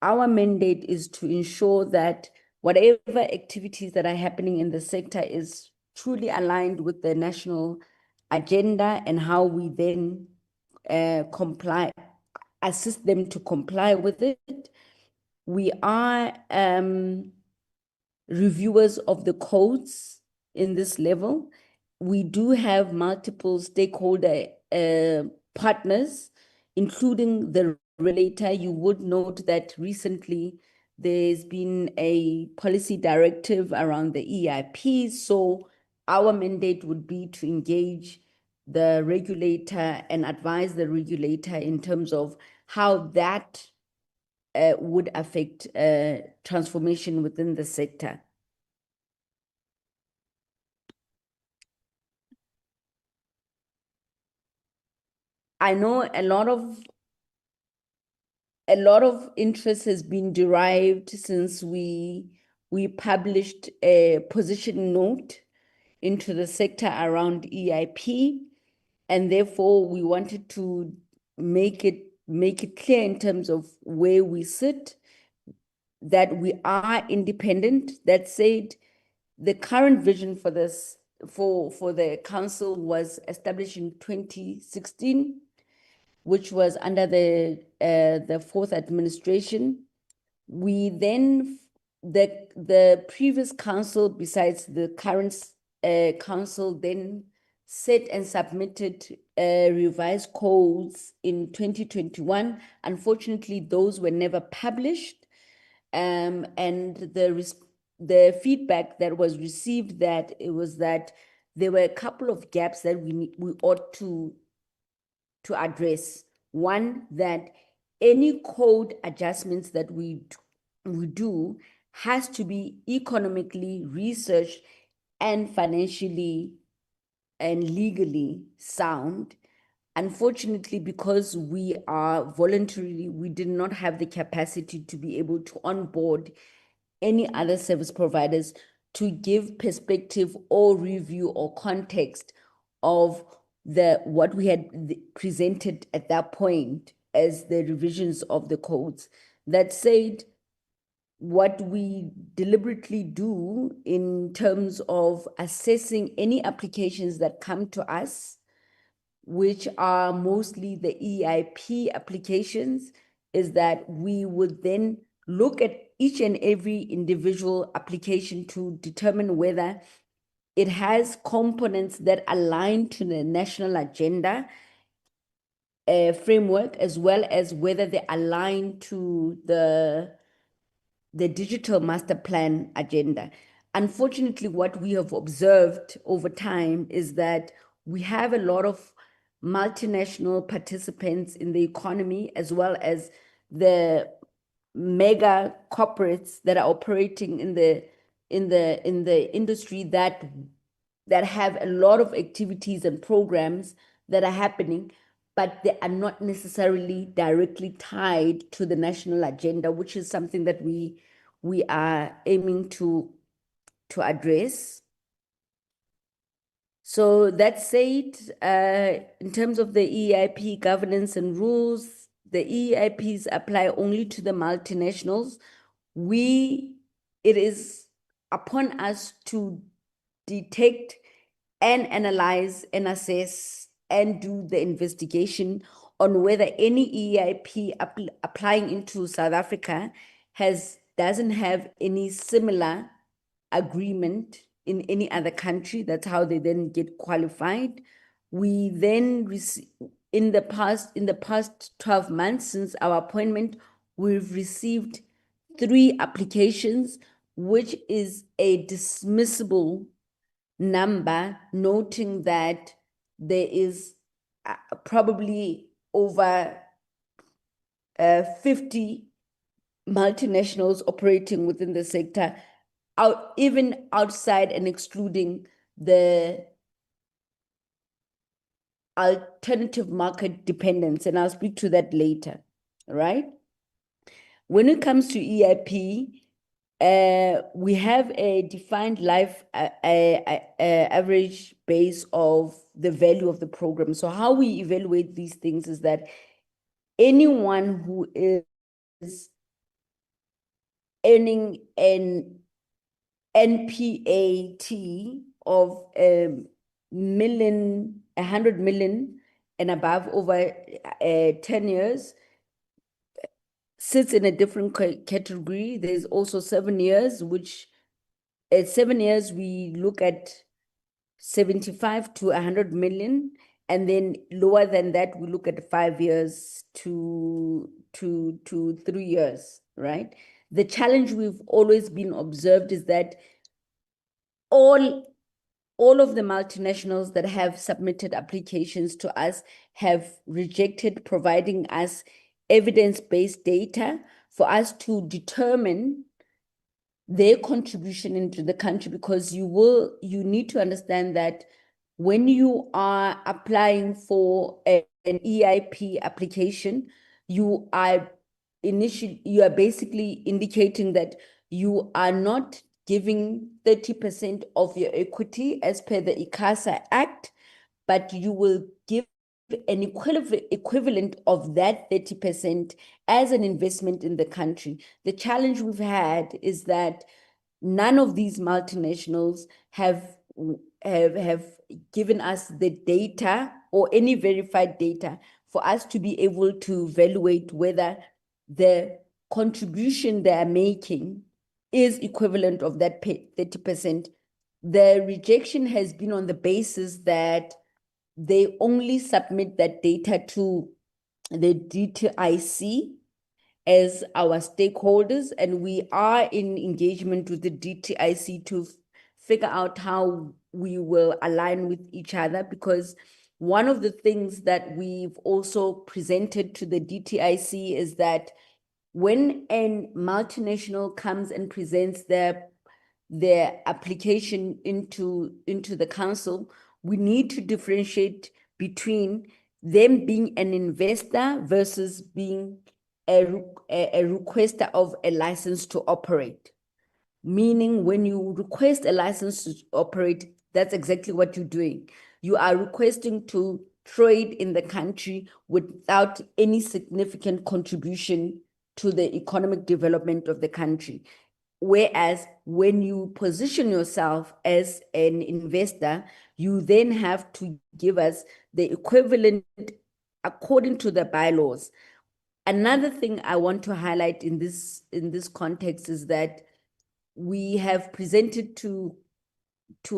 Our mandate is to ensure that whatever activities that are happening in the sector is truly aligned with the national agenda, and how we then assist them to comply with it. We are reviewers of the codes in this level. We do have multiple stakeholder partners, including the regulator. You would note that recently there's been a policy directive around the EIP. So our mandate would be to engage the regulator and advise the regulator in terms of how that would affect transformation within the sector. I know a lot of interest has been derived since we published a position note into the sector around EIP, and therefore we wanted to make it clear in terms of where we sit, that we are independent. That said, the current vision for this for the council was established in 2016, which was under the fourth administration. We then, the previous council, besides the current council, then set and submitted revised codes in 2021. Unfortunately, those were never published. And the feedback that was received, that it was that there were a couple of gaps that we ought to address. One, that any code adjustments that we do has to be economically researched and financially and legally sound. Unfortunately, because we are voluntarily, we did not have the capacity to be able to onboard any other service providers to give perspective or review or context of what we had presented at that point as the revisions of the codes. That said, what we deliberately do in terms of assessing any applications that come to us, which are mostly the EIP applications, is that we would then look at each and every individual application to determine whether it has components that align to the national agenda framework, as well as whether they align to the digital master plan agenda. Unfortunately, what we have observed over time is that we have a lot of multinational participants in the economy, as well as the mega corporates that are operating in the industry that have a lot of activities and programs that are happening, but they are not necessarily directly tied to the national agenda, which is something that we are aiming to address. So that said, in terms of the EIP governance and rules, the EIPs apply only to the multinationals. It is upon us to detect and analyze and assess and do the investigation on whether any EIP applying into South Africa doesn't have any similar agreement in any other country. That's how they then get qualified. We then receive, in the past 12 months since our appointment, we've received 3 applications, which is a dismissible number, noting that there is probably over 50 multinationals operating within the sector, even outside and excluding the alternative market dependence, and I'll speak to that later, right? When it comes to EIP, we have a defined life average base of the value of the program. So how we evaluate these things is that anyone who is earning an NPAT of 100 million and above over 10 years sits in a different category. There's also 7 years, which at 7 years, we look at 75 to 100 million. And then lower than that, we look at 5 years to 3 years, right? The challenge we've always been observed is that all of the multinationals that have submitted applications to us have rejected providing us evidence-based data for us to determine their contribution into the country, because you need to understand that when you are applying for an EIP application, you are basically indicating that you are not giving 30% of your equity as per the ICASA Act, but you will give an equivalent of that 30% as an investment in the country. The challenge we've had is that none of these multinationals have given us the data or any verified data for us to be able to evaluate whether the contribution they are making is equivalent of that 30%. The rejection has been on the basis that they only submit that data to the DTIC as our stakeholders, and we are in engagement with the DTIC to figure out how we will align with each other, because one of the things that we've also presented to the DTIC is that when a multinational comes and presents their application into the council, we need to differentiate between them being an investor versus being a requester of a license to operate. Meaning when you request a license to operate, that's exactly what you're doing. You are requesting to trade in the country without any significant contribution to the economic development of the country. Whereas when you position yourself as an investor, you then have to give us the equivalent according to the bylaws. Another thing I want to highlight in this context is that we have presented to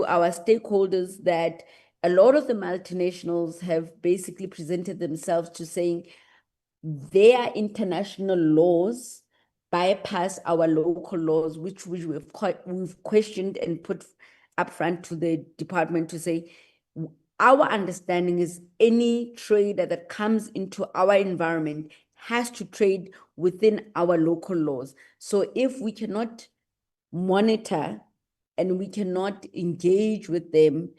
our stakeholders that a lot of the multinationals have basically presented themselves to saying their international laws bypass our local laws, which we've questioned and put upfront to the department to say, our understanding is any trader that comes into our environment has to trade within our local laws. So if we cannot monitor and we cannot engage with them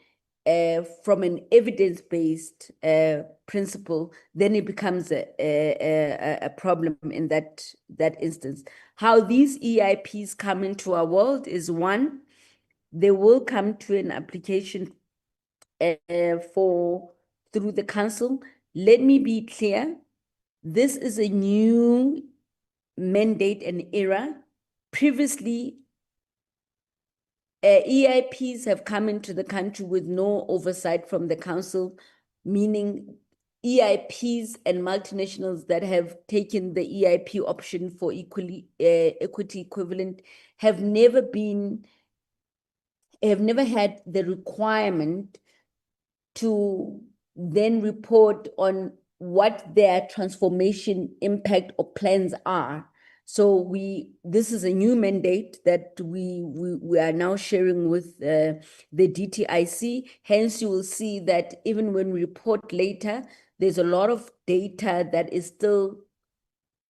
from an evidence-based principle, then it becomes a problem in that instance. How these EIPs come into our world is, one, they will come to an application through the council. Let me be clear, this is a new mandate and era. Previously, EIPs have come into the country with no oversight from the council, meaning EIPs and multinationals that have taken the EIP option for equity equivalent have never had the requirement to then report on what their transformation impact or plans are. So this is a new mandate that we are now sharing with the DTIC. Hence, you will see that even when we report later, there's a lot of data that is still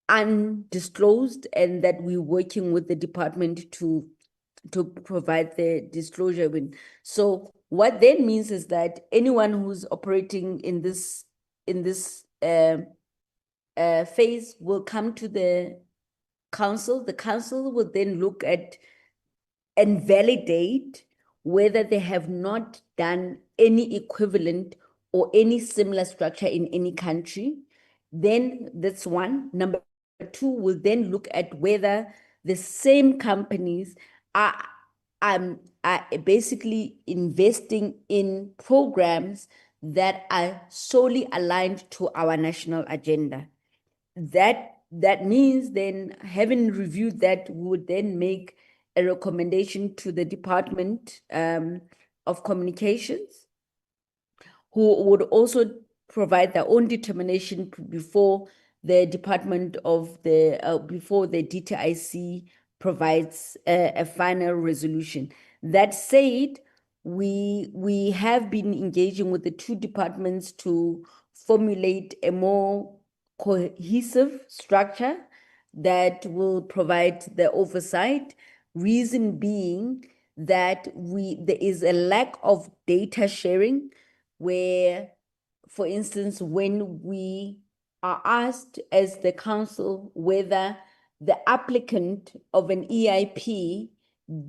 undisclosed and that we're working with the department to provide the disclosure with. So what that means is that anyone who's operating in this phase will come to the council. The council will then look at and validate whether they have not done any equivalent or any similar structure in any country. Then that's one. Number two, will then look at whether the same companies are basically investing in programs that are solely aligned to our national agenda. That means then, having reviewed that, we would then make a recommendation to the Department of Communications, who would also provide their own determination before the before the DTIC provides a final resolution. That said, we have been engaging with the two departments to formulate a more cohesive structure that will provide the oversight. Reason being that there is a lack of data sharing, where, for instance, when we are asked as the council whether the applicant of an EIP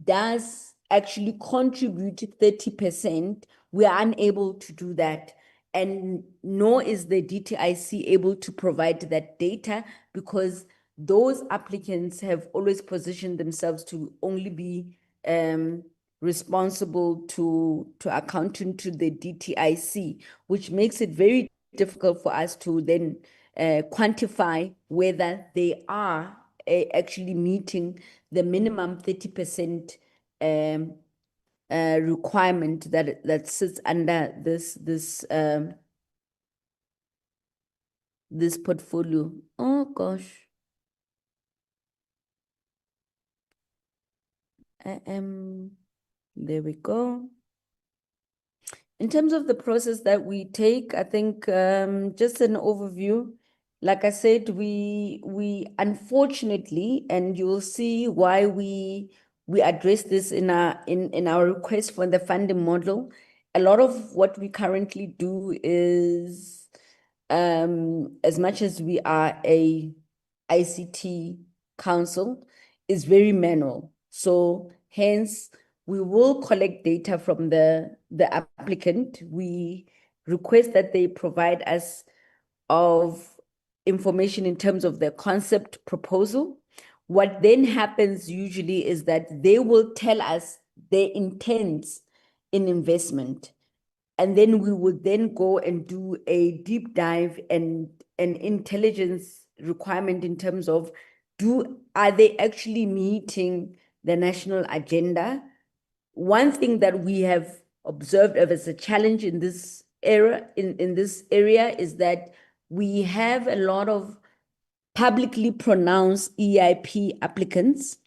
does actually contribute 30%, we are unable to do that. And nor is the DTIC able to provide that data, because those applicants have always positioned themselves to only be responsible to accounting to the DTIC, which makes it very difficult for us to then quantify whether they are actually meeting the minimum 30% requirement that sits under this portfolio. Oh gosh. There we go. In terms of the process that we take, I think just an overview. Like I said, we unfortunately, and you'll see why we address this in our request for the funding model. A lot of what we currently do is as much as we are a ICT council, is very manual. So hence, we will collect data from the applicant. We request that they provide us of information in terms of their concept proposal. What then happens usually is that they will tell us their intents in investment. And then we would then go and do a deep dive and an intelligence requirement in terms of are they actually meeting the national agenda? One thing that we have observed as a challenge in this area is that we have a lot of publicly pronounced EIP applicants,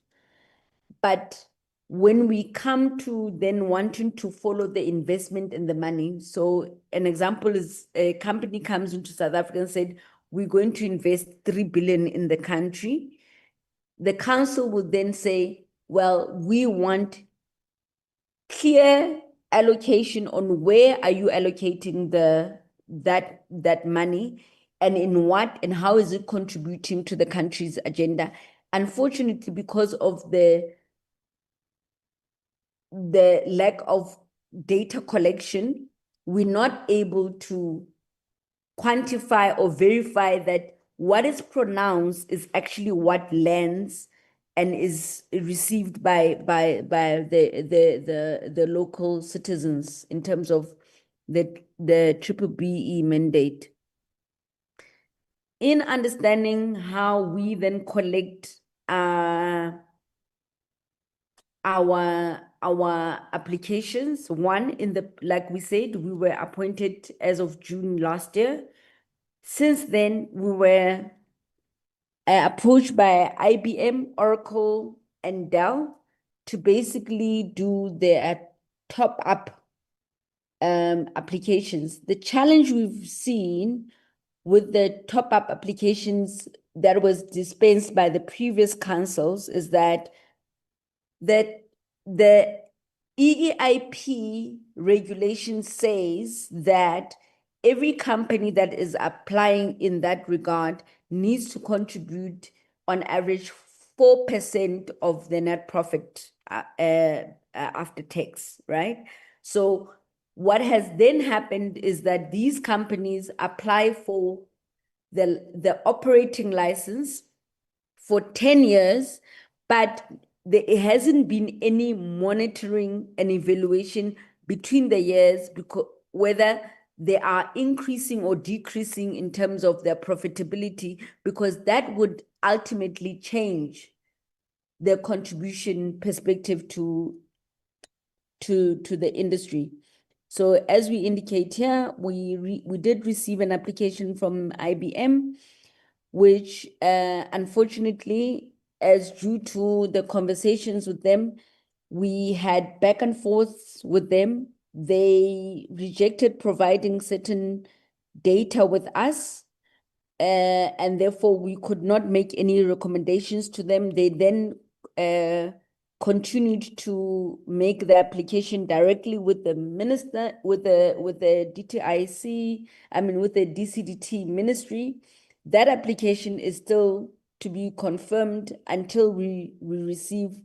but when we come to then wanting to follow the investment and the money, so an example is a company comes into South Africa and said, we're going to invest 3 billion in the country. The council would then say, well, we want clear allocation on where are you allocating that money, and in what and how is it contributing to the country's agenda. Unfortunately, because of the lack of data collection, we're not able to quantify or verify that what is pronounced is actually what lands and is received by the local citizens in terms of the B-BBEE mandate. In understanding how we then collect our applications, like we said, we were appointed as of June last year. Since then, we were approached by IBM, Oracle, and Dell to basically do their top-up applications. The challenge we've seen with the top-up applications that was dispensed by the previous councils is that the EEIP regulation says that every company that is applying in that regard needs to contribute on average 4% of the net profit after tax, right? So what has then happened is that these companies apply for the operating license for 10 years, but there hasn't been any monitoring and evaluation between the years because whether they are increasing or decreasing in terms of their profitability, because that would ultimately change their contribution perspective to the industry. So as we indicate here, we did receive an application from IBM, which unfortunately, as due to the conversations with them, we had back and forth with them. They rejected providing certain data with us, and therefore we could not make any recommendations to them. They then continued to make the application directly with the minister, with the DTIC, with the DCDT ministry. That application is still to be confirmed until we receive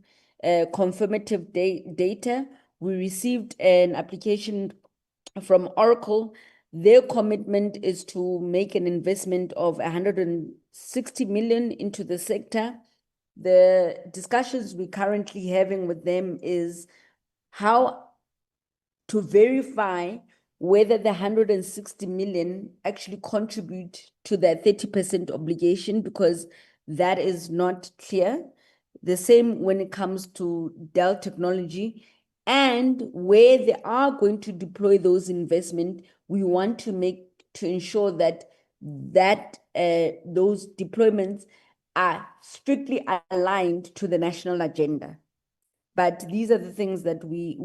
confirmative data. We received an application from Oracle. Their commitment is to make an investment of 160 million into the sector. The discussions we're currently having with them is how to verify whether the 160 million actually contribute to that 30% obligation, because that is not clear. The same when it comes to Dell Technology, and where they are going to deploy those investments, we want to ensure that those deployments are strictly aligned to the national agenda. But these are the things that we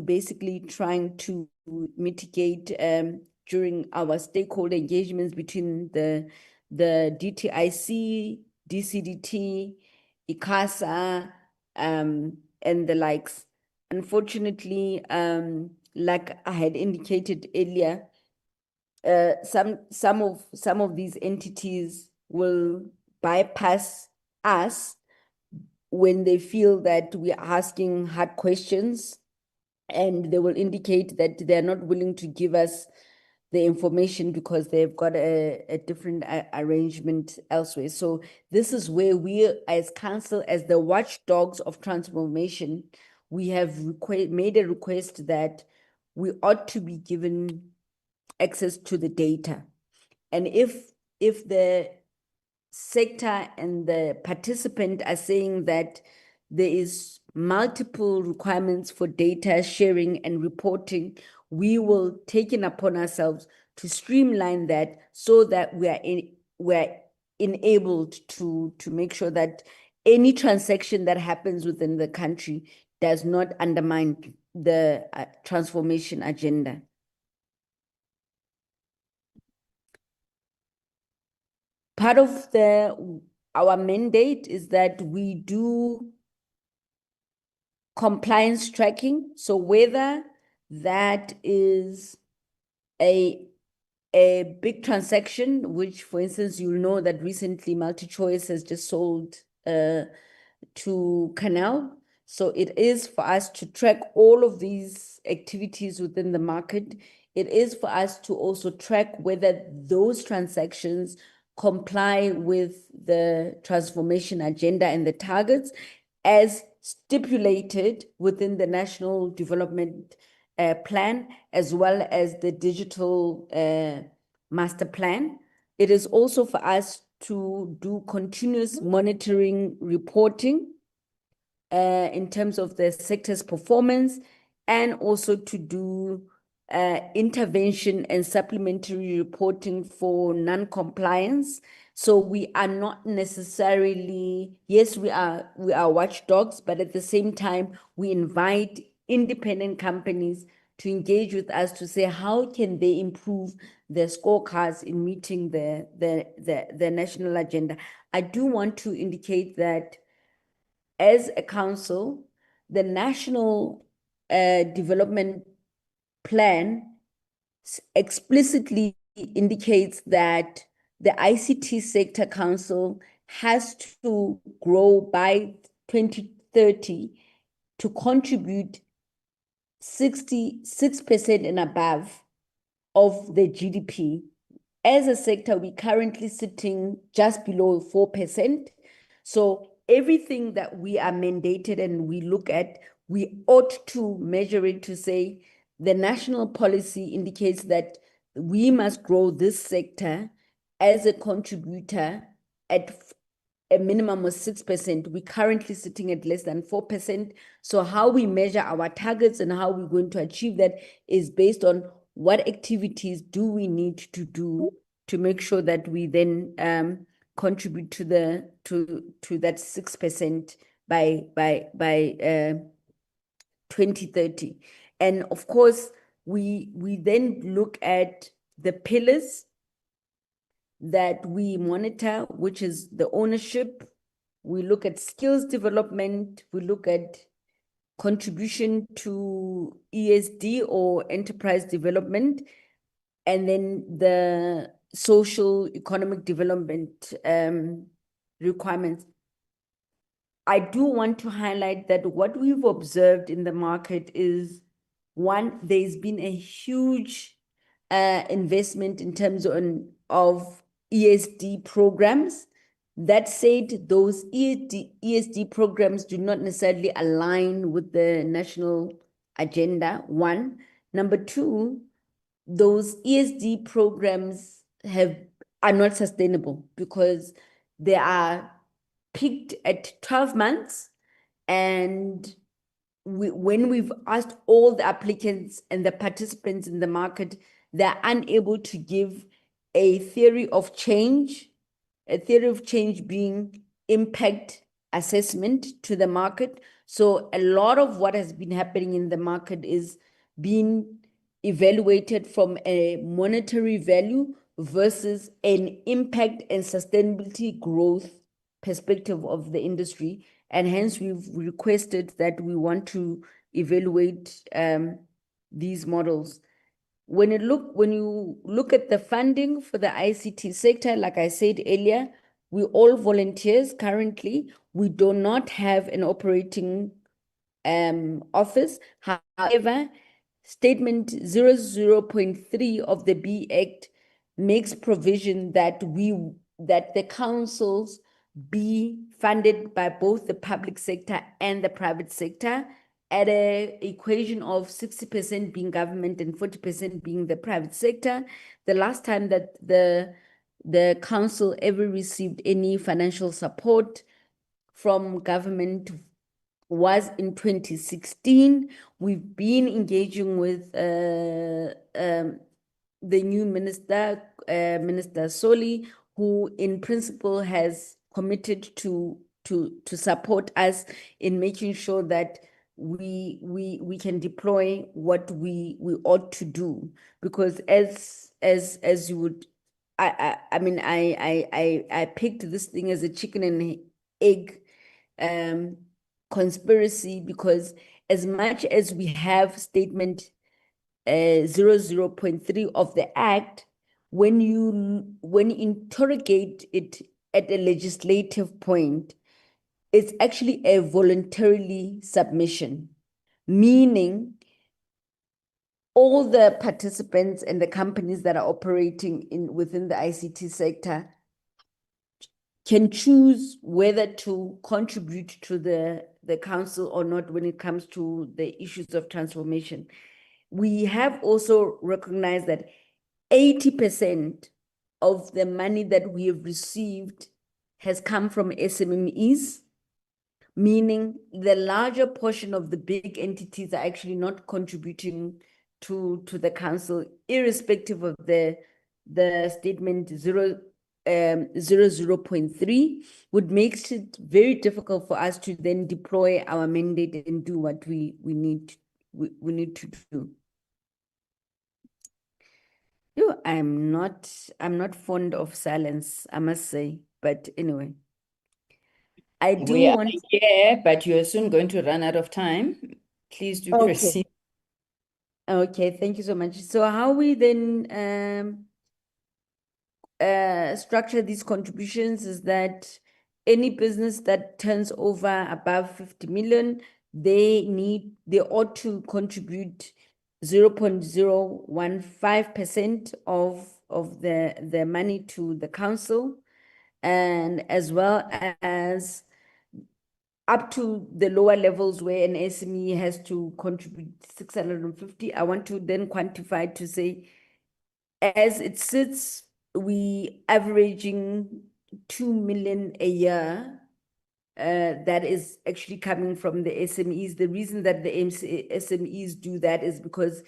basically trying to mitigate during our stakeholder engagements between the DTIC, DCDT, ICASA, and the likes. Unfortunately, like I had indicated earlier, some of these entities will bypass us when they feel that we are asking hard questions, and they will indicate that they're not willing to give us the information because they've got a different arrangement elsewhere. So this is where we as council, as the watchdogs of transformation, we have made a request that we ought to be given access to the data. And if the sector and the participant are saying that there is multiple requirements for data sharing and reporting, we will take it upon ourselves to streamline that so that we're enabled to make sure that any transaction that happens within the country does not undermine the transformation agenda. Part of our mandate is that we do compliance tracking. So whether that is a big transaction, which, for instance, you'll know that recently MultiChoice has just sold to Canal. So it is for us to track all of these activities within the market. It is for us to also track whether those transactions comply with the transformation agenda and the targets as stipulated within the National Development Plan, as well as the Digital Master Plan. It is also for us to do continuous monitoring reporting in terms of the sector's performance, and also to do intervention and supplementary reporting for non-compliance. So we are not necessarily, yes, we are watchdogs, but at the same time, we invite independent companies to engage with us to say how can they improve their scorecards in meeting the national agenda. I do want to indicate that as a council, the National Development Plan explicitly indicates that the ICT Sector Council has to grow by 2030 to contribute 66% and above of the GDP. As a sector, we're currently sitting just below 4%. So everything that we are mandated and we look at, we ought to measure it to say the national policy indicates that we must grow this sector as a contributor at a minimum of 6%. We're currently sitting at less than 4%. So how we measure our targets and how we're going to achieve that is based on what activities do we need to do to make sure that we then contribute to that 6% by 2030. And of course, we then look at the pillars that we monitor, which is the ownership. We look at skills development. We look at contribution to ESD or enterprise development, and then the social economic development requirements. I do want to highlight that what we've observed in the market is, one, there's been a huge investment in terms of ESD programs. That said, those ESD programs do not necessarily align with the national agenda, one. Number two, those ESD programs are not sustainable because they are peaked at 12 months. And when we've asked all the applicants and the participants in the market, they're unable to give a theory of change being impact assessment to the market. So a lot of what has been happening in the market is being evaluated from a monetary value versus an impact and sustainability growth perspective of the industry. And hence we've requested that we want to evaluate these models. when you look at the funding for the ICT sector, like I said earlier, we all volunteers currently. We do not have an operating office. However, Statement 00.3 of the B Act makes provision that the councils be funded by both the public sector and the private sector at a equation of 60% being government and 40% being the private sector. The last time that the council ever received any financial support from government was in 2016. We've been engaging with the new minister, Minister Soli, who in principle has committed to support us in making sure that we can deploy what we ought to do, because as you would, I mean, I picked this thing as a chicken and egg conspiracy, because as much as we have statement 00.3 of the Act, when you interrogate it at a legislative point, it's actually a voluntarily submission, meaning all the participants and the companies that are operating within the ICT sector can choose whether to contribute to the council or not when it comes to the issues of transformation. We have also recognized that 80% of the money that we have received has come from SMMEs, meaning the larger portion of the big entities are actually not contributing to the council, irrespective of the statement 00.3, would make it very difficult for us to then deploy our mandate and do what we need to do. I'm not fond of silence, I must say, but anyway. I do We are want here, but you're soon going to run out of time. Please do Okay. proceed. Okay, thank you so much. So how we then structure these contributions is that any business that turns over above 50 million, they ought to contribute 0.015% of the money to the council, and as well as up to the lower levels where an SME has to contribute 650. I want to then quantify to say, as it sits, we averaging 2 million a year. That is actually coming from the SMEs. The reason that the SMEs do that is because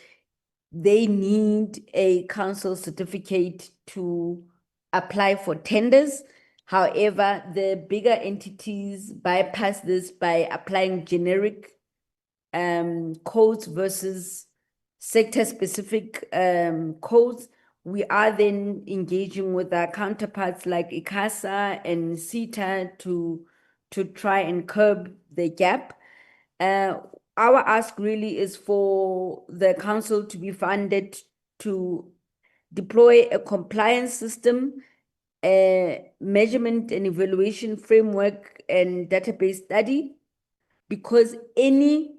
they need a council certificate to apply for tenders. However, the bigger entities bypass this by applying generic codes versus sector-specific codes. We are then engaging with our counterparts like ICASA and CETA to try and curb the gap. Our ask really is for the council to be funded to deploy a compliance system, a measurement and evaluation framework and database study, because any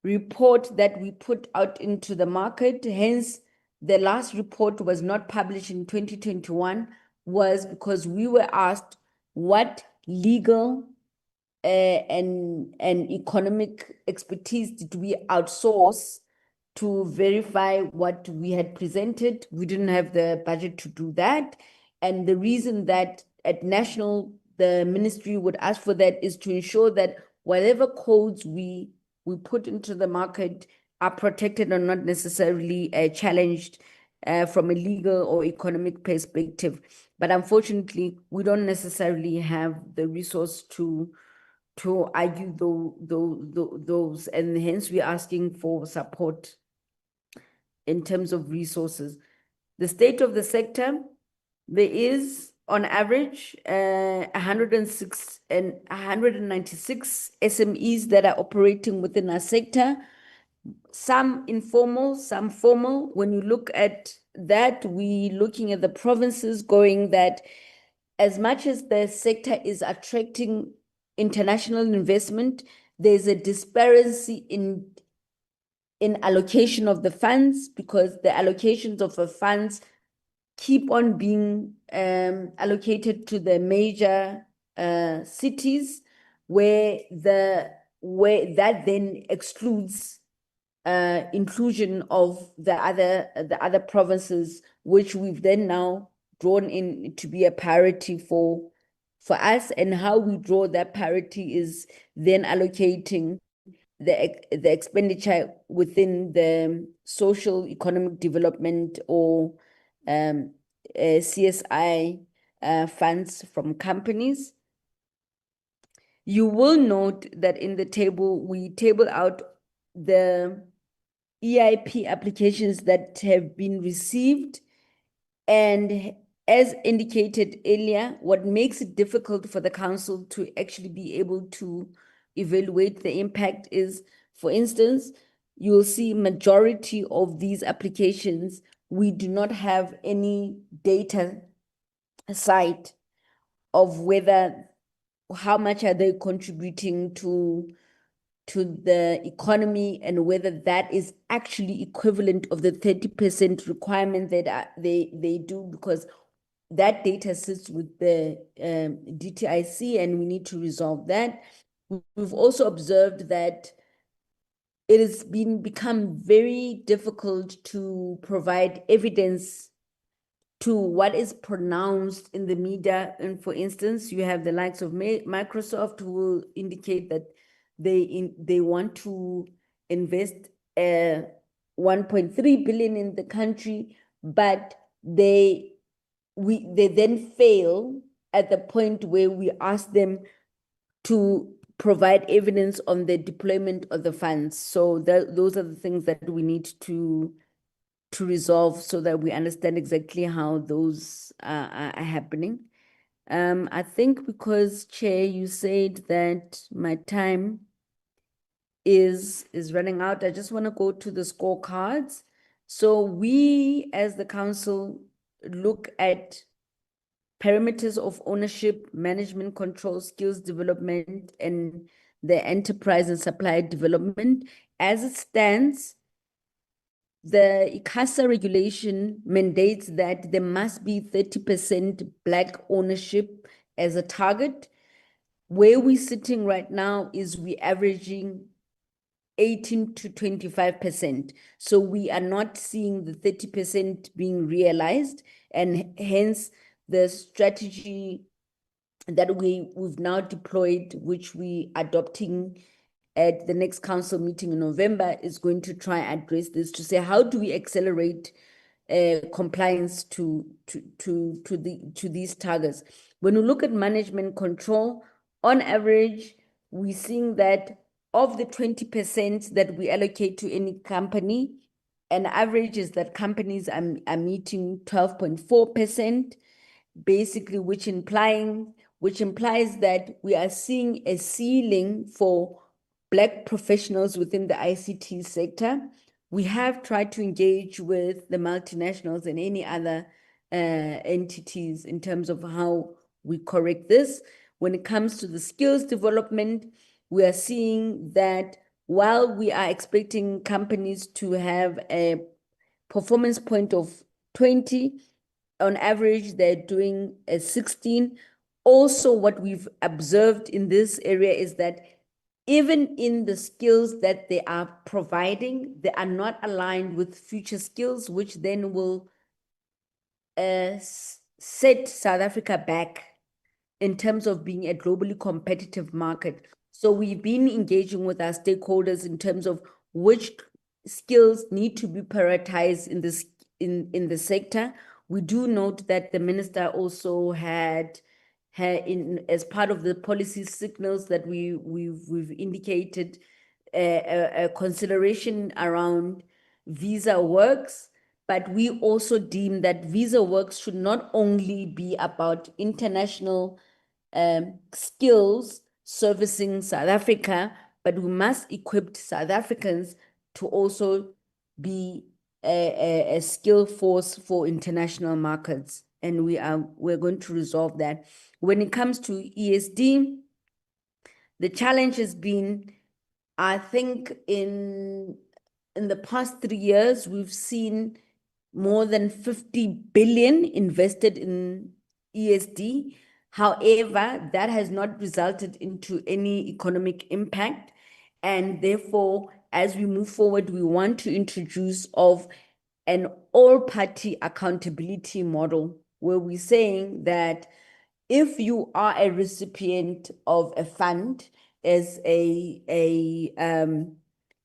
report that we put out into the market, hence the last report was not published in 2021, was because we were asked what legal and economic expertise did we outsource to verify what we had presented. We didn't have the budget to do that. And the reason that at national, the ministry would ask for that is to ensure that whatever codes we put into the market are protected or not necessarily challenged from a legal or economic perspective. But unfortunately, we don't necessarily have the resource to argue those, and hence we're asking for support in terms of resources. The state of the sector, there is on average 106 and 196 SMEs that are operating within our sector. some informal, some formal. When you look at that, we looking at the provinces going that as much as the sector is attracting international investment, there's a disparity in allocation of the funds, because the allocations of the funds keep on being allocated to the major cities, where that then excludes inclusion of the other provinces, which we've then now drawn in to be a parity for us. And how we draw that parity is then allocating the expenditure within the social economic development or CSI funds from companies. You will note that in the table, we table out the EIP applications that have been received. And as indicated earlier, what makes it difficult for the council to actually be able to evaluate the impact is, for instance, you'll see majority of these applications, we do not have any data side of how much are they contributing to the economy, and whether that is actually equivalent of the 30% requirement that they do, because that data sits with the DTIC, and we need to resolve that. We've also observed that it has become very difficult to provide evidence to what is pronounced in the media. And for instance, you have the likes of Microsoft, who will indicate that they want to invest 1.3 billion in the country, but they then fail at the point where we ask them to provide evidence on the deployment of the funds. So those are the things that we need to resolve, so that we understand exactly how those are happening. I think because, Chair, you said that my time is running out, I just want to go to the scorecards. So we, as the council, look at parameters of ownership, management control, skills development, and the enterprise and supply development. As it stands, the ICASA regulation mandates that there must be 30% Black ownership as a target. Where we're sitting right now is we're averaging 18 to 25%. So we are not seeing the 30% being realized, and hence the strategy that we've now deployed, which we adopting at the next council meeting in November, is going to try and address this, to say, how do we accelerate compliance to these targets? When we look at management control, on average, we're seeing that of the 20% that we allocate to any company, an average is that companies are meeting 12.4%, basically, which implies that we are seeing a ceiling for Black professionals within the ICT sector. We have tried to engage with the multinationals and any other entities in terms of how we correct this. When it comes to the skills development, we are seeing that while we are expecting companies to have a performance point of 20, on average, they're doing a 16. Also, what we've observed in this area is that even in the skills that they are providing, they are not aligned with future skills, which then will set South Africa back in terms of being a globally competitive market. So we've been engaging with our stakeholders in terms of which skills need to be prioritized in the sector. We do note that the minister also had as part of the policy signals that we've indicated a consideration around visa works, but we also deem that visa works should not only be about international skills servicing South Africa, but we must equip South Africans to also be a skill force for international markets. And we're going to resolve that. When it comes to ESD, the challenge has been, I think in the past 3 years, we've seen more than 50 billion invested in ESD. However, that has not resulted into any economic impact. And therefore, as we move forward, we want to introduce an all-party accountability model where we're saying that if you are a recipient of a fund as an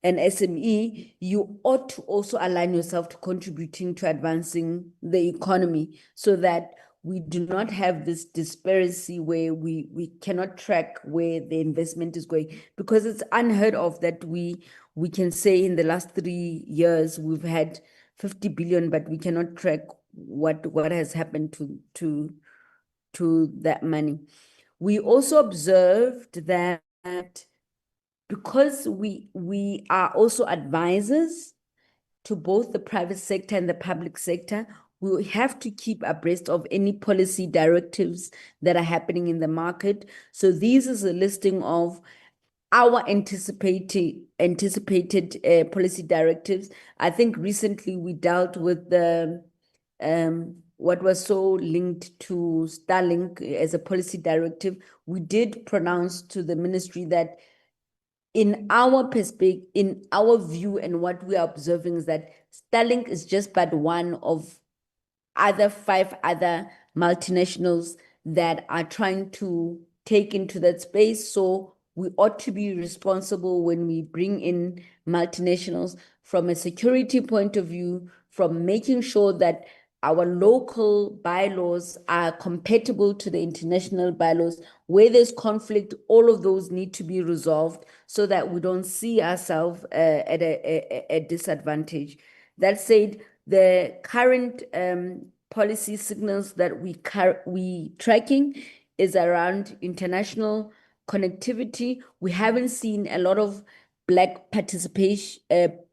SME, you ought to also align yourself to contributing to advancing the economy so that we do not have this disparity where we cannot track where the investment is going, because it's unheard of that we can say in the last 3 years we've had 50 billion, but we cannot track what has happened to that money. We also observed that because we are also advisors to both the private sector and the public sector, we have to keep abreast of any policy directives that are happening in the market. So this is a listing of our anticipated policy directives. I think recently we dealt with the what was so linked to Starlink as a policy directive. We did pronounce to the ministry that in our perspective, in our view, and what we are observing is that Starlink is just but one of 5 other multinationals that are trying to take into that space. So we ought to be responsible when we bring in multinationals from a security point of view, from making sure that our local bylaws are compatible to the international bylaws. Where there's conflict, all of those need to be resolved so that we don't see ourselves at a disadvantage. That said, the current policy signals that we tracking is around international connectivity. We haven't seen a lot of Black participation,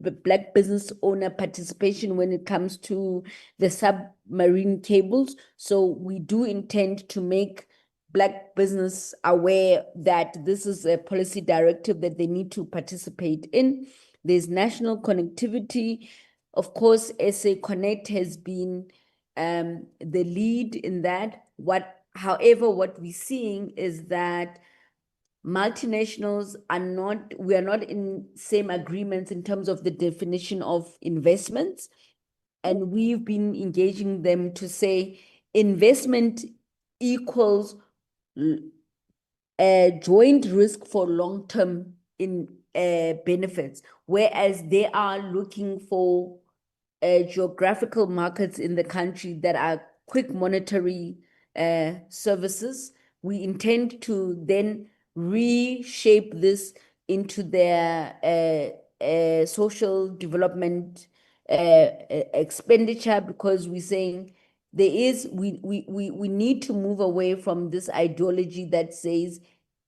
Black business owner participation when it comes to the submarine cables. So we do intend to make Black business aware that this is a policy directive that they need to participate in. There's national connectivity. Of course, SA Connect has been the lead in that. However, what we're seeing is that multinationals we are not in same agreements in terms of the definition of investments. And we've been engaging them to say investment equals a joint risk for long-term benefits, whereas they are looking for geographical markets in the country that are quick monetary services. We intend to then reshape this into their social development expenditure, because we're saying we need to move away from this ideology that says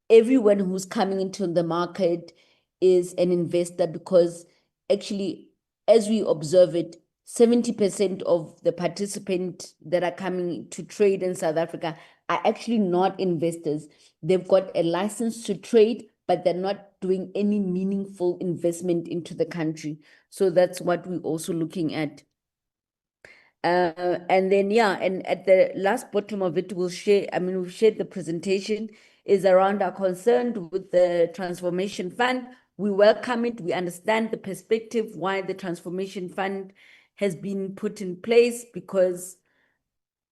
everyone who's coming into the market is an investor, because actually, as we observe it, 70% of the participants that are coming to trade in South Africa are actually not investors. They've got a license to trade, but they're not doing any meaningful investment into the country. So that's what we're also looking at. And then, and at the last bottom of it, we've shared the presentation, is around our concern with the Transformation Fund. We welcome it. We understand the perspective why the Transformation Fund has been put in place, because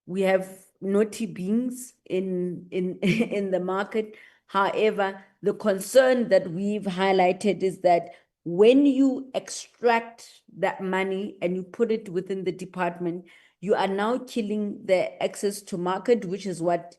we have naughty beings in the market. However, the concern that we've highlighted is that when you extract that money and you put it within the department, you are now killing the access to market, which is what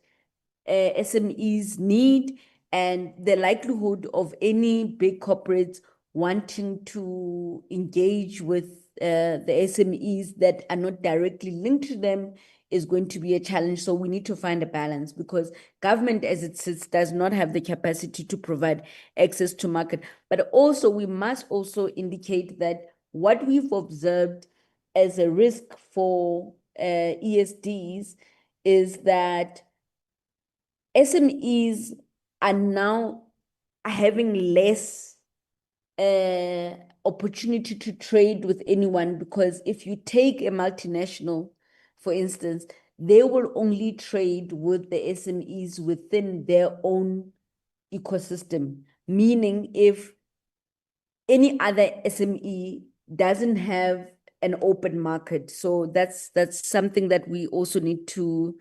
SMEs need, and the likelihood of any big corporates wanting to engage with the SMEs that are not directly linked to them is going to be a challenge. So we need to find a balance, because government as it sits does not have the capacity to provide access to market. But also we must also indicate that what we've observed as a risk for ESDs is that SMEs are now having less opportunity to trade with anyone, because if you take a multinational, for instance, they will only trade with the SMEs within their own ecosystem, meaning if any other SME doesn't have an open market. So that's something that we also need to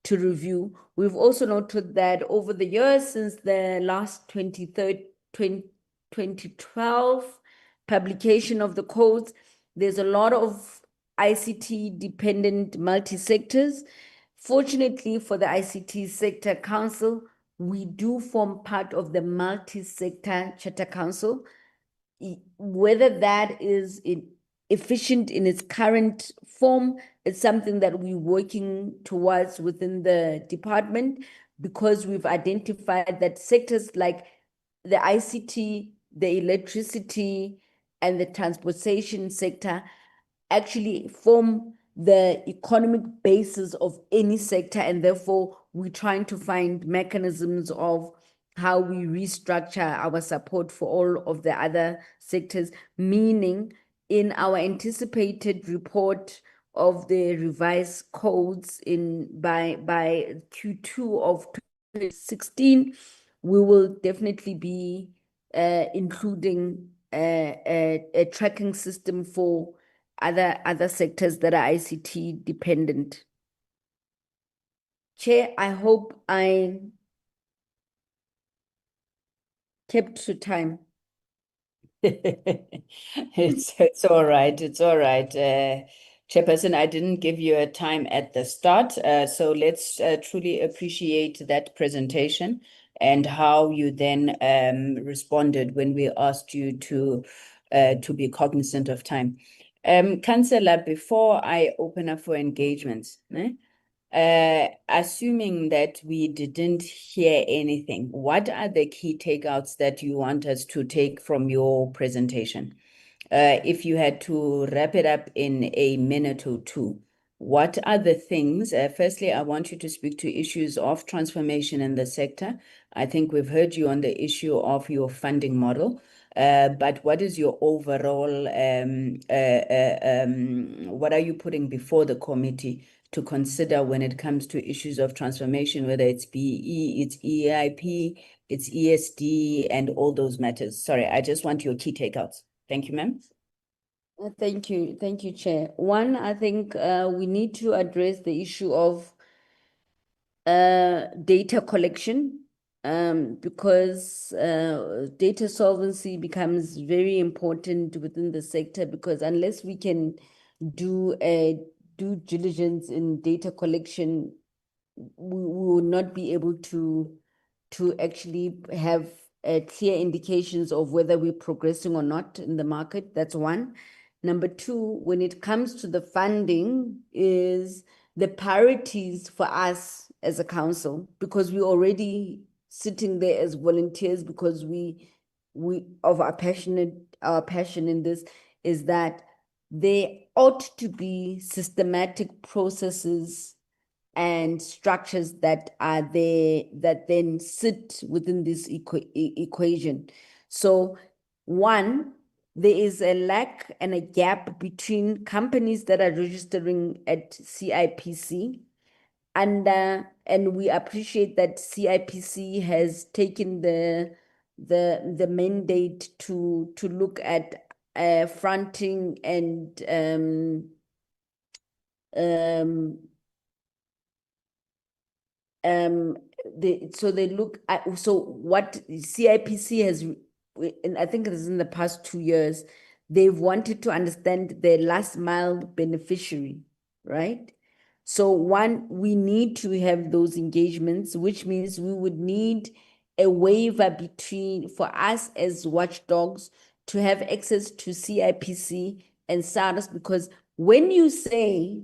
review. We've also noted that over the years since the last 2012 publication of the codes, there's a lot of ICT dependent multi-sectors. Fortunately for the ICT Sector Council, we do form part of the multi-sector Charter Council. Whether that is efficient in its current form, it's something that we're working towards within the department, because we've identified that sectors like the ICT, the electricity, and the transportation sector actually form the economic basis of any sector, and therefore we're trying to find mechanisms of how we restructure our support for all of the other sectors, meaning in our anticipated report of the revised codes by Q2 of 2016, we will definitely be including a tracking system for other sectors that are ICT dependent. Chair, I hope I kept to time. It's all right. It's all right. Chairperson, I didn't give you a time at the start, so let's truly appreciate that presentation and how you then responded when we asked you to be cognizant of time. Councillor, before I open up for engagements, assuming that we didn't hear anything, what are the key takeouts that you want us to take from your presentation? If you had to wrap it up in a minute or two, what are the things? Firstly, I want you to speak to issues of transformation in the sector. I think we've heard you on the issue of your funding model. But what is your overall, what are you putting before the committee to consider when it comes to issues of transformation, whether it's BE, it's EIP, it's ESD, and all those matters? Sorry, I just want your key takeouts. Thank you, ma'am. Thank you, Chair. One, I think we need to address the issue of data collection, because data solvency becomes very important within the sector, because unless we can do a due diligence in data collection, we will not be able to actually have clear indications of whether we're progressing or not in the market. That's one. Number two, when it comes to the funding, is the priorities for us as a council, because we're already sitting there as volunteers, because we of our passion in this is that there ought to be systematic processes and structures that are there that then sit within this equation. So one, there is a lack and a gap between companies that are registering at CIPC, and we appreciate that CIPC has taken the mandate to look at fronting and so they look at, so what CIPC has, and I think it is in the past 2 years, they've wanted to understand the last mile beneficiary, right? So one, we need to have those engagements, which means we would need a waiver for us as watchdogs to have access to CIPC and SARS, because when you say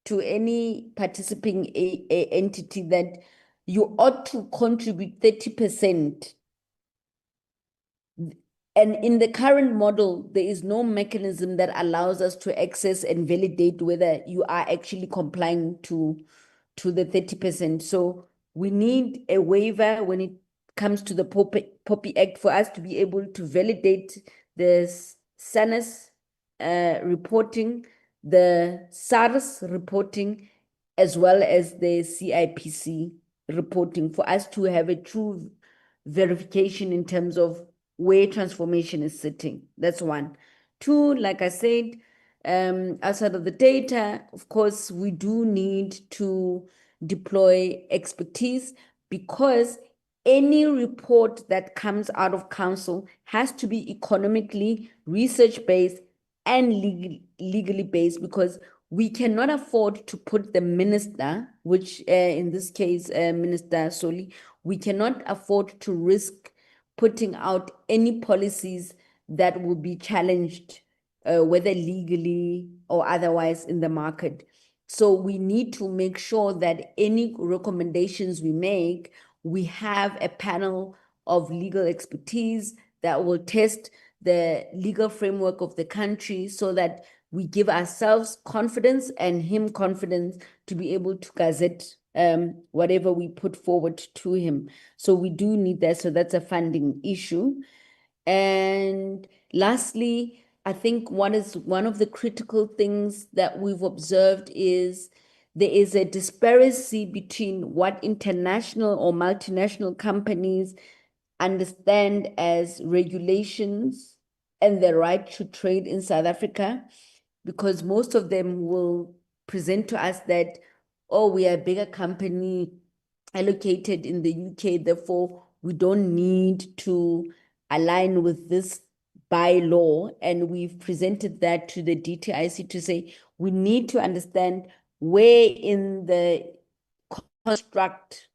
to any participating entity that you ought to contribute 30%. And in the current model, there is no mechanism that allows us to access and validate whether you are actually complying to the 30%. So we need a waiver when it comes to the POPI Act for us to be able to validate the SANES reporting, the SARS reporting, as well as the CIPC reporting, for us to have a true verification in terms of where transformation is sitting. That's one. Two, like I said, outside of the data, of course, we do need to deploy expertise, because any report that comes out of council has to be economically research-based and legally based, because we cannot afford to put the minister, which in this case, Minister Soli, we cannot afford to risk putting out any policies that will be challenged, whether legally or otherwise in the market. So we need to make sure that any recommendations we make, we have a panel of legal expertise that will test the legal framework of the country, so that we give ourselves confidence and him confidence to be able to gazette whatever we put forward to him. So we do need that. So that's a funding issue. And lastly, I think one of the critical things that we've observed is there is a disparity between what international or multinational companies understand as regulations and the right to trade in South Africa, because most of them will present to us that, oh, we are a bigger company allocated in the UK, therefore we don't need to align with this bylaw. And we've presented that to the DTIC to say, we need to understand where in the construct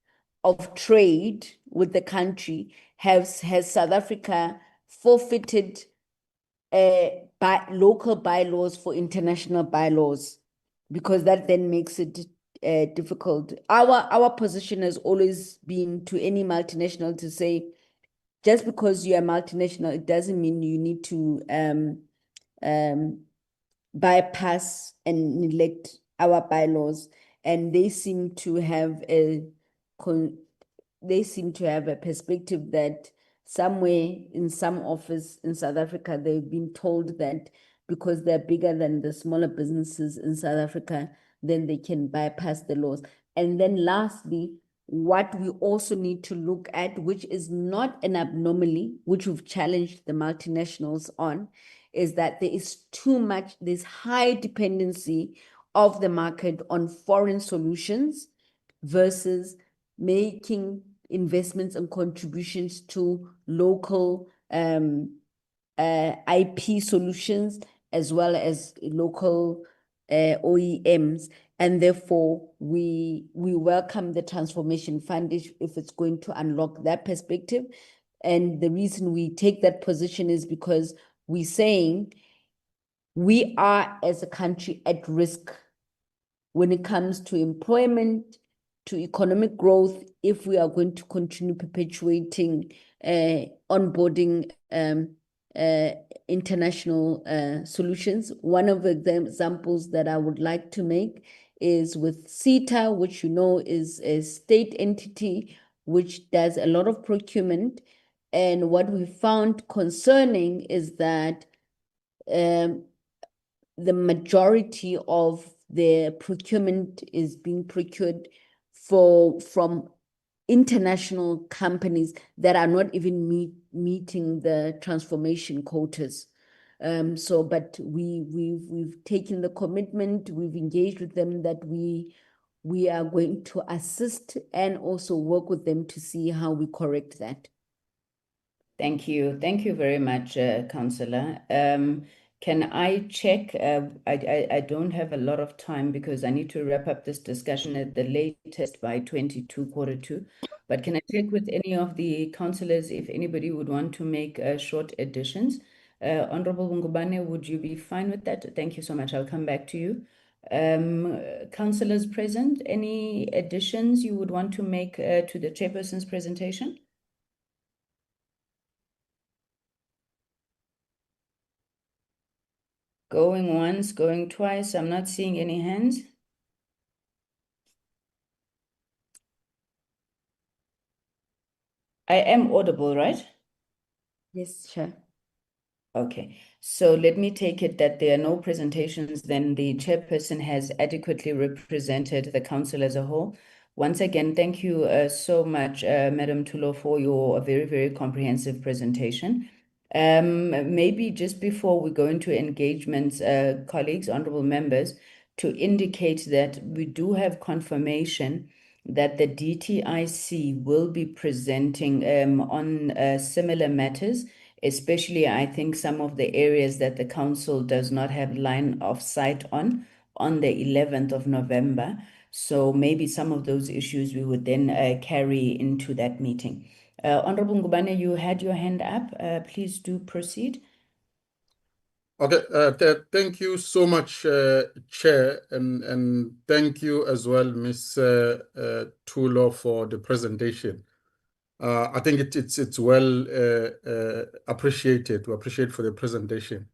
of trade with the country has South Africa forfeited local bylaws for international bylaws, because that then makes it difficult. Our position has always been to any multinational to say, just because you are multinational, it doesn't mean you need to bypass and neglect our bylaws. And they seem to have a perspective that somewhere in some office in South Africa, they've been told that because they're bigger than the smaller businesses in South Africa, then they can bypass the laws. And then lastly, what we also need to look at, which is not an abnormality, which we've challenged the multinationals on, is that there's high dependency of the market on foreign solutions versus making investments and contributions to local IP solutions, as well as local OEMs. And therefore, we welcome the Transformation Fund if it's going to unlock that perspective. And the reason we take that position is because we're saying we are, as a country, at risk when it comes to employment, to economic growth, if we are going to continue perpetuating onboarding international solutions. One of the examples that I would like to make is with CETA, which you know is a state entity which does a lot of procurement. And what we found concerning is that the majority of the procurement is being procured from international companies that are not even meeting the transformation quotas. But we've taken the commitment, we've engaged with them that we are going to assist and also work with them to see how we correct that. Thank you. Thank you very much, Councillor. Can I check? I don't have a lot of time because I need to wrap up this discussion at the latest by 2:45. But can I check with any of the councillors if anybody would want to make short additions? Honorable Ngubane, would you be fine with that? Thank you so much. I'll come back to you. Councillors present, any additions you would want to make to the chairperson's presentation? Going once, going twice. I'm not seeing any hands. I am audible, right? Yes, Chair. Okay, so let me take it that there are no presentations, then the chairperson has adequately represented the council as a whole. Once again, thank you so much, Madam Tulo, for your very, very comprehensive presentation. Maybe just before we go into engagements, colleagues, honorable members, to indicate that we do have confirmation that the DTIC will be presenting on similar matters, especially I think some of the areas that the council does not have line of sight on the 11th of November. So maybe some of those issues we would then carry into that meeting. Honorable Ngubane, you had your hand up. Please do proceed. Okay, thank you so much, Chair, and thank you as well, Ms. Tulo, for the presentation. I think it's well appreciated. We appreciate for the presentation.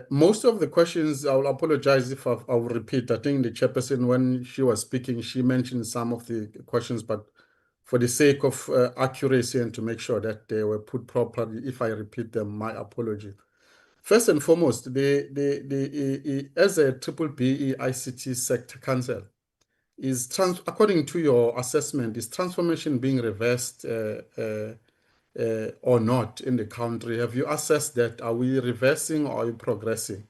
Most of the questions, I will apologize if I will repeat. I think the chairperson, when she was speaking, she mentioned some of the questions, but for the sake of accuracy and to make sure that they were put properly, if I repeat them, my apology. First and foremost, as a B-BBEE ICT Sector Council, according to your assessment, is transformation being reversed or not in the country? Have you assessed that? Are we reversing or are we progressing?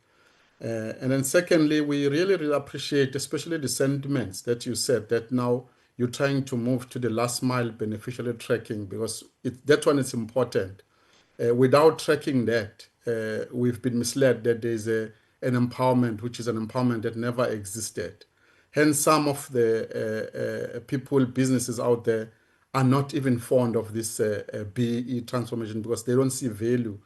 And then secondly, we really, really appreciate, especially the sentiments that you said, that now you're trying to move to the last mile beneficiary tracking, because that one is important. Without tracking that, we've been misled that there's an empowerment, which is an empowerment that never existed. Hence, some of the people, businesses out there are not even fond of this BEE transformation because they don't see value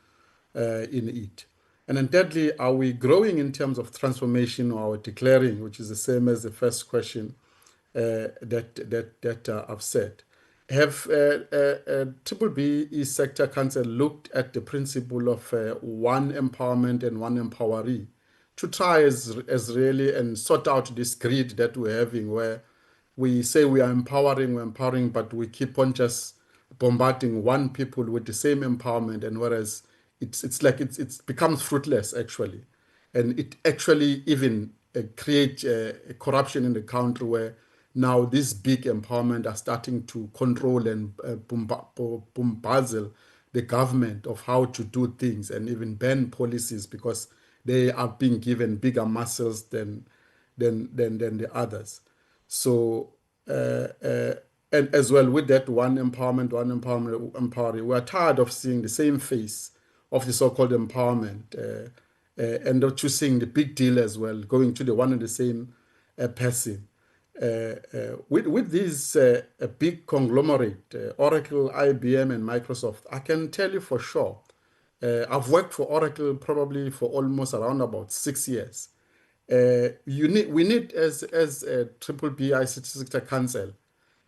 in it. And then thirdly, are we growing in terms of transformation or declaring, which is the same as the first question that I've said. Have B-BBEE Sector Council looked at the principle of one empowerment and one empoweree to try as really and sort out this grid that we're having, where we say we're empowering, but we keep on just bombarding one people with the same empowerment, and whereas it's like it becomes fruitless actually, and it actually even creates corruption in the country, where now these big empowerment are starting to control and bamboozle the government of how to do things, and even ban policies because they are being given bigger muscles than the others. So and as well with that one empowerment, we are tired of seeing the same face of the so-called empowerment and of choosing the big deal as well, going to the one and the same person. With these big conglomerate, Oracle, IBM, and Microsoft, I can tell you for sure, I've worked for Oracle probably for almost around about 6 years. We need as a B-BBEE ICT Sector Council,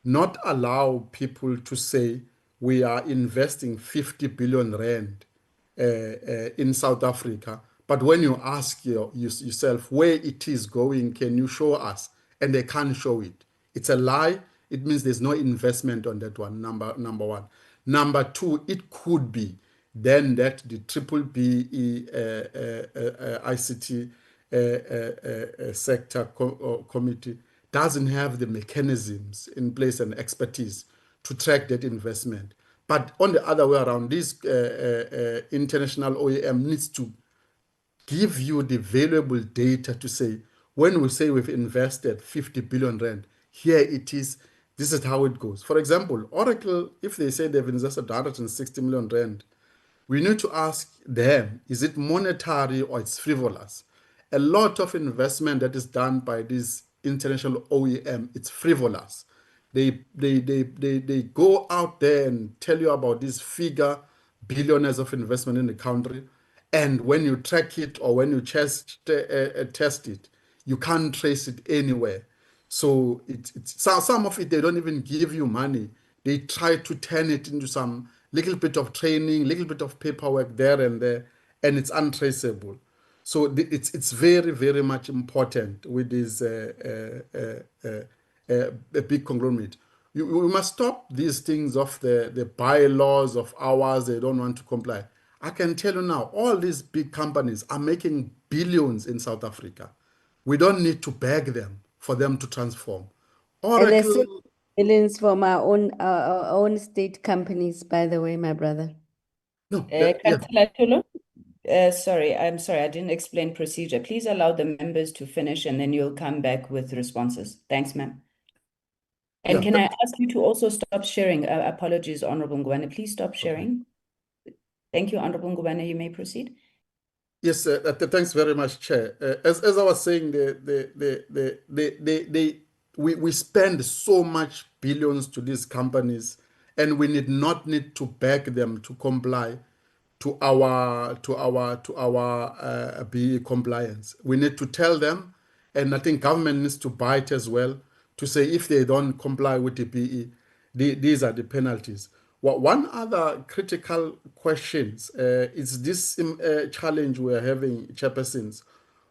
not allow people to say we are investing 50 billion rand in South Africa, but when you ask yourself where it is going, can you show us? And they can't show it. It's a lie. It means there's no investment on that one, number one. Number two, it could be then that the B-BBEE ICT sector committee doesn't have the mechanisms in place and expertise to track that investment. But on the other way around, this international OEM needs to give you the valuable data to say, when we say we've invested 50 billion rand, here it is, this is how it goes. For example, Oracle, if they say they've invested 160 million rand, we need to ask them, is it monetary or it's frivolous? A lot of investment that is done by this international OEM, it's frivolous. They go out there and tell you about this figure, billionaires of investment in the country, and when you track it or when you test it, You can't trace it anywhere. So some of it, they don't even give you money. They try to turn it into some little bit of training, little bit of paperwork there and there, and it's untraceable. So it's very, very much important with this a big conglomerate. We must stop these things of the bylaws of ours. They don't want to comply. I can tell you now, all these big companies are making billions in South Africa. We don't need to beg them for them to transform. And there's Oracle, millions from our own state companies, by the way, my brother. no, Councillor Tulu, sorry, I'm sorry, I didn't explain procedure. Please allow the members to finish and then you'll come back with responses. Thanks, ma'am. And Yeah, can I ask you to also stop sharing? Apologies, Honorable Ngubane. Please stop sharing. Thank you, Honorable Ngubane. You may proceed. yes, thanks very much, Chair. As I was saying, we spend so much billions to these companies, and we not need to beg them to comply to our BE compliance. We need to tell them, and I think government needs to bite as well, to say if they don't comply with the BE, these are the penalties. One other critical question is this challenge we're having, chairpersons,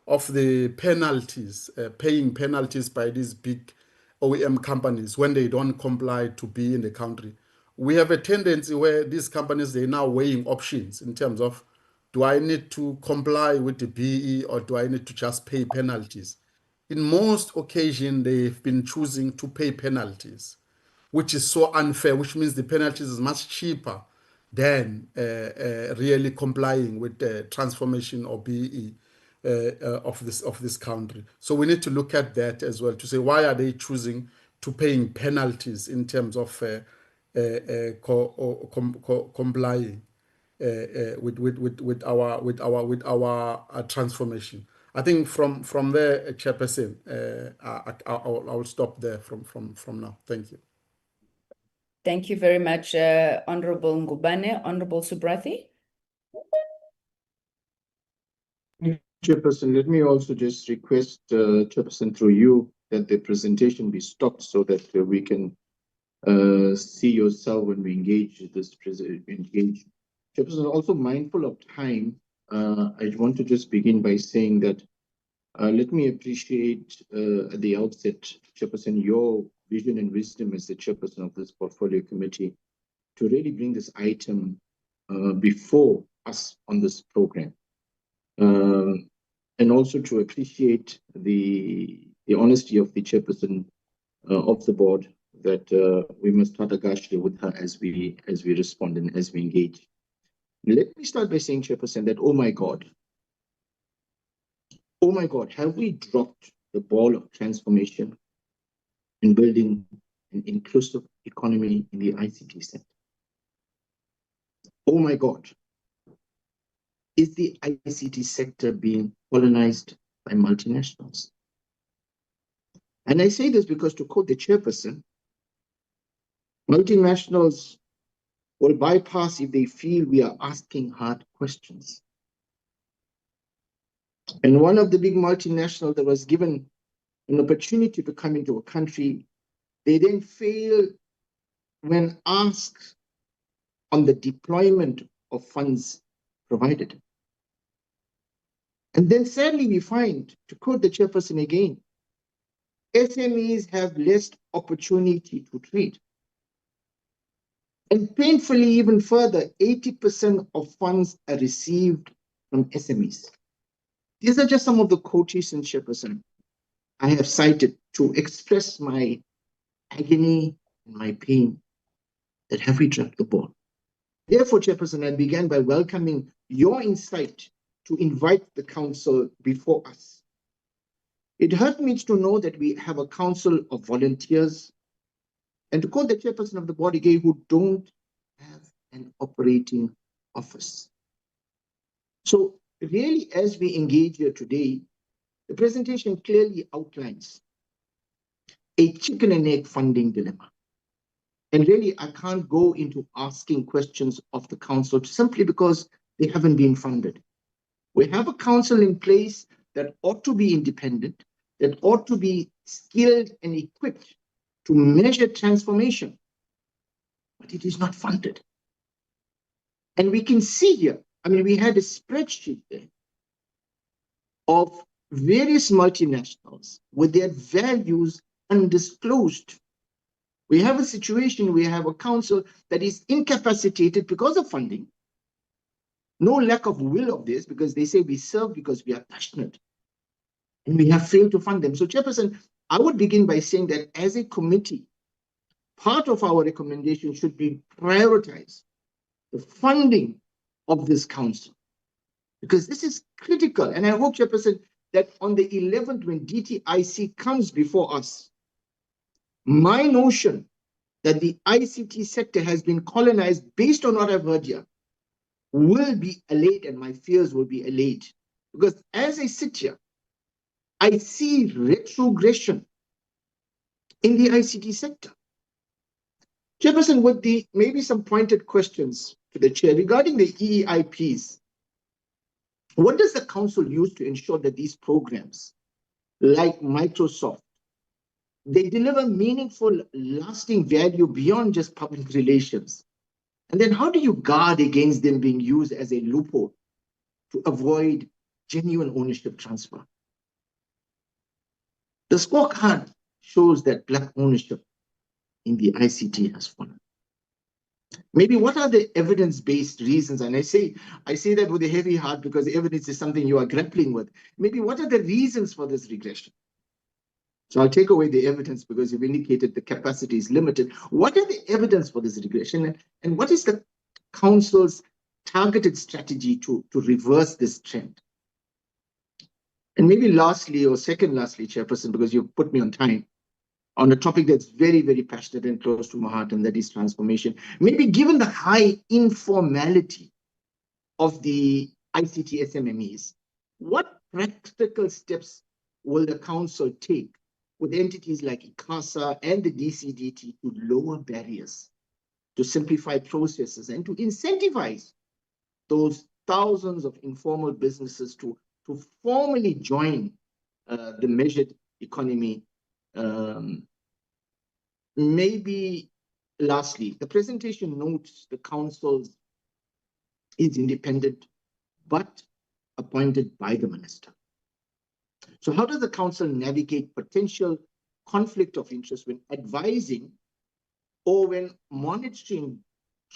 of the penalties, paying penalties by these big OEM companies when they don't comply to be in the country. We have a tendency where these companies, they're now weighing options in terms of, do I need to comply with the BE or do I need to just pay penalties? In most occasions, they've been choosing to pay penalties, which is so unfair, which means the penalties is much cheaper than really complying with the transformation or BE of this country. So we need to look at that as well to say, why are they choosing to paying penalties in terms of complying with our transformation. I think from there, Chairperson, I'll stop there from now. Thank you. Thank you very much, Honorable Ngubane. Honorable Subrathi. Chairperson, let me also just request, Chairperson, through you, that the presentation be stopped so that we can see yourself when we engage this engage. Chairperson, also mindful of time, I want to just begin by saying that let me appreciate at the outset, Chairperson, your vision and wisdom as the chairperson of this portfolio committee to really bring this item before us on this program. And also to appreciate the honesty of the chairperson of the board, that we must start agashly with her as we respond and as we engage. Let me start by saying, Chairperson, that oh my God, have we dropped the ball of transformation in building an inclusive economy in the ICT sector? Oh my God, is the ICT sector being colonized by multinationals? And I say this because, to quote the chairperson, multinationals will bypass if they feel we are asking hard questions. And one of the big multinationals that was given an opportunity to come into a country, they then fail when asked on the deployment of funds provided. And then sadly we find, to quote the chairperson again, SMEs have less opportunity to trade. And painfully even further, 80% of funds are received from SMEs. These are just some of the quotations, Chairperson, I have cited to express my agony and my pain that have we dropped the ball. Therefore, Chairperson, I began by welcoming your insight to invite the council before us. It hurt me to know that we have a council of volunteers, and to quote the chairperson of the board again, who don't have an operating office. So really, as we engage here today, the presentation clearly outlines a chicken and egg funding dilemma. And really, I can't go into asking questions of the council simply because they haven't been funded. We have a council in place that ought to be independent, that ought to be skilled and equipped to measure transformation, but it is not funded. And we can see here, I mean, we had a spreadsheet there of various multinationals with their values undisclosed. We have a situation, we have a council that is incapacitated because of funding. No lack of will of this, because they say we serve because we are passionate. And we have failed to fund them. So, Chairperson, I would begin by saying that as a committee, part of our recommendation should be prioritize the funding of this council, because this is critical. And I hope, Chairperson, that on the 11th, when DTIC comes before us, my notion that the ICT sector has been colonized based on what I've heard here will be allayed, and my fears will be allayed. Because as I sit here, I see retrogression in the ICT sector. Chairperson, with maybe some pointed questions to the chair regarding the EEIPs, what does the council use to ensure that these programs, like Microsoft, they deliver meaningful, lasting value beyond just public relations? And then how do you guard against them being used as a loophole to avoid genuine ownership transfer? The scorecard shows that Black ownership in the ICT has fallen. Maybe what are the evidence-based reasons? And I say that with a heavy heart because evidence is something you are grappling with. Maybe what are the reasons for this regression? So I'll take away the evidence because you've indicated the capacity is limited. What are the evidence for this regression? And what is the council's targeted strategy to reverse this trend? And maybe lastly, or second lastly, Chairperson, because you've put me on time, on a topic that's very, very passionate and close to my heart, and that is transformation. Maybe given the high informality of the ICT SMMEs, what practical steps will the council take with entities like ICASA and the DCDT to lower barriers, to simplify processes, and to incentivize those thousands of informal businesses to formally join the measured economy? Maybe lastly, the presentation notes the council is independent but appointed by the minister. So how does the council navigate potential conflict of interest when advising or when monitoring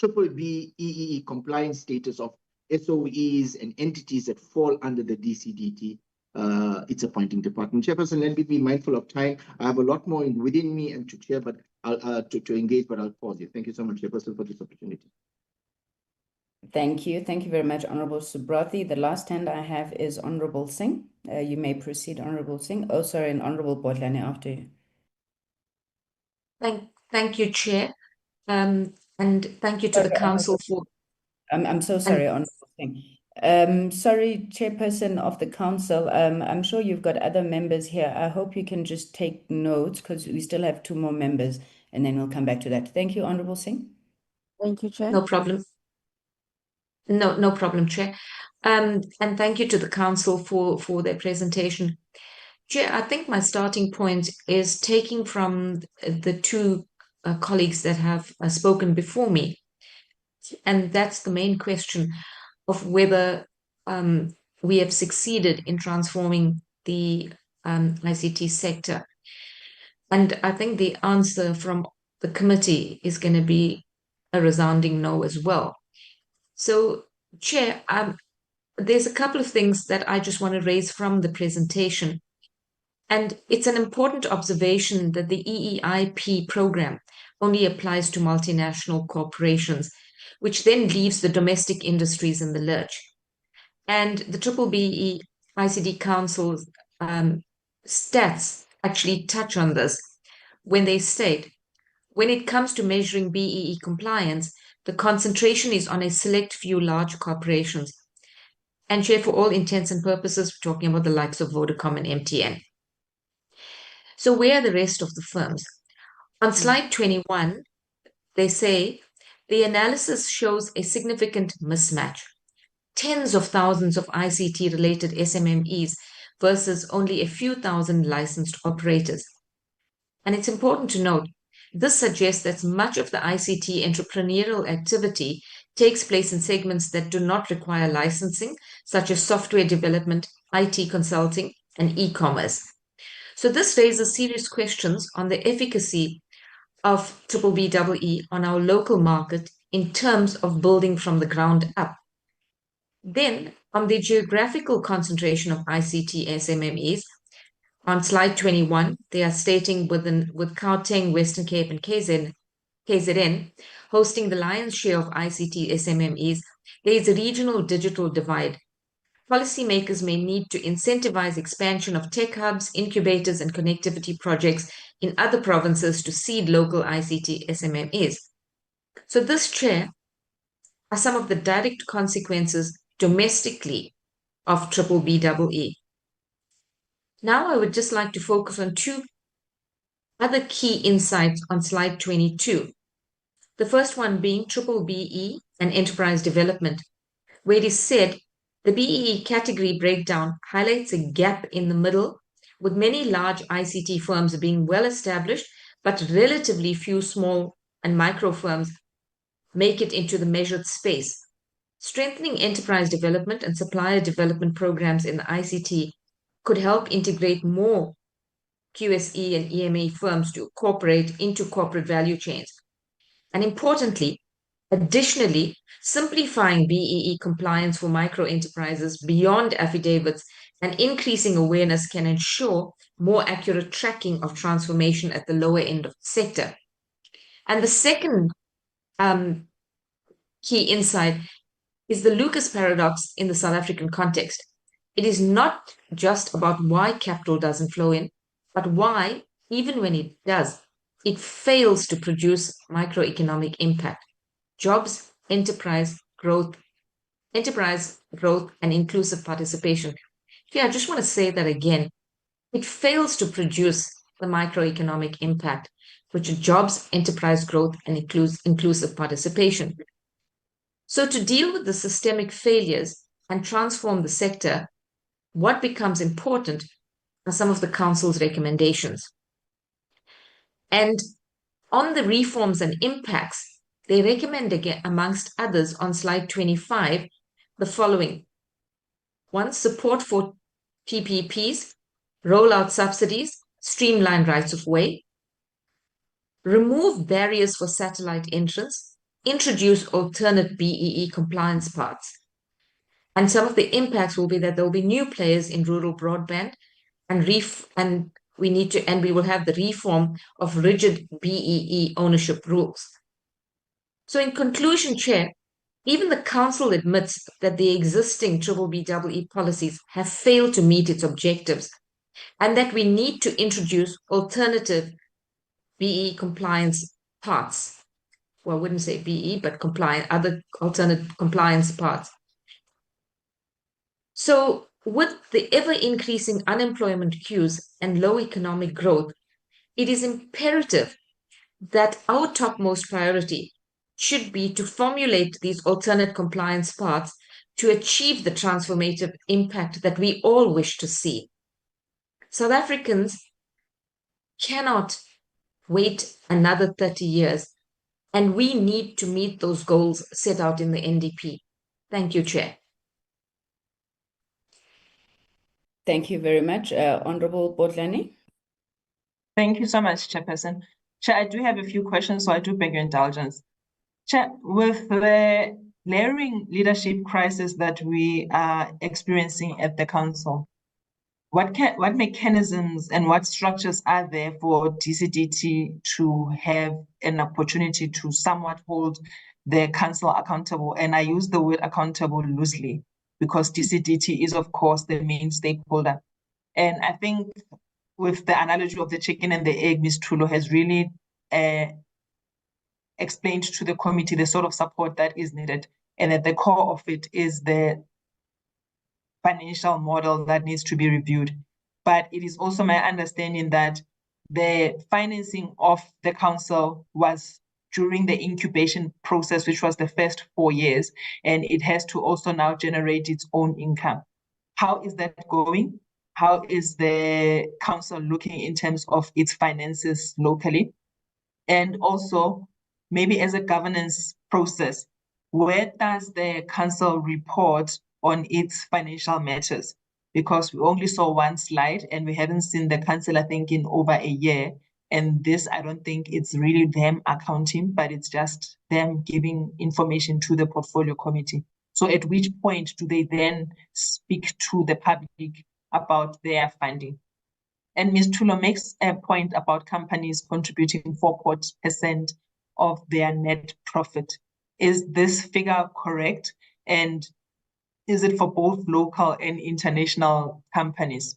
B-BBEE compliance status of SOEs and entities that fall under the DCDT, its appointing department? Chairperson, let me be mindful of time. I have a lot more within me and to chair, but to engage, but I'll pause here. Thank you so much, Chairperson, for this opportunity. Thank you. Thank you very much, Honorable Subrathi. The last hand I have is Honorable Singh. You may proceed, Honorable Singh. Oh, sorry, and Honorable Bodlani after you. Thank you, Chair. And thank you to the council for... I'm so sorry, Honorable Singh. Sorry, Chairperson of the council. I'm sure you've got other members here. I hope you can just take notes because we still have 2 more members, and then we'll come back to that. Thank you, Honorable Singh. Thank you, Chair. No problem. No problem, Chair. And thank you to the council for their presentation. Chair, I think my starting point is taking from the 2 colleagues that have spoken before me. And that's the main question of whether we have succeeded in transforming the ICT sector. And I think the answer from the committee is going to be a resounding no as well. So, Chair, there's a couple of things that I just want to raise from the presentation. And it's an important observation that the EEIP program only applies to multinational corporations, which then leaves the domestic industries in the lurch. And the B-BBEE ICT Council's stats actually touch on this when they state, when it comes to measuring BEE compliance, the concentration is on a select few large corporations. And Chair, for all intents and purposes, we're talking about the likes of Vodacom and MTN. So where are the rest of the firms? On slide 21, they say, the analysis shows a significant mismatch. Tens of thousands of ICT-related SMMEs versus only a few thousand licensed operators. And it's important to note, this suggests that much of the ICT entrepreneurial activity takes place in segments that do not require licensing, such as software development, IT consulting, and e-commerce. So this raises serious questions on the efficacy of B-BBEE on our local market in terms of building from the ground up. Then, on the geographical concentration of ICT SMMEs, on slide 21, they are stating with Gauteng, Western Cape, and KZN hosting the lion's share of ICT SMMEs, there is a regional digital divide. Policymakers may need to incentivize expansion of tech hubs, incubators, and connectivity projects in other provinces to seed local ICT SMMEs. So this, Chair, are some of the direct consequences domestically of B-BBEE. Now I would just like to focus on two other key insights on slide 22. The first one being B-BBEE and enterprise development, where it is said the BEE category breakdown highlights a gap in the middle, with many large ICT firms being well established, but relatively few small and micro firms make it into the measured space. Strengthening enterprise development and supplier development programs in the ICT could help integrate more QSE and EMA firms to incorporate into corporate value chains. And importantly, additionally, simplifying BEE compliance for micro enterprises beyond affidavits and increasing awareness can ensure more accurate tracking of transformation at the lower end of the sector. And the second key insight is the Lucas paradox in the South African context. It is not just about why capital doesn't flow in, but why, even when it does, it fails to produce microeconomic impact. Jobs, enterprise growth, and inclusive participation. Yeah, I just want to say that again. It fails to produce the microeconomic impact, which are jobs, enterprise growth, and inclusive participation. So to deal with the systemic failures and transform the sector, what becomes important are some of the Council's recommendations. And on the reforms and impacts, they recommend, again, amongst others, on slide 25, the following. 1, support for PPPs, roll out subsidies, streamline rights of way, remove barriers for satellite entrance, introduce alternate BEE compliance paths. And some of the impacts will be that there will be new players in rural broadband, and we will have the reform of rigid BEE ownership rules. So in conclusion, Chair, even the Council admits that the existing B-BBEE policies have failed to meet its objectives, and that we need to introduce alternative BEE compliance paths. Well, I wouldn't say BEE, but other alternate compliance paths. So with the ever-increasing unemployment queues and low economic growth, it is imperative that our topmost priority should be to formulate these alternate compliance paths to achieve the transformative impact that we all wish to see. South Africans cannot wait another 30 years, and we need to meet those goals set out in the NDP. Thank you, Chair. Thank you very much, Honorable Botlani. Thank you so much, Chairperson. Chair, I do have a few questions, so I do beg your indulgence. Chair, with the layering leadership crisis that we are experiencing at the Council, what mechanisms and what structures are there for DCDT to have an opportunity to somewhat hold the Council accountable? And I use the word accountable loosely, because DCDT is, of course, the main stakeholder. And I think with the analogy of the chicken and the egg, Ms. Tulo has really explained to the committee the sort of support that is needed. And at the core of it is the financial model that needs to be reviewed. But it is also my understanding that the financing of the Council was during the incubation process, which was the first 4 years, and it has to also now generate its own income. How is that going? how is the council looking in terms of its finances locally? And also, maybe as a governance process, where does the council report on its financial matters? Because we only saw one slide and we haven't seen the council, I think, in over a year. And this, I don't think it's really them accounting, but it's just them giving information to the portfolio committee. So at which point do they then speak to the public about their funding? And Ms. Tulo makes a point about companies contributing 4% of their net profit. Is this figure correct? And is it for both local and international companies?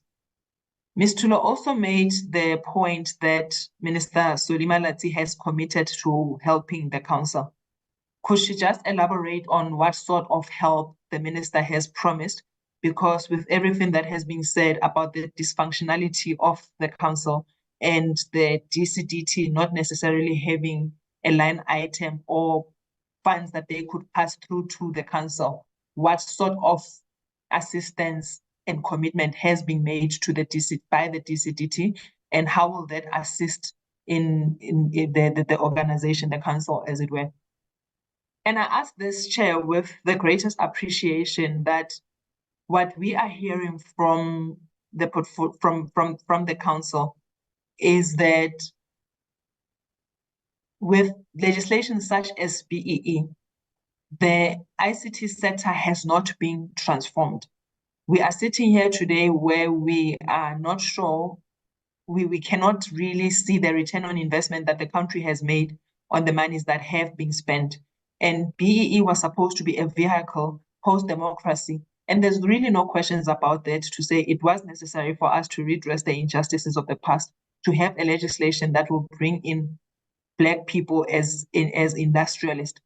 Ms. Tulo also made the point that Minister Solimalati has committed to helping the council. Could she just elaborate on what sort of help the minister has promised? Because with everything that has been said about the dysfunctionality of the council and the DCDT not necessarily having a line item or funds that they could pass through to the council, what sort of assistance and commitment has been made to the by the DCDT, and how will that assist in the organization, the council, as it were? And I ask this, Chair, with the greatest appreciation that what we are hearing from the from the council is that with legislation such as BEE, the ICT sector has not been transformed. We are sitting here today where we are not sure, we cannot really see the return on investment that the country has made on the monies that have been spent. And BEE was supposed to be a vehicle post-democracy. And there's really no questions about that to say it was necessary for us to redress the injustices of the past, to have a legislation that will bring in Black people as industrialists.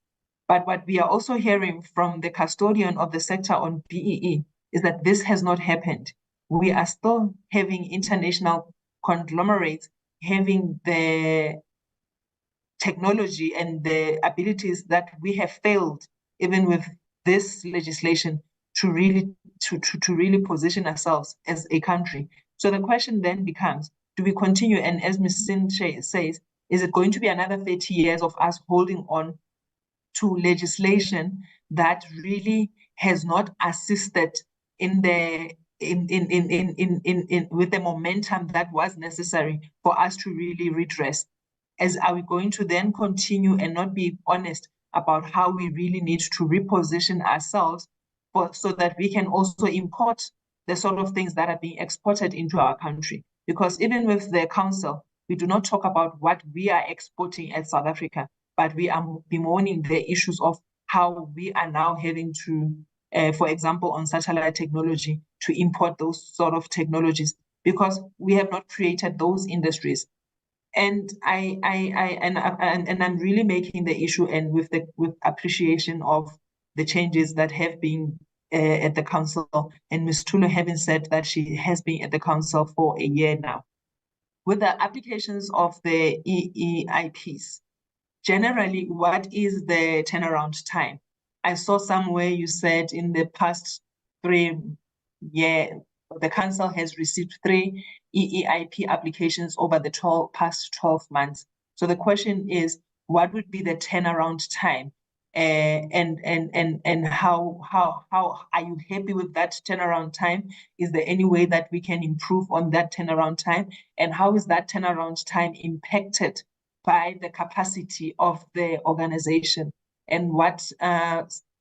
But what we are also hearing from the custodian of the sector on BEE is that this has not happened. We are still having international conglomerates having the technology and the abilities that we have failed, even with this legislation, to really position ourselves as a country. So the question then becomes, do we continue? And as Ms. Sin says, is it going to be another 30 years of us holding on to legislation that really has not assisted in the with the momentum that was necessary for us to really redress? As are we going to then continue and not be honest about how we really need to reposition ourselves so that we can also import the sort of things that are being exported into our country? Because even with the council, we do not talk about what we are exporting as South Africa, but we are bemoaning the issues of how we are now having to, for example, on satellite technology, to import those sort of technologies, because we have not created those industries. And I'm really making the issue, and with appreciation of the changes that have been at the council, and Ms. Tulo having said that she has been at the council for a year now. With the applications of the EEIPs, generally, what is the turnaround time? I saw somewhere you said in the past 3 years, the council has received 3 EEIP applications over the past 12 months. So the question is, what would be the turnaround time? And how are you happy with that turnaround time? Is there any way that we can improve on that turnaround time? And how is that turnaround time impacted by the capacity of the organization? And what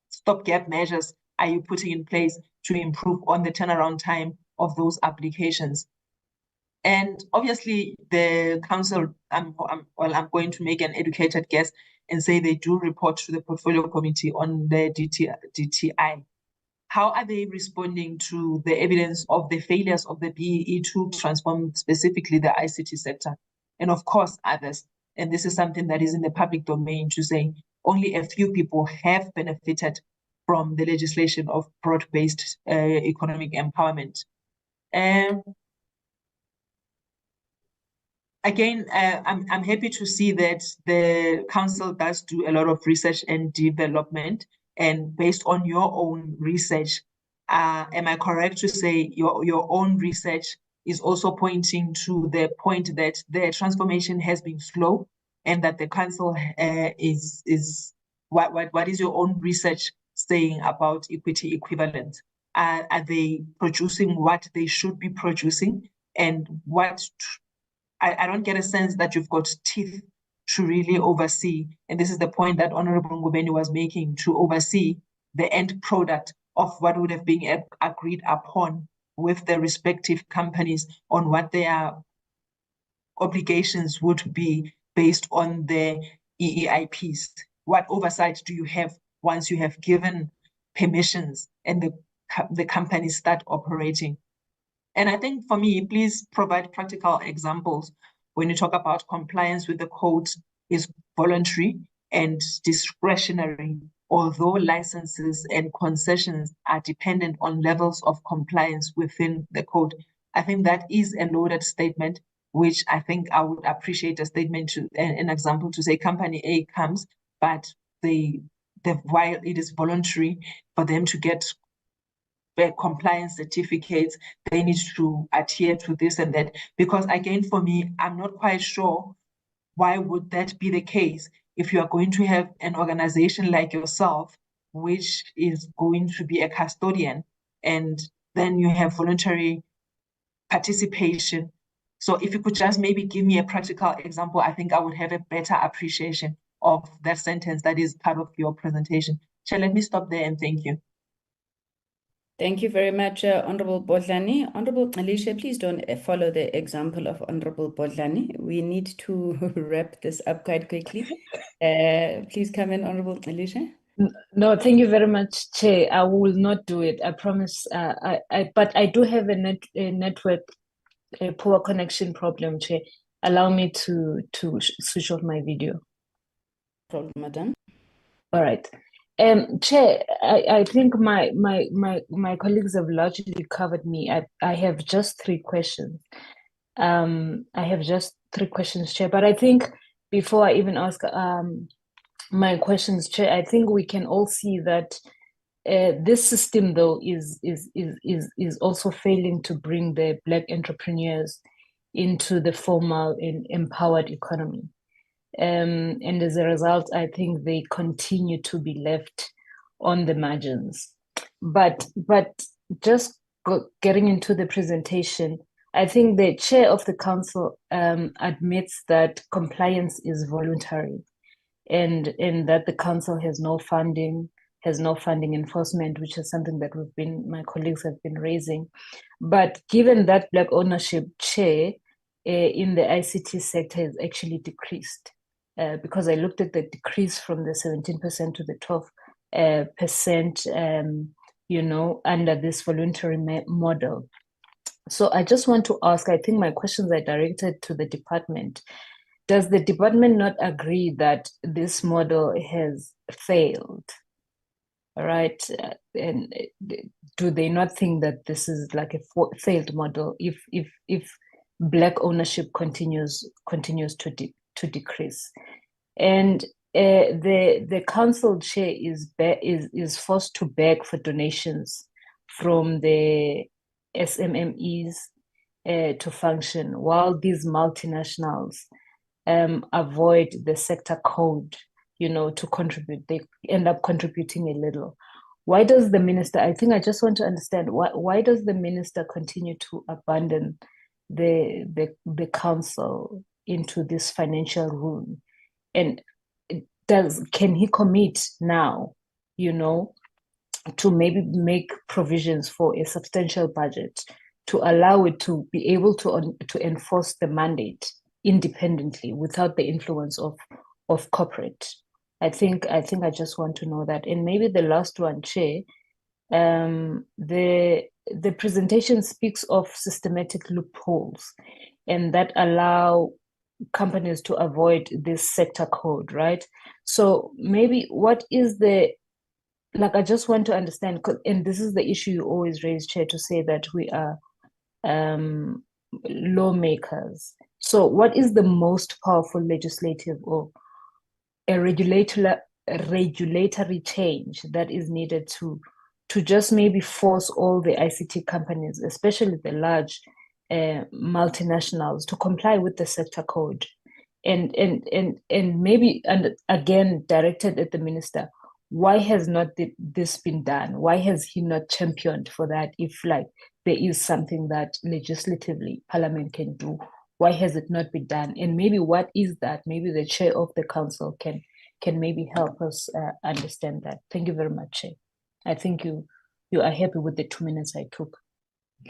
stopgap measures are you putting in place to improve on the turnaround time of those applications? And obviously, the council, I'm going to make an educated guess and say they do report to the portfolio committee on the DTI. How are they responding to the evidence of the failures of the BEE to transform specifically the ICT sector? And of course, others. And this is something that is in the public domain, to say only a few people have benefited from the legislation of broad-based economic empowerment. Again, I'm happy to see that the council does do a lot of research and development, and based on your own research, Am I correct to say your own research is also pointing to the point that the transformation has been slow, and that the council is what is your own research saying about equity equivalent? Are they producing what they should be producing? And I don't get a sense that you've got teeth to really oversee, and this is the point that Honorable Ngubeni was making, to oversee the end product of what would have been agreed upon with the respective companies on what their obligations would be based on the EEIPs. What oversight do you have once you have given permissions and the companies start operating? And I think for me, please provide practical examples when you talk about compliance with the code is voluntary and discretionary, although licenses and concessions are dependent on levels of compliance within the code. I think that is a loaded statement, which I think I would appreciate a statement to an example to say company A comes, but while it is voluntary for them to get compliance certificates, they need to adhere to this and that. Because again, for me, I'm not quite sure why would that be the case if you are going to have an organization like yourself, which is going to be a custodian, and then you have voluntary participation. So if you could just maybe give me a practical example, I think I would have a better appreciation of that sentence that is part of your presentation. So let me stop there and thank you. Thank you very much, Honorable Bodlani. Honorable Alicia, please don't follow the example of Honorable Bodlani. We need to wrap this up quite quickly. Please come in, Honorable Alicia. No, thank you very much, Chair. I will not do it. I promise. But I do have a poor connection problem, Chair. Allow me to switch off my video. Problem, madam. All right. Chair, I think my colleagues have largely covered me. I have just 3 questions. Chair. But I think before I even ask my questions, Chair, I think we can all see that this system, though, is also failing to bring the Black entrepreneurs into the formal and empowered economy. And as a result, I think they continue to be left on the margins. But just getting into the presentation, I think the chair of the council admits that compliance is voluntary, and that the council has no funding enforcement, which is something that my colleagues have been raising. But given that Black ownership, chair, in the ICT sector has actually decreased. Because I looked at the decrease from the 17% to the 12%, under this voluntary model. So I just want to ask, I think my questions are directed to the department. Does the department not agree that this model has failed? All right, and do they not think that this is like a failed model if Black ownership continues to decrease? And the council chair is forced to beg for donations from the SMMEs to function, while these multinationals avoid the sector code, to contribute. They end up contributing a little. Why does the minister, I think I just want to understand, why does the minister continue to abandon the council into this financial ruin? And can he commit now, to maybe make provisions for a substantial budget to allow it to be able to enforce the mandate independently without the influence of corporate? I think I just want to know that. And maybe the last one, Chair, the presentation speaks of systematic loopholes and that allow companies to avoid this sector code, right? So maybe what is I just want to understand, and this is the issue you always raise, Chair, to say that we are lawmakers. So what is the most powerful legislative or a regulatory change that is needed to to just maybe force all the ICT companies, especially the large multinationals, to comply with the sector code, and maybe, and again directed at the minister, why has not this been done? Why has he not championed for that? If like there is something that legislatively Parliament can do, why has it not been done? And maybe what is that? Maybe the chair of the council can maybe help us understand that. Thank you very much, Chair. I think you are happy with the 2 minutes I took.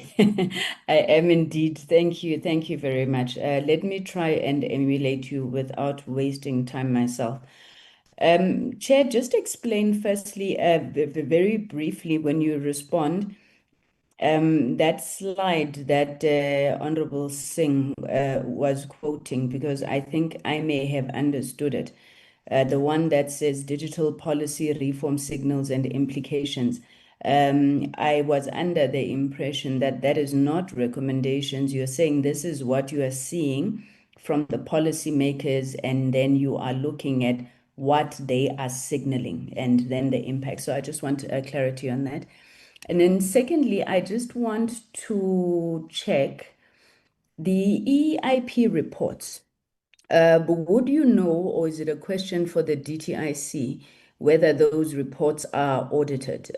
I am indeed. Thank you. Thank you very much. Let me try and emulate you without wasting time myself. Chair, just explain firstly, very briefly when you respond, that slide that Honorable Singh was quoting, because I think I may have understood it. The one that says digital policy reform signals and implications. I was under the impression that that is not recommendations. You're saying this is what you are seeing from the policymakers, and then you are looking at what they are signaling and then the impact. So I just want clarity on that. And then secondly, I just want to check the EIP reports. But would you know, or is it a question for the DTIC, whether those reports are audited?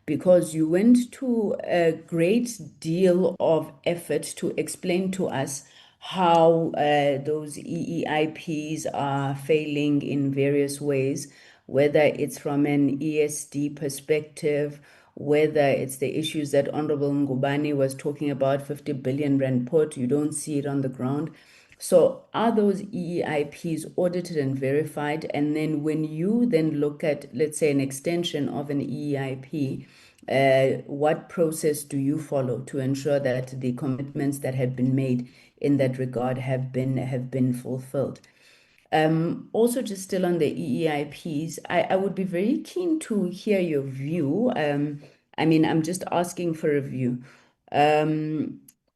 Because you went to a great deal of effort to explain to us how those EEIPs are failing in various ways, whether it's from an ESD perspective, whether it's the issues that Honorable Ngubane was talking about, 50 billion rand port, you don't see it on the ground. So are those EEIPs audited and verified? And then when you then look at, let's say, an extension of an EEIP, what process do you follow to ensure that the commitments that have been made in that regard have been fulfilled? Also, just still on the EEIPs, I would be very keen to hear your view. I mean, I'm just asking for a view.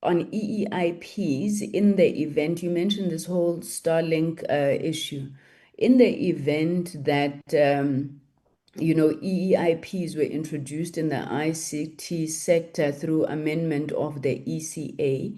On EEIPs, in the event, you mentioned this whole Starlink issue. In the event that, EEIPs were introduced in the ICT sector through amendment of the ECA,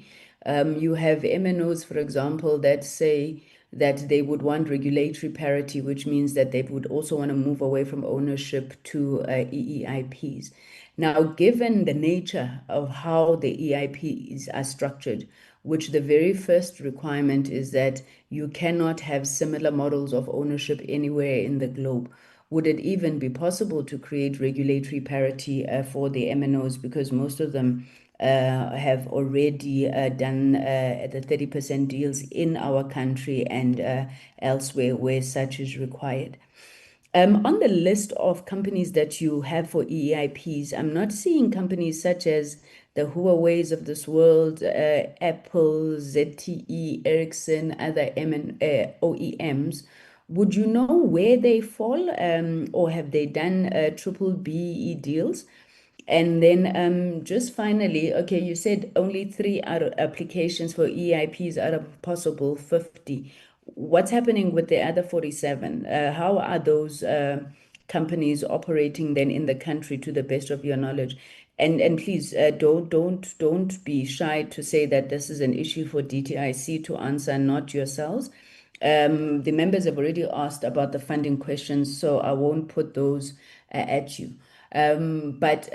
you have MNOs, for example, that say that they would want regulatory parity, which means that they would also want to move away from ownership to EEIPs. Now, given the nature of how the EIPs are structured, which the very first requirement is that you cannot have similar models of ownership anywhere in the globe, would it even be possible to create regulatory parity for the MNOs? Because most of them have already done the 30% deals in our country and elsewhere where such is required. On the list of companies that you have for EIPs, I'm not seeing companies such as the Huawei's of this world, Apple, ZTE, Ericsson, other OEMs. Would you know where they fall, or have they done BBBEE deals? And then just finally, okay, you said only 3 applications for EIPs out of possible 50. What's happening with the other 47? How are those companies operating then in the country, to the best of your knowledge? And please don't be shy to say that this is an issue for DTIC to answer, not yourselves. The members have already asked about the funding questions, so I won't put those at you. But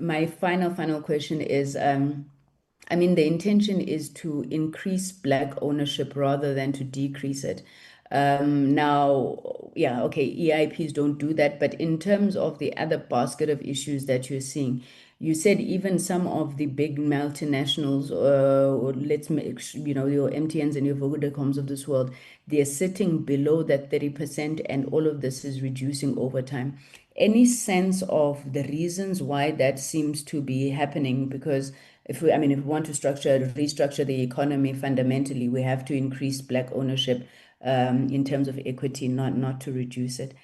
my final question is, I mean, the intention is to increase Black ownership rather than to decrease it. Now, yeah, okay, EIPs don't do that, but in terms of the other basket of issues that you're seeing, you said even some of the big multinationals, or let's make, your MTNs and your Vodacoms of this world, they're sitting below that 30%, and all of this is reducing over time. Any sense of the reasons why that seems to be happening? Because if we want to restructure the economy fundamentally, we have to increase Black ownership in terms of equity, not to reduce it.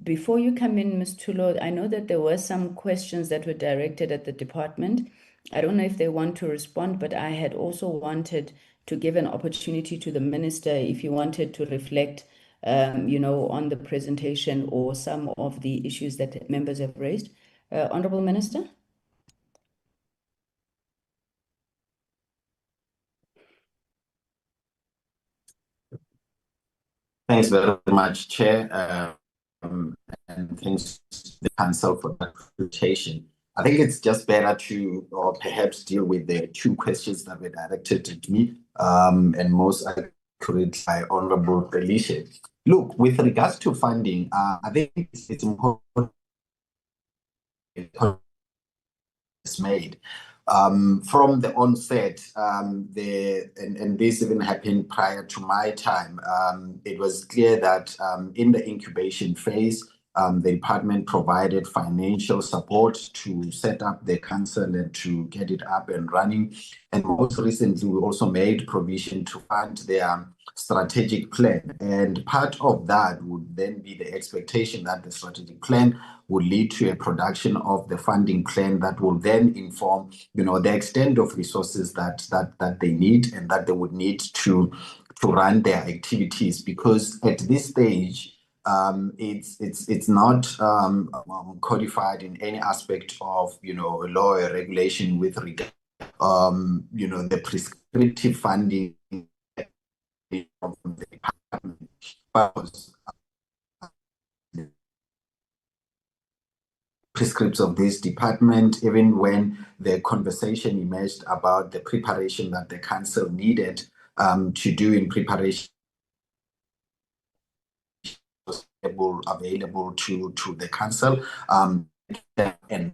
Before you come in, Ms. Tulo, I know that there were some questions that were directed at the department. I don't know if they want to respond, but I had also wanted to give an opportunity to the minister if he wanted to reflect on the presentation or some of the issues that members have raised. Honorable Minister. Thanks very much, Chair, and thanks to the Council for that presentation. I think it's just better to, or perhaps deal with the two questions that were directed to me, and most accurate by Honorable Felicia. Look, with regards to funding, I think it's important it's made. From the onset, and this even happened prior to my time, it was clear that in the incubation phase, the department provided financial support to set up the council and to get it up and running. And most recently, we also made provision to fund their strategic plan. And part of that would then be the expectation that the strategic plan will lead to a production of the funding plan that will then inform, the extent of resources that they need and that they would need to run their activities. Because at this stage, it's not codified in any aspect of law or regulation with regard the prescriptive funding from the department. Prescripts of this department, even when the conversation emerged about the preparation that the council needed to do in preparation available to the council and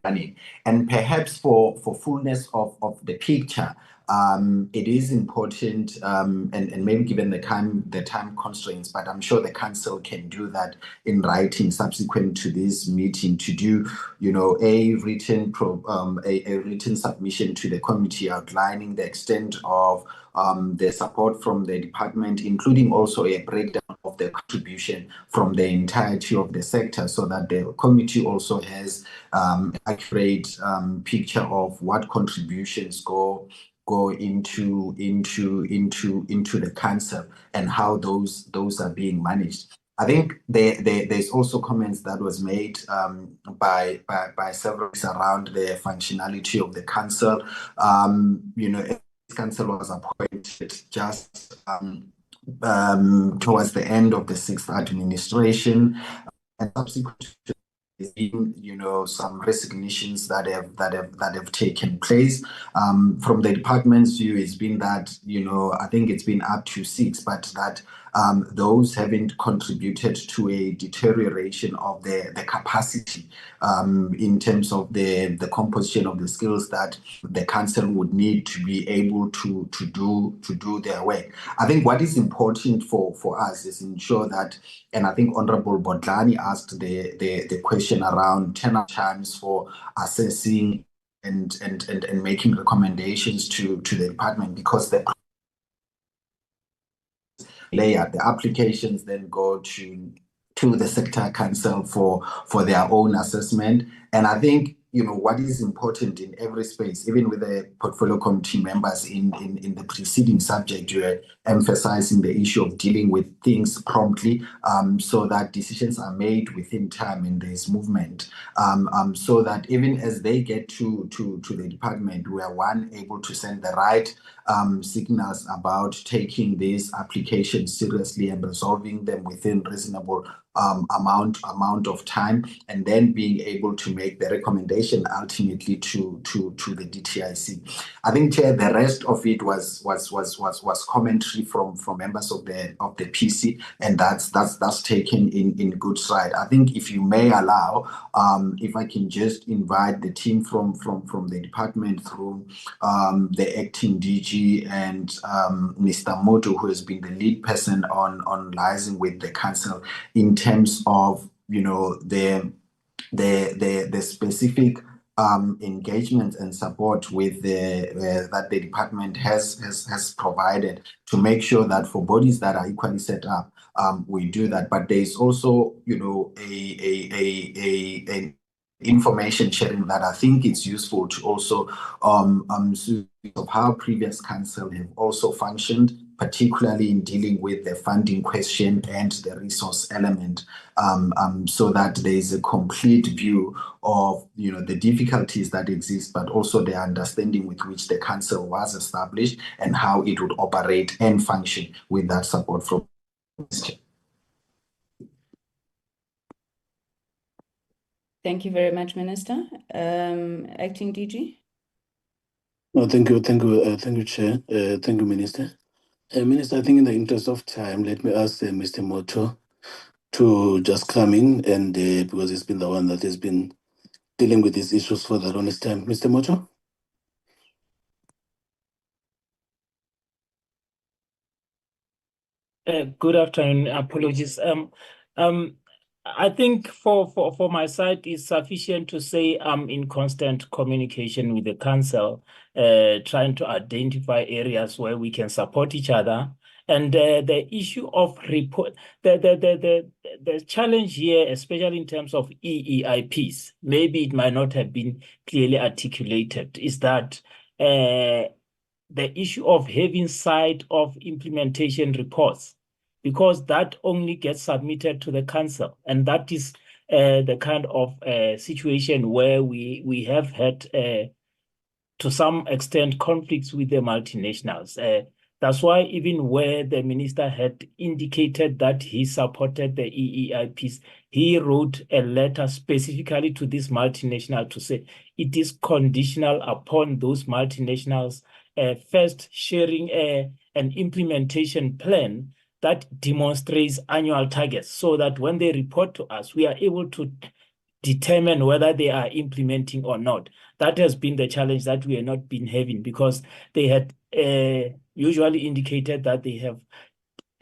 running. And perhaps for fullness of the picture, it is important, and maybe given the time constraints, but I'm sure the council can do that in writing subsequent to this meeting, to do, a written submission to the committee outlining the extent of the support from the department, including also a breakdown of the contribution from the entirety of the sector, so that the committee also has accurate picture of what contributions go into the council and how those are being managed. I think there's also comments that was made by several around the functionality of the council. This council was appointed just towards the end of the sixth administration, and subsequent to some resignations that have taken place. From the department's view, it's been that I think it's been up to 6, but that those haven't contributed to a deterioration of the capacity in terms of the composition of the skills that the council would need to be able to do their work. I think what is important for us is ensure that, and I think Honorable Bodlani asked the question around turnaround times for assessing and making recommendations to the department, because the layer, the applications then go to the sector council for their own assessment. And I think what is important in every space, even with the portfolio committee members in the preceding subject, you are emphasizing the issue of dealing with things promptly, so that decisions are made within time and there's movement, so that even as they get to the department, we are able to send the right signals about taking these applications seriously and resolving them within reasonable amount of time, and then being able to make the recommendation ultimately to the DTIC. I think, Chair, the rest of it was commentary from members of the PC, and that's taken in good stride. I think, if you may allow, if I can just invite the team from the department through the acting DG and Mr. Moto, who has been the lead person on liaising with the council in terms of the specific engagement and support with that the department has provided to make sure that for bodies that are equally set up, we do that. But there's also information sharing that I think it's useful to also see of how previous council have also functioned, particularly in dealing with the funding question and the resource element, so that there is a complete view of the difficulties that exist, but also the understanding with which the council was established and how it would operate and function with that support from. Thank you very much, Minister. Acting DG. No, thank you, Chair. Thank you, Minister. Minister, I think in the interest of time, let me ask Mr. Moto to just come in and because he's been the one that has been dealing with these issues for the longest time. Mr. Moto? Good afternoon. Apologies. I think for my side, it's sufficient to say I'm in constant communication with the council, trying to identify areas where we can support each other. And the issue of report, the challenge here, especially in terms of EEIPs, maybe it might not have been clearly articulated, is that the issue of having sight of implementation reports, because that only gets submitted to the council. And that is the kind of situation where we have had, to some extent, conflicts with the multinationals. That's why even where the minister had indicated that he supported the EEIPs, he wrote a letter specifically to this multinational to say it is conditional upon those multinationals first sharing an implementation plan that demonstrates annual targets, so that when they report to us, we are able to determine whether they are implementing or not. That has been the challenge that we have not been having, because they had usually indicated that they have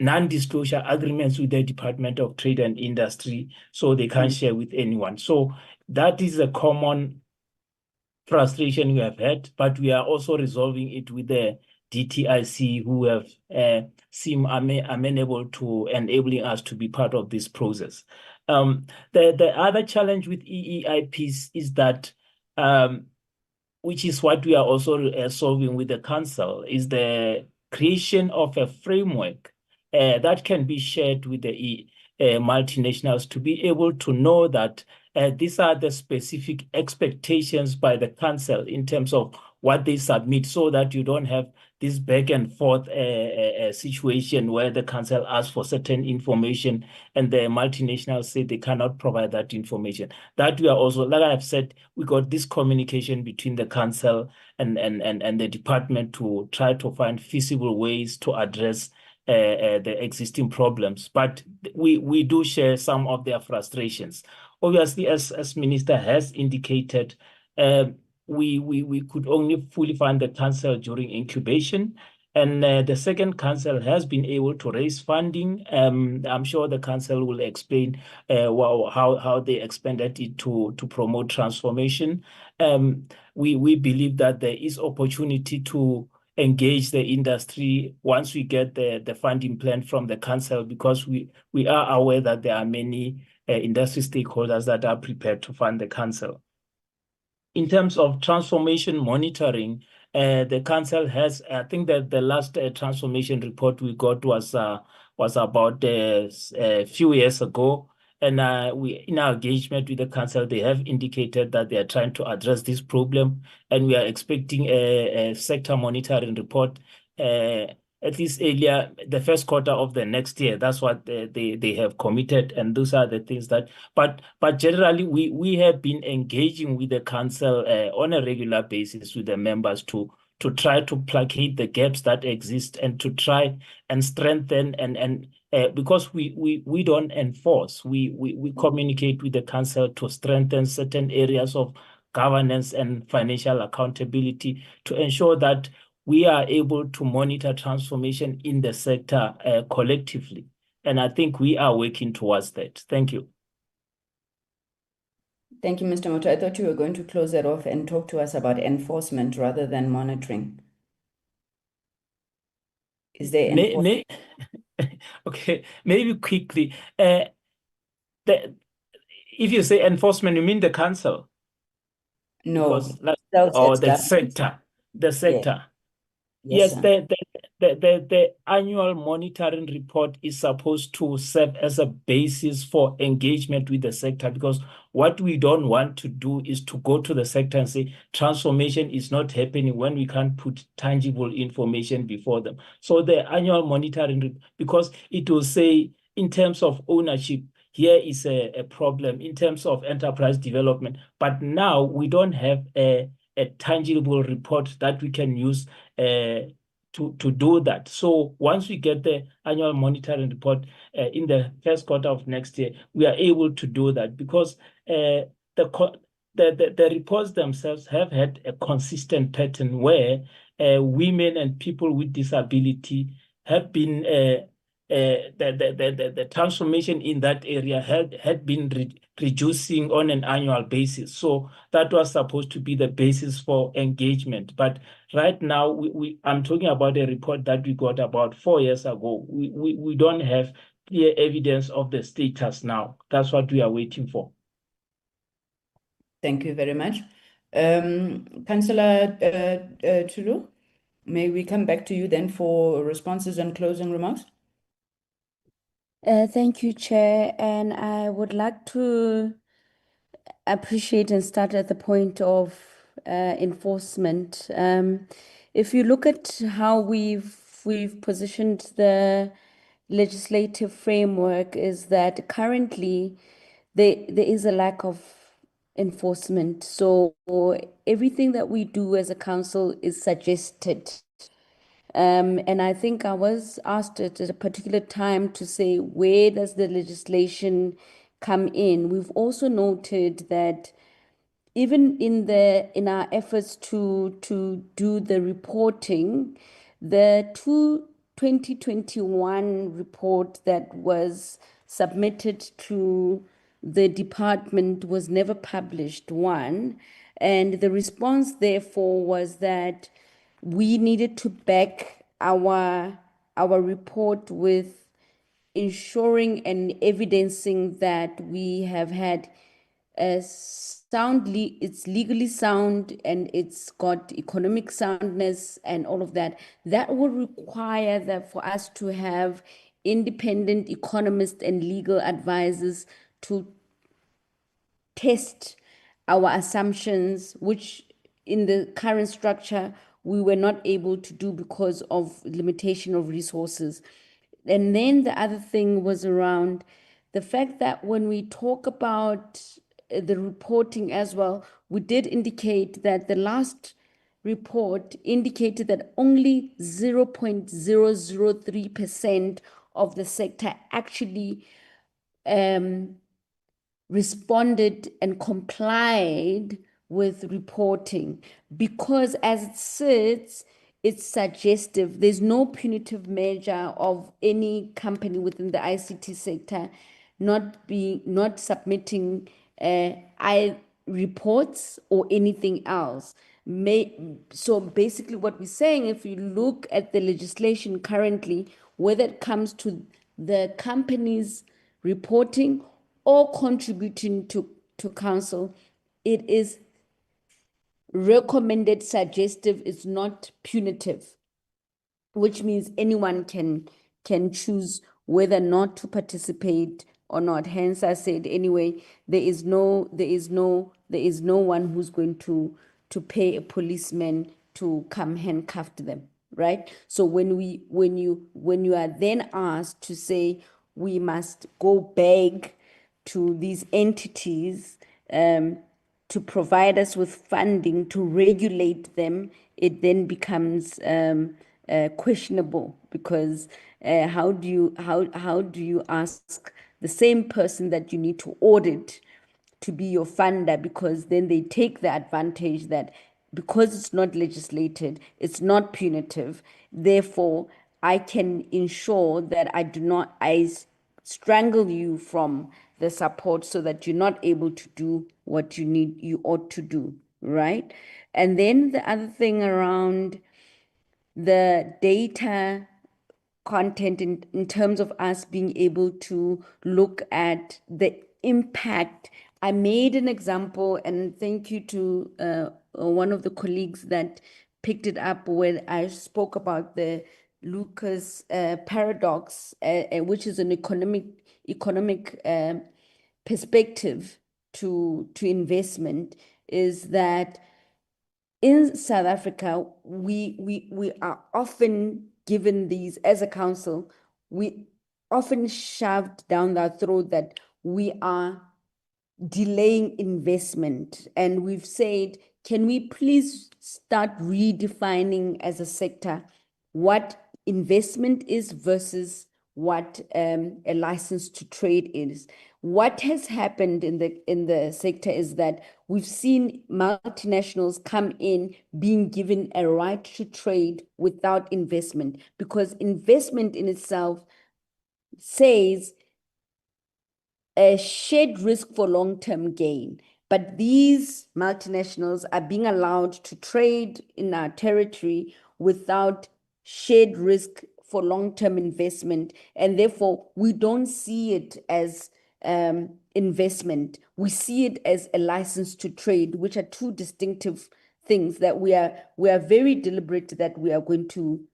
non-disclosure agreements with the Department of Trade and Industry, so they can't share with anyone. So that is a common frustration we have had, but we are also resolving it with the DTIC, who have seem amenable to enabling us to be part of this process. The other challenge with EEIPs is that, which is what we are also solving with the council, is the creation of a framework that can be shared with the multinationals to be able to know that these are the specific expectations by the council in terms of what they submit, so that you don't have this back and forth situation where the council asks for certain information and the multinationals say they cannot provide that information. That we are also, like I have said, we got this communication between the council and the department to try to find feasible ways to address the existing problems. But we do share some of their frustrations. Obviously, as Minister has indicated, we could only fully fund the council during incubation. And the second council has been able to raise funding. I'm sure the council will explain how they expanded it to promote transformation. We believe that there is opportunity to engage the industry once we get the funding plan from the council, because we are aware that there are many industry stakeholders that are prepared to fund the council. In terms of transformation monitoring, the council has, I think that the last transformation report we got was about a few years ago. And in our engagement with the council, they have indicated that they are trying to address this problem. And we are expecting a sector monitoring report at least earlier, the first quarter of the next year. That's what they have committed. And those are the things that, but generally, we have been engaging with the council on a regular basis with the members to try to placate the gaps that exist and to try and strengthen and because we don't enforce, we communicate with the council to strengthen certain areas of governance and financial accountability to ensure that we are able to monitor transformation in the sector collectively. And I think we are working towards that. Thank you. Thank you, Mr. Moto. I thought you were going to close that off and talk to us about enforcement rather than monitoring. Is there okay, maybe quickly. If you say enforcement, you mean the council? No, Because sales or at the government. sector, Yes, Yes, sir. the annual monitoring report is supposed to serve as a basis for engagement with the sector, because what we don't want to do is to go to the sector and say transformation is not happening when we can't put tangible information before them. So the annual monitoring, because it will say in terms of ownership, here is a problem in terms of enterprise development. But now we don't have a tangible report that we can use to do that. So once we get the annual monitoring report in the first quarter of next year, we are able to do that, because the reports themselves have had a consistent pattern where women and people with disability have been the transformation in that area had been reducing on an annual basis. So that was supposed to be the basis for engagement. But right now, I'm talking about a report that we got about 4 years ago. We don't have clear evidence of the status now. That's what we are waiting for. Thank you very much. Councillor Tulu, may we come back to you then for responses and closing remarks? Thank you, Chair. And I would like to appreciate and start at the point of enforcement. If you look at how we've positioned the legislative framework, is that currently there is a lack of enforcement. So everything that we do as a council is suggested. And I think I was asked at a particular time to say, where does the legislation come in? We've also noted that even in our efforts to do the reporting, the 2021 report that was submitted to the department was never published, one. And the response, therefore, was that we needed to back our report with ensuring and evidencing that we have had it's legally sound and it's got economic soundness and all of that. That would require that for us to have independent economists and legal advisors to test our assumptions, which in the current structure we were not able to do because of limitation of resources. And then the other thing was around the fact that when we talk about the reporting as well, we did indicate that the last report indicated that only 0.003% of the sector actually responded and complied with reporting, because as it sits, it's suggestive. There's no punitive measure of any company within the ICT sector not submitting reports or anything else. So basically what we're saying, if you look at the legislation currently, whether it comes to the companies reporting or contributing to council, it is recommended suggestive, it's not punitive, which means anyone can choose whether not to participate or not. Hence, I said anyway, there is no one who's going to pay a policeman to come handcuff them, right? So when you are then asked to say we must go back to these entities to provide us with funding to regulate them, it then becomes questionable, because how do you ask the same person that you need to audit to be your funder, because then they take the advantage that because it's not legislated, it's not punitive, therefore I can ensure that I strangle you from the support so that you're not able to do what you ought to do, right? And then the other thing around the data content in terms of us being able to look at the impact I made an example, and thank you to one of the colleagues that picked it up when I spoke about the Lucas paradox, which is an economic perspective to investment, is that in South Africa, we are often given these, as a council, we often shoved down our throat that we are delaying investment. And we've said, can we please start redefining as a sector what investment is versus what a license to trade is? What has happened in the sector is that we've seen multinationals come in being given a right to trade without investment, because investment in itself says a shared risk for long-term gain. But these multinationals are being allowed to trade in our territory without shared risk for long-term investment. And therefore, we don't see it as investment. We see it as a license to trade, which are two distinctive things that we are very deliberate that we are going to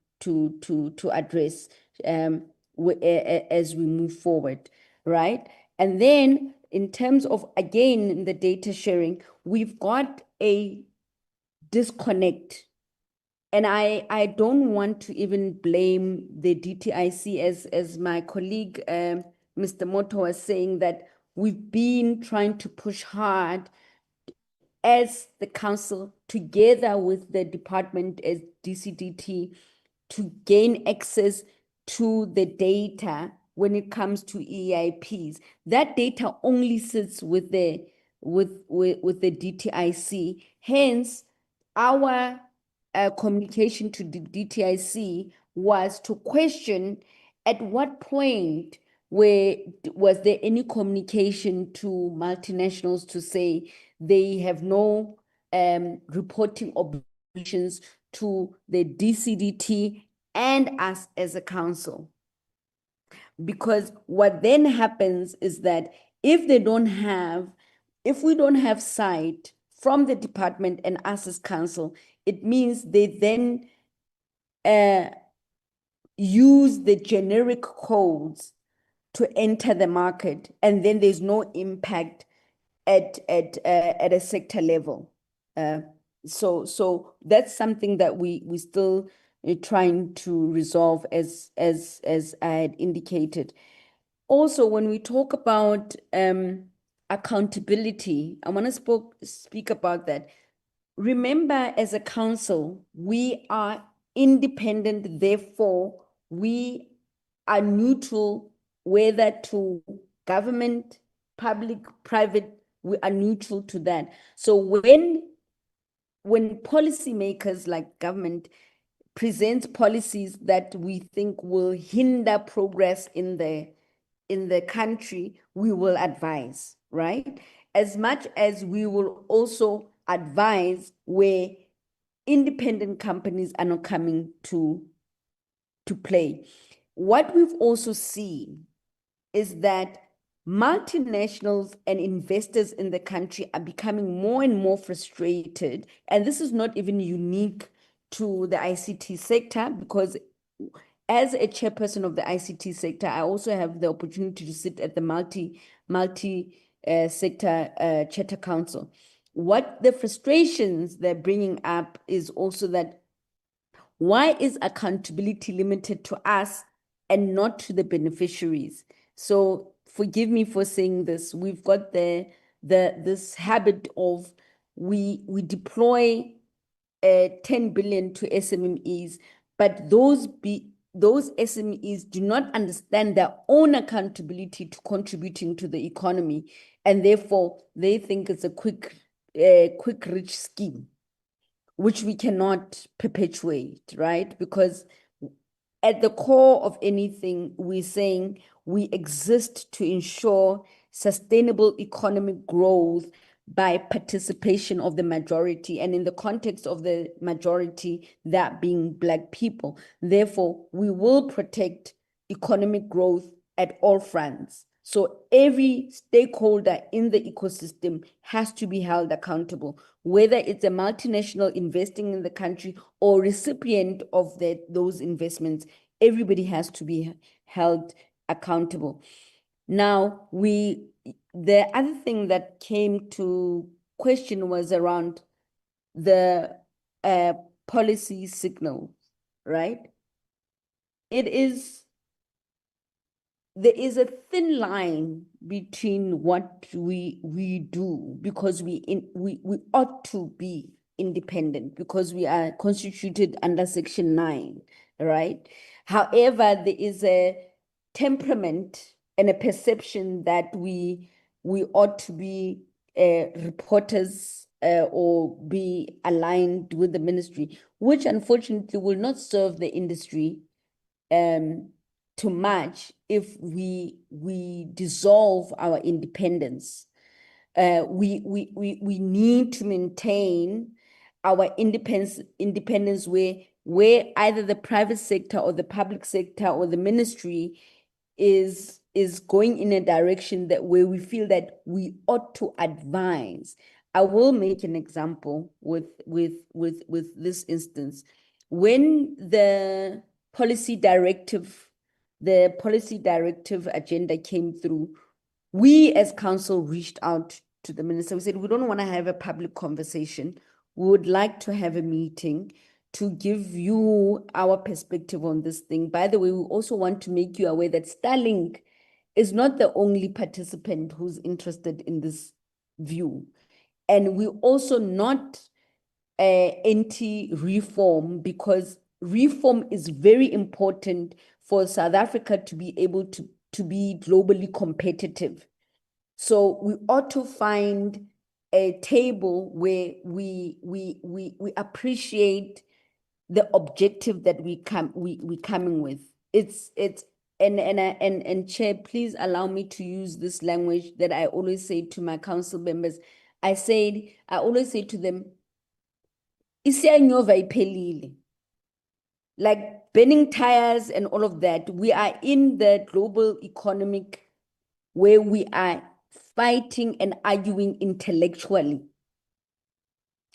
address as we move forward, right? And then in terms of, again, in the data sharing, we've got a disconnect. And I don't want to even blame the DTIC, as my colleague, Mr. Moto, was saying, that we've been trying to push hard as the council, together with the department as DCDT, to gain access to the data when it comes to EIPs. That data only sits with the DTIC. Hence, our communication to the DTIC was to question at what point was there any communication to multinationals to say they have no reporting obligations to the DCDT and us as a council. Because what then happens is that if we don't have sight from the department and us as council, it means they then use the generic codes to enter the market, and then there's no impact at a sector level. So that's something that we still trying to resolve, as I had indicated. Also, when we talk about accountability, I want to speak about that. Remember, as a council, we are independent, therefore we are neutral, whether to government, public, private, we are neutral to that. So when policymakers like government present policies that we think will hinder progress in the country, we will advise, right? As much as we will also advise where independent companies are not coming to play. What we've also seen is that multinationals and investors in the country are becoming more and more frustrated. And this is not even unique to the ICT sector, because as a chairperson of the ICT sector, I also have the opportunity to sit at the multi-sector Charter Council. What the frustrations they're bringing up is also that, why is accountability limited to us and not to the beneficiaries? So forgive me for saying this. We've got this habit of we deploy 10 billion to SMEs, but those SMEs do not understand their own accountability to contributing to the economy, and therefore they think it's a quick rich scheme, which we cannot perpetuate, right? Because at the core of anything, we're saying we exist to ensure sustainable economic growth by participation of the majority, and in the context of the majority, that being Black people. Therefore, we will protect economic growth at all fronts, So every stakeholder in the ecosystem has to be held accountable, whether it's a multinational investing in the country or recipient of those investments. Everybody has to be held accountable. Now, the other thing that came to question was around the policy signal, right? There is a thin line between what we do, because we ought to be independent because we are constituted under Section 9, right? However, there is a temperament and a perception that we ought to be reporters or be aligned with the ministry, which unfortunately will not serve the industry too much if we dissolve our independence. We need to maintain our independence where either the private sector or the public sector or the ministry is going in a direction that where we feel that we ought to advise. I will make an example with this instance. When the policy directive agenda came through, we as council reached out to the minister. We said, we don't want to have a public conversation. We would like to have a meeting to give you our perspective on this thing. By the way, we also want to make you aware that Starlink is not the only participant who's interested in this view. And we also not anti-reform, because reform is very important for South Africa to be able to be globally competitive. So we ought to find a table where we appreciate the objective that we coming with. And Chair, please allow me to use this language that I always say to my council members. I always say to them, isianyova iphelile. Like burning tires and all of that, we are in the global economic where we are fighting and arguing intellectually.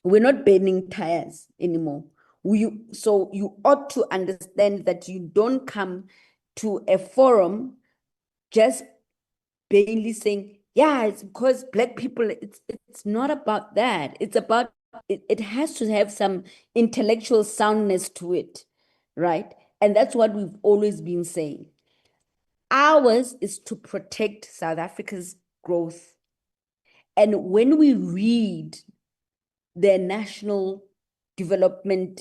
We're not burning tires anymore. So you ought to understand that you don't come to a forum just barely saying, yeah, it's because Black people, it's not about that. It's about, it has to have some intellectual soundness to it, right? And that's what we've always been saying. Ours is to protect South Africa's growth. And when we read the National Development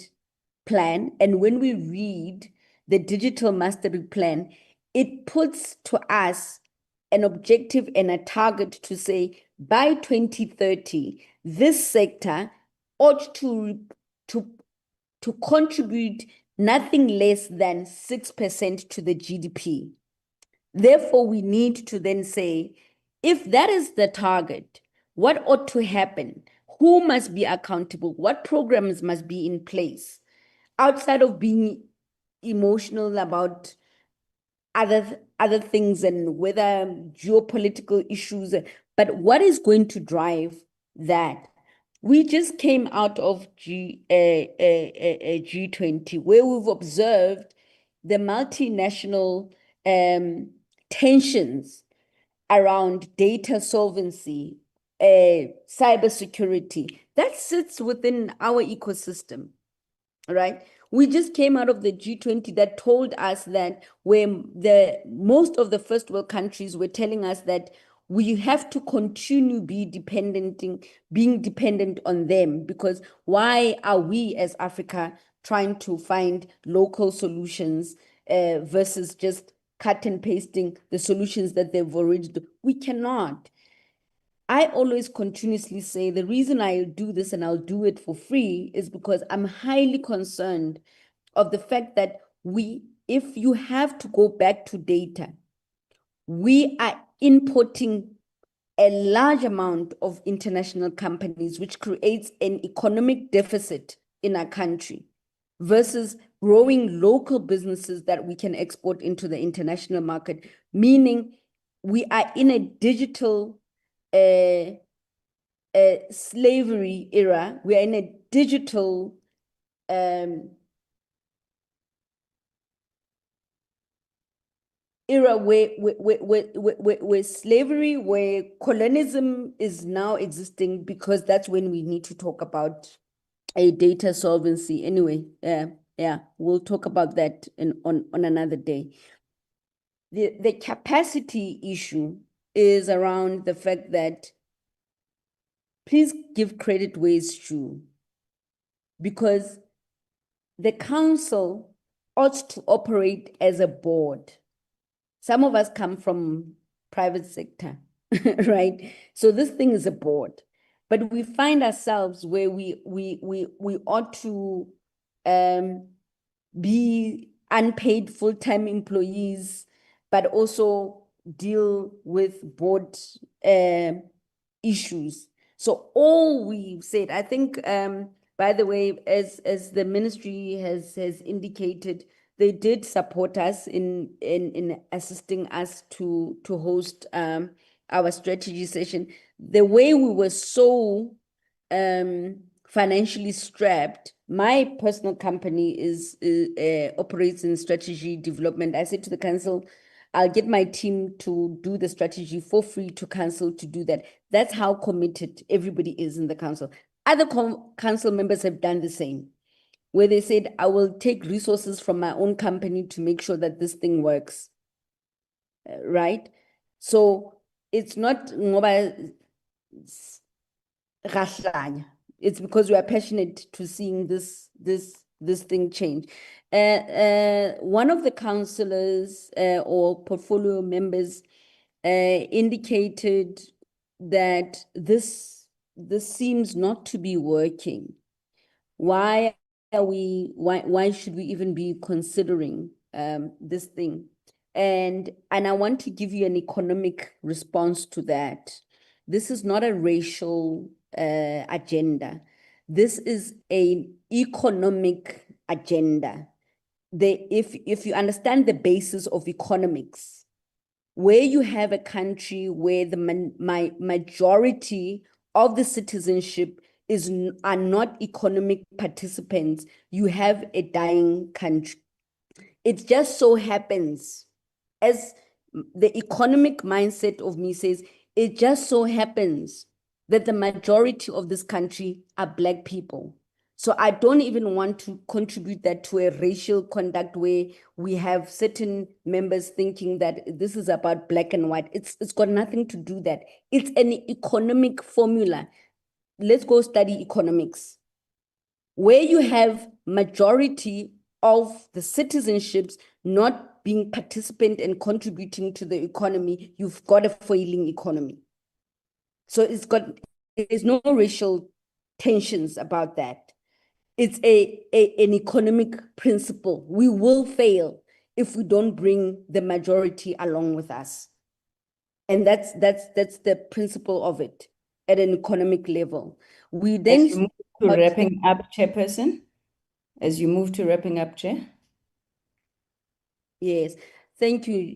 Plan, and when we read the Digital Mastery Plan, it puts to us an objective and a target to say by 2030, this sector ought to contribute nothing less than 6% to the GDP. Therefore, we need to then say, if that is the target, what ought to happen? Who must be accountable? What programs must be in place? Outside of being emotional about other things and whether geopolitical issues, but what is going to drive that? We just came out of G20, where we've observed the multinational tensions around data sovereignty, cybersecurity. That sits within our ecosystem, right? We just came out of the G20 that told us that most of the first world countries were telling us that we have to continue being dependent on them, because why are we as Africa trying to find local solutions versus just cut and pasting the solutions that they've already done? We cannot. I always continuously say the reason I do this and I'll do it for free is because I'm highly concerned of the fact that if you have to go back to data, we are importing a large amount of international companies, which creates an economic deficit in our country versus growing local businesses that we can export into the international market, meaning we are in a digital slavery era. We are in a digital era where slavery, where colonialism is now existing, because that's when we need to talk about a data solvency. Anyway, yeah, we'll talk about that on another day. The capacity issue is around the fact that please give credit where it's due, because the council ought to operate as a board. Some of us come from private sector, right? So this thing is a board, but we find ourselves where we ought to be unpaid full-time employees, but also deal with board issues. So all we've said, I think, by the way, as the ministry has indicated, they did support us in assisting us to host our strategy session. The way we were so financially strapped, my personal company operates in strategy development. I said to the council, I'll get my team to do the strategy for free to council to do that. That's how committed everybody is in the council. Other council members have done the same, where they said, I will take resources from my own company to make sure that this thing works, right? So it's not it's because we are passionate to seeing this thing change. One of the councillors or portfolio members indicated that this seems not to be working. Why should we even be considering this thing? And I want to give you an economic response to that. This is not a racial agenda. This is an economic agenda. If you understand the basis of economics, where you have a country where the majority of the citizenship are not economic participants, you have a dying country. It just so happens, as the economic mindset of me says, it just so happens that the majority of this country are Black people. So I don't even want to contribute that to a racial conduct where we have certain members thinking that this is about Black and white. It's got nothing to do that. It's an economic formula. Let's go study economics. Where you have majority of the citizenships not being participant and contributing to the economy, you've got a failing economy. So there's no racial tensions about that. It's an economic principle. We will fail if we don't bring the majority along with us. And that's the principle of it at an economic level. We then As you move to wrapping up, Chairperson, as you move to wrapping up, Chair. Yes, thank you,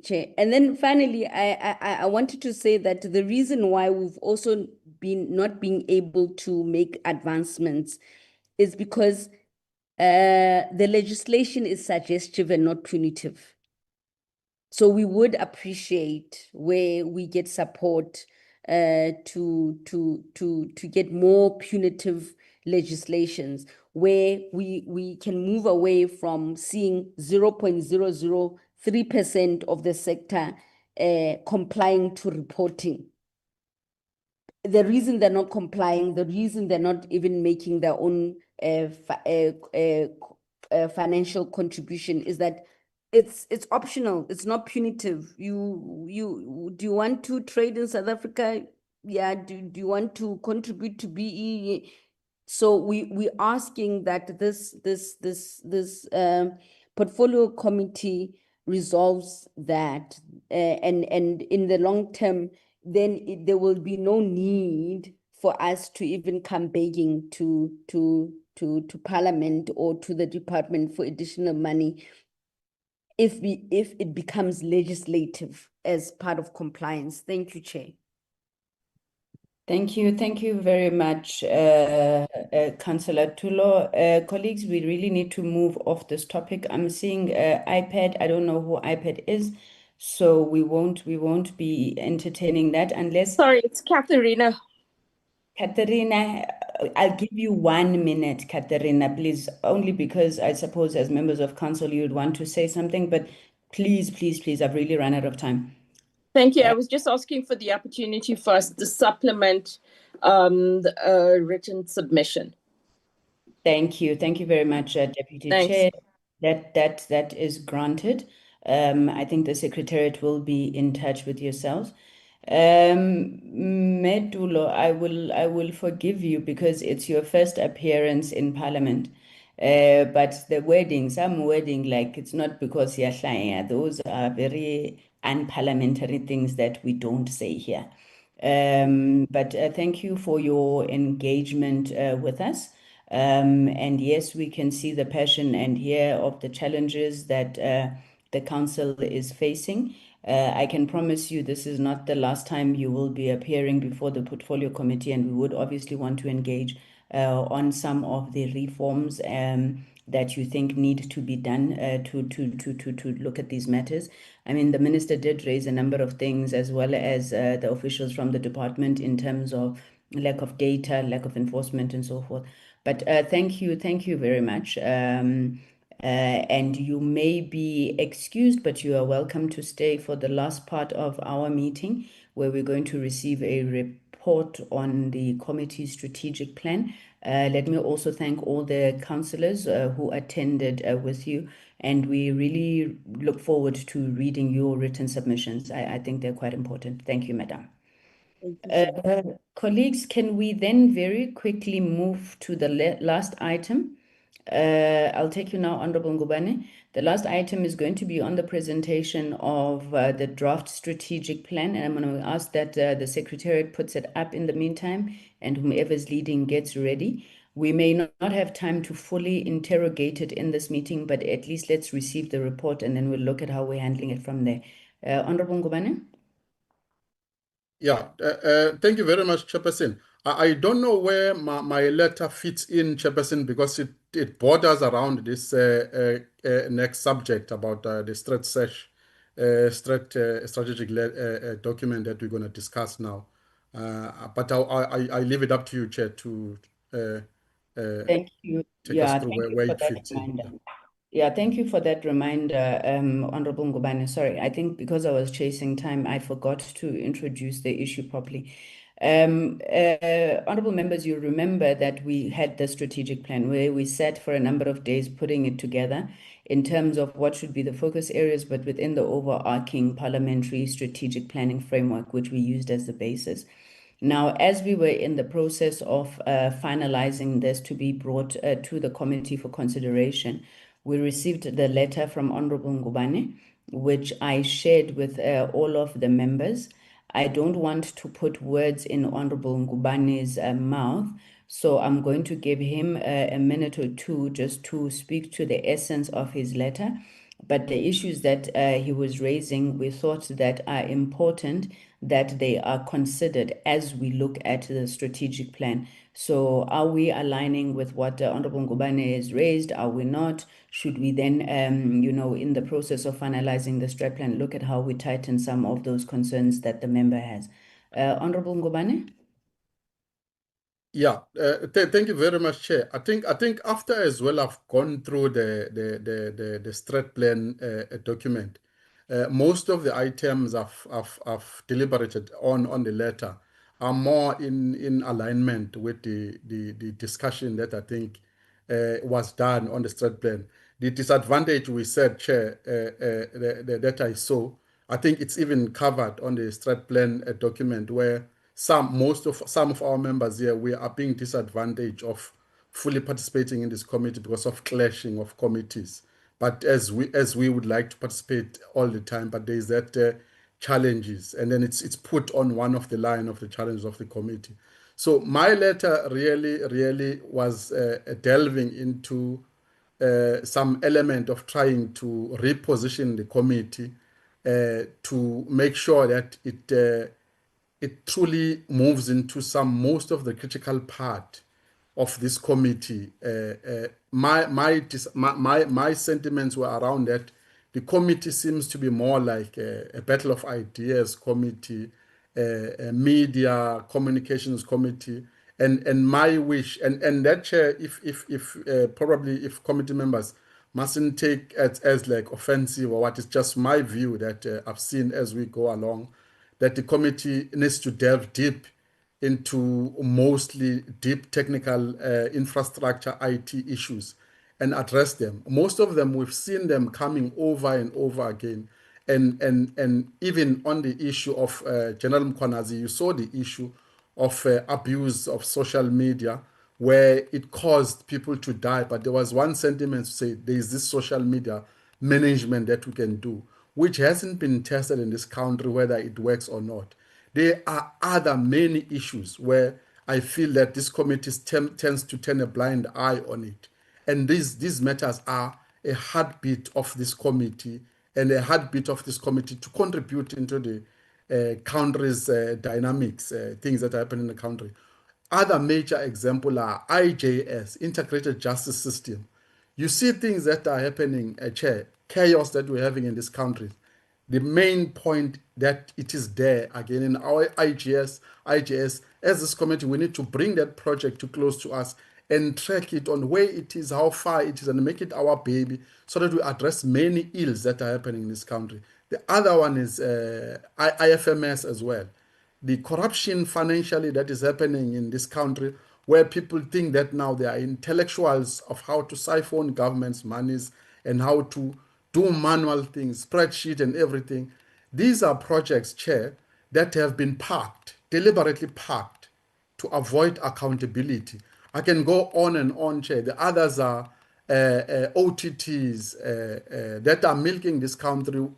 Chair. And then finally, I wanted to say that the reason why we've also been not being able to make advancements is because the legislation is suggestive and not punitive. So we would appreciate where we get support to get more punitive legislations, where we can move away from seeing 0.003% of the sector complying to reporting. The reason they're not complying, the reason they're not even making their own financial contribution is that it's optional. It's not punitive. Do you want to trade in South Africa? Yeah. Do you want to contribute to BE? So we're asking that this portfolio committee resolves that, and in the long term, then there will be no need for us to even come begging to Parliament or to the department for additional money if it becomes legislative. as part of compliance. Thank you, Chair. Thank you very much, Councillor Tulo. Colleagues, we really need to move off this topic. I'm seeing iPad. I don't know who iPad is, so we won't be entertaining that unless. Sorry, it's Katharina. Katharina, I'll give you 1 minute, Katharina, please, only because I suppose as members of council you would want to say something, but please, I've really run out of time. Thank you. I was just asking for the opportunity for us to supplement the written submission. Thank you very much, Deputy Thanks. Chair. That is granted. I think the Secretariat will be in touch with yourselves. Medulo, I will forgive you because it's your first appearance in Parliament. But the wording, some wording, like it's not because you're those are very unparliamentary things that we don't say here. But thank you for your engagement with us. And yes, we can see the passion and hear of the challenges that the council is facing. I can promise you this is not the last time you will be appearing before the Portfolio Committee, and we would obviously want to engage on some of the reforms that you think need to be done to look at these matters. I mean, the Minister did raise a number of things, as well as the officials from the department, in terms of lack of data, lack of enforcement, and so forth. But thank you very much. And you may be excused, but you are welcome to stay for the last part of our meeting, where we're going to receive a report on the committee's strategic plan. Let me also thank all the councillors who attended with you, and we really look forward to reading your written submissions. I think they're quite important. Thank you, Madam. Colleagues, can we then very quickly move to the last item? I'll take you now, Honorable Ngubane. The last item is going to be on the presentation of the draft strategic plan, and I'm going to ask that the Secretariat puts it up in the meantime, and whomever's leading gets ready. We may not have time to fully interrogate it in this meeting, but at least let's receive the report, and then we'll look at how we're handling it from there. Honorable Ngubane? Yeah, thank you very much, Chairperson. I don't know where my letter fits in, Chairperson, because it borders around this next subject about the strategic document that we're going to discuss now. But I leave it up to you, Chair, to Thank you. take us through where it fits in. Yeah, thank you for that reminder, Honorable Ngubane. Sorry, I think because I was chasing time, I forgot to introduce the issue properly. Honorable members, you remember that we had the strategic plan where we sat for a number of days putting it together in terms of what should be the focus areas, but within the overarching parliamentary strategic planning framework, which we used as the basis. Now, as we were in the process of finalizing this to be brought to the committee for consideration, we received the letter from Honorable Ngubane, which I shared with all of the members. I don't want to put words in Honorable Ngubane's mouth, so I'm going to give him a minute or two just to speak to the essence of his letter. But the issues that he was raising, we thought that are important, that they are considered as we look at the strategic plan. So are we aligning with what Honorable Ngubane has raised? Are we not? Should we then, in the process of finalizing the strat plan, look at how we tighten some of those concerns that the member has? Honorable Ngubane? Yeah, thank you very much, Chair. I think after as well I've gone through the strat plan document. Most of the items I've deliberated on the letter are more in alignment with the discussion that I think was done on the strat plan. The disadvantage we said, Chair, that I saw, I think it's even covered on the strat plan document where some of our members here, we are being disadvantaged of fully participating in this committee because of clashing of committees. But as we would like to participate all the time, but there is that challenges, and then it's put on one of the line of the challenges of the committee. So my letter really was delving into some element of trying to reposition the committee to make sure that it truly moves into most of the critical part of this committee. My sentiments were around that the committee seems to be more like a battle of ideas committee, a media communications committee, and my wish and that chair, if probably if committee members mustn't take as like offensive or what, is just my view that I've seen as we go along, that the committee needs to delve deep into mostly deep technical infrastructure IT issues and address them. Most of them, we've seen them coming over and over again. And even on the issue of General Mkwanazi, you saw the issue of abuse of social media where it caused people to die. But there was one sentiment to say there is this social media management that we can do, which hasn't been tested in this country, whether it works or not. There are other many issues where I feel that this committee tends to turn a blind eye on it. And these matters are a heartbeat of this committee and a heartbeat of this committee to contribute into the country's dynamics, things that happen in the country. Other major examples are IJS, Integrated Justice System. You see things that are happening, Chair, chaos that we're having in this country. The main point that it is there again in our IJS, as this committee, we need to bring that project too close to us and track it on where it is, how far it is, and make it our baby so that we address many ills that are happening in this country. The other one is IFMS as well. The corruption financially that is happening in this country, where people think that now they are intellectuals of how to siphon government's monies and how to do manual things, spreadsheet and everything. These are projects, Chair, that have been parked, deliberately parked, to avoid accountability. I can go on and on, Chair. The others are OTTs that are milking this country.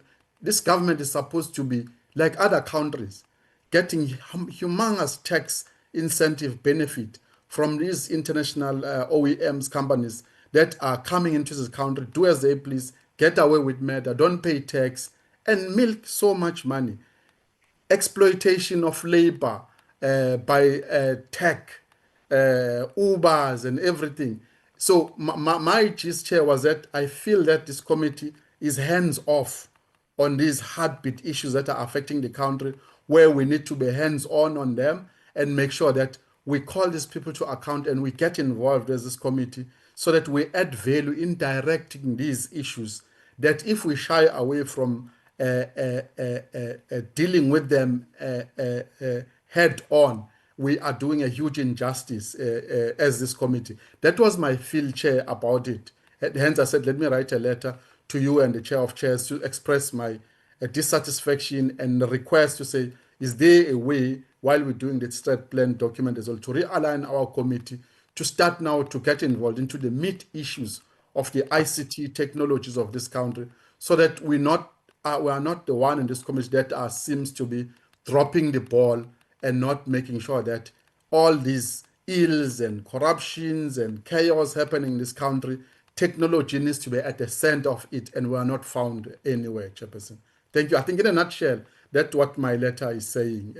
This government is supposed to be like other countries, getting humongous tax incentive benefit from these international OEMs companies that are coming into this country, do as they please, get away with murder, don't pay tax, and milk so much money. Exploitation of labor by tech, Ubers and everything. So my gist, Chair, was that I feel that this committee is hands off on these heartbeat issues that are affecting the country, where we need to be hands on them and make sure that we call these people to account and we get involved as this committee so that we add value in directing these issues, that if we shy away from dealing with them head on, we are doing a huge injustice as this committee. That was my feel, Chair, about it. Hence, I said, let me write a letter to you and the Chair of Chairs to express my dissatisfaction and request to say, is there a way, while we're doing the strat plan document as well, to realign our committee to start now to get involved into the meat issues of the ICT technologies of this country, so that we are not the one in this committee that seems to be dropping the ball and not making sure that all these ills and corruptions and chaos happening in this country, technology needs to be at the center of it, and we are not found anywhere, Chairperson. Thank you. I think in a nutshell, that's what my letter is saying.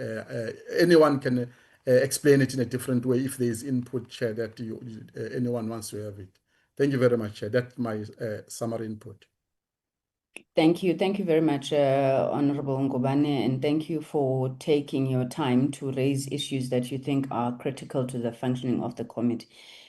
Anyone can explain it in a different way if there is input, Chair, that anyone wants to have it. Thank you very much, Chair. That's my summary input. Thank you. Thank you very much, Honorable Ngubane, and thank you for taking your time to raise issues that you think are critical to the functioning of the committee.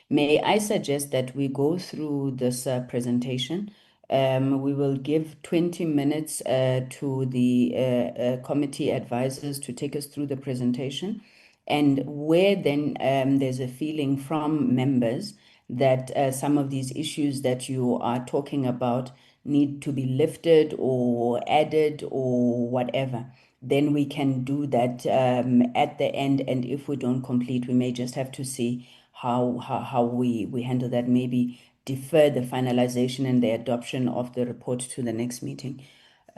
May I suggest that we go through this presentation? We will give 20 minutes to the committee advisors to take us through the presentation. And where then there's a feeling from members that some of these issues that you are talking about need to be lifted or added or whatever, then we can do that at the end. And if we don't complete, we may just have to see how we handle that, maybe defer the finalization and the adoption of the report to the next meeting.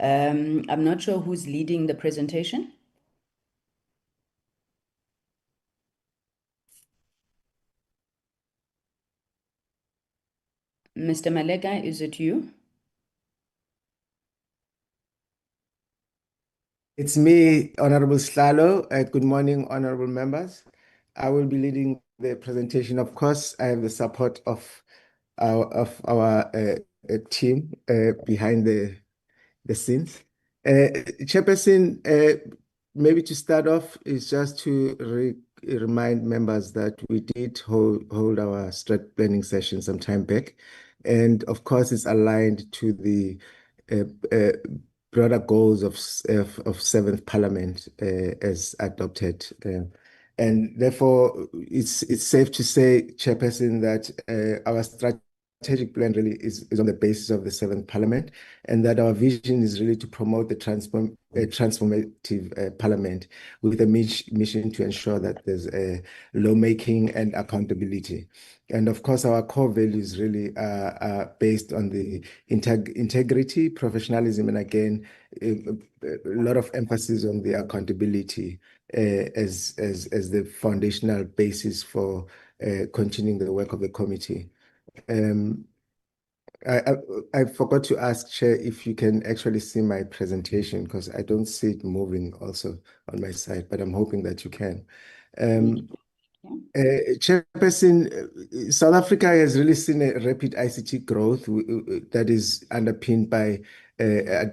I'm not sure who's leading the presentation. Mr. Malega, is it you? It's me, Honorable Slalo. Good morning, honorable members. I will be leading the presentation. Of course, I have the support of our team behind the scenes. Chairperson, maybe to start off is just to remind members that we did hold our strat planning session some time back. And of course, it's aligned to the broader goals of Seventh Parliament as adopted. And therefore, it's safe to say, Chairperson, that our strategic plan really is on the basis of the Seventh Parliament, and that our vision is really to promote the transformative Parliament with a mission to ensure that there's lawmaking and accountability. And of course, our core values really are based on the integrity, professionalism, and again, a lot of emphasis on the accountability as the foundational basis for continuing the work of the committee. I forgot to ask, Chair, if you can actually see my presentation, because I don't see it moving also on my side, but I'm hoping that you can. Chairperson, South Africa has really seen a rapid ICT growth that is underpinned by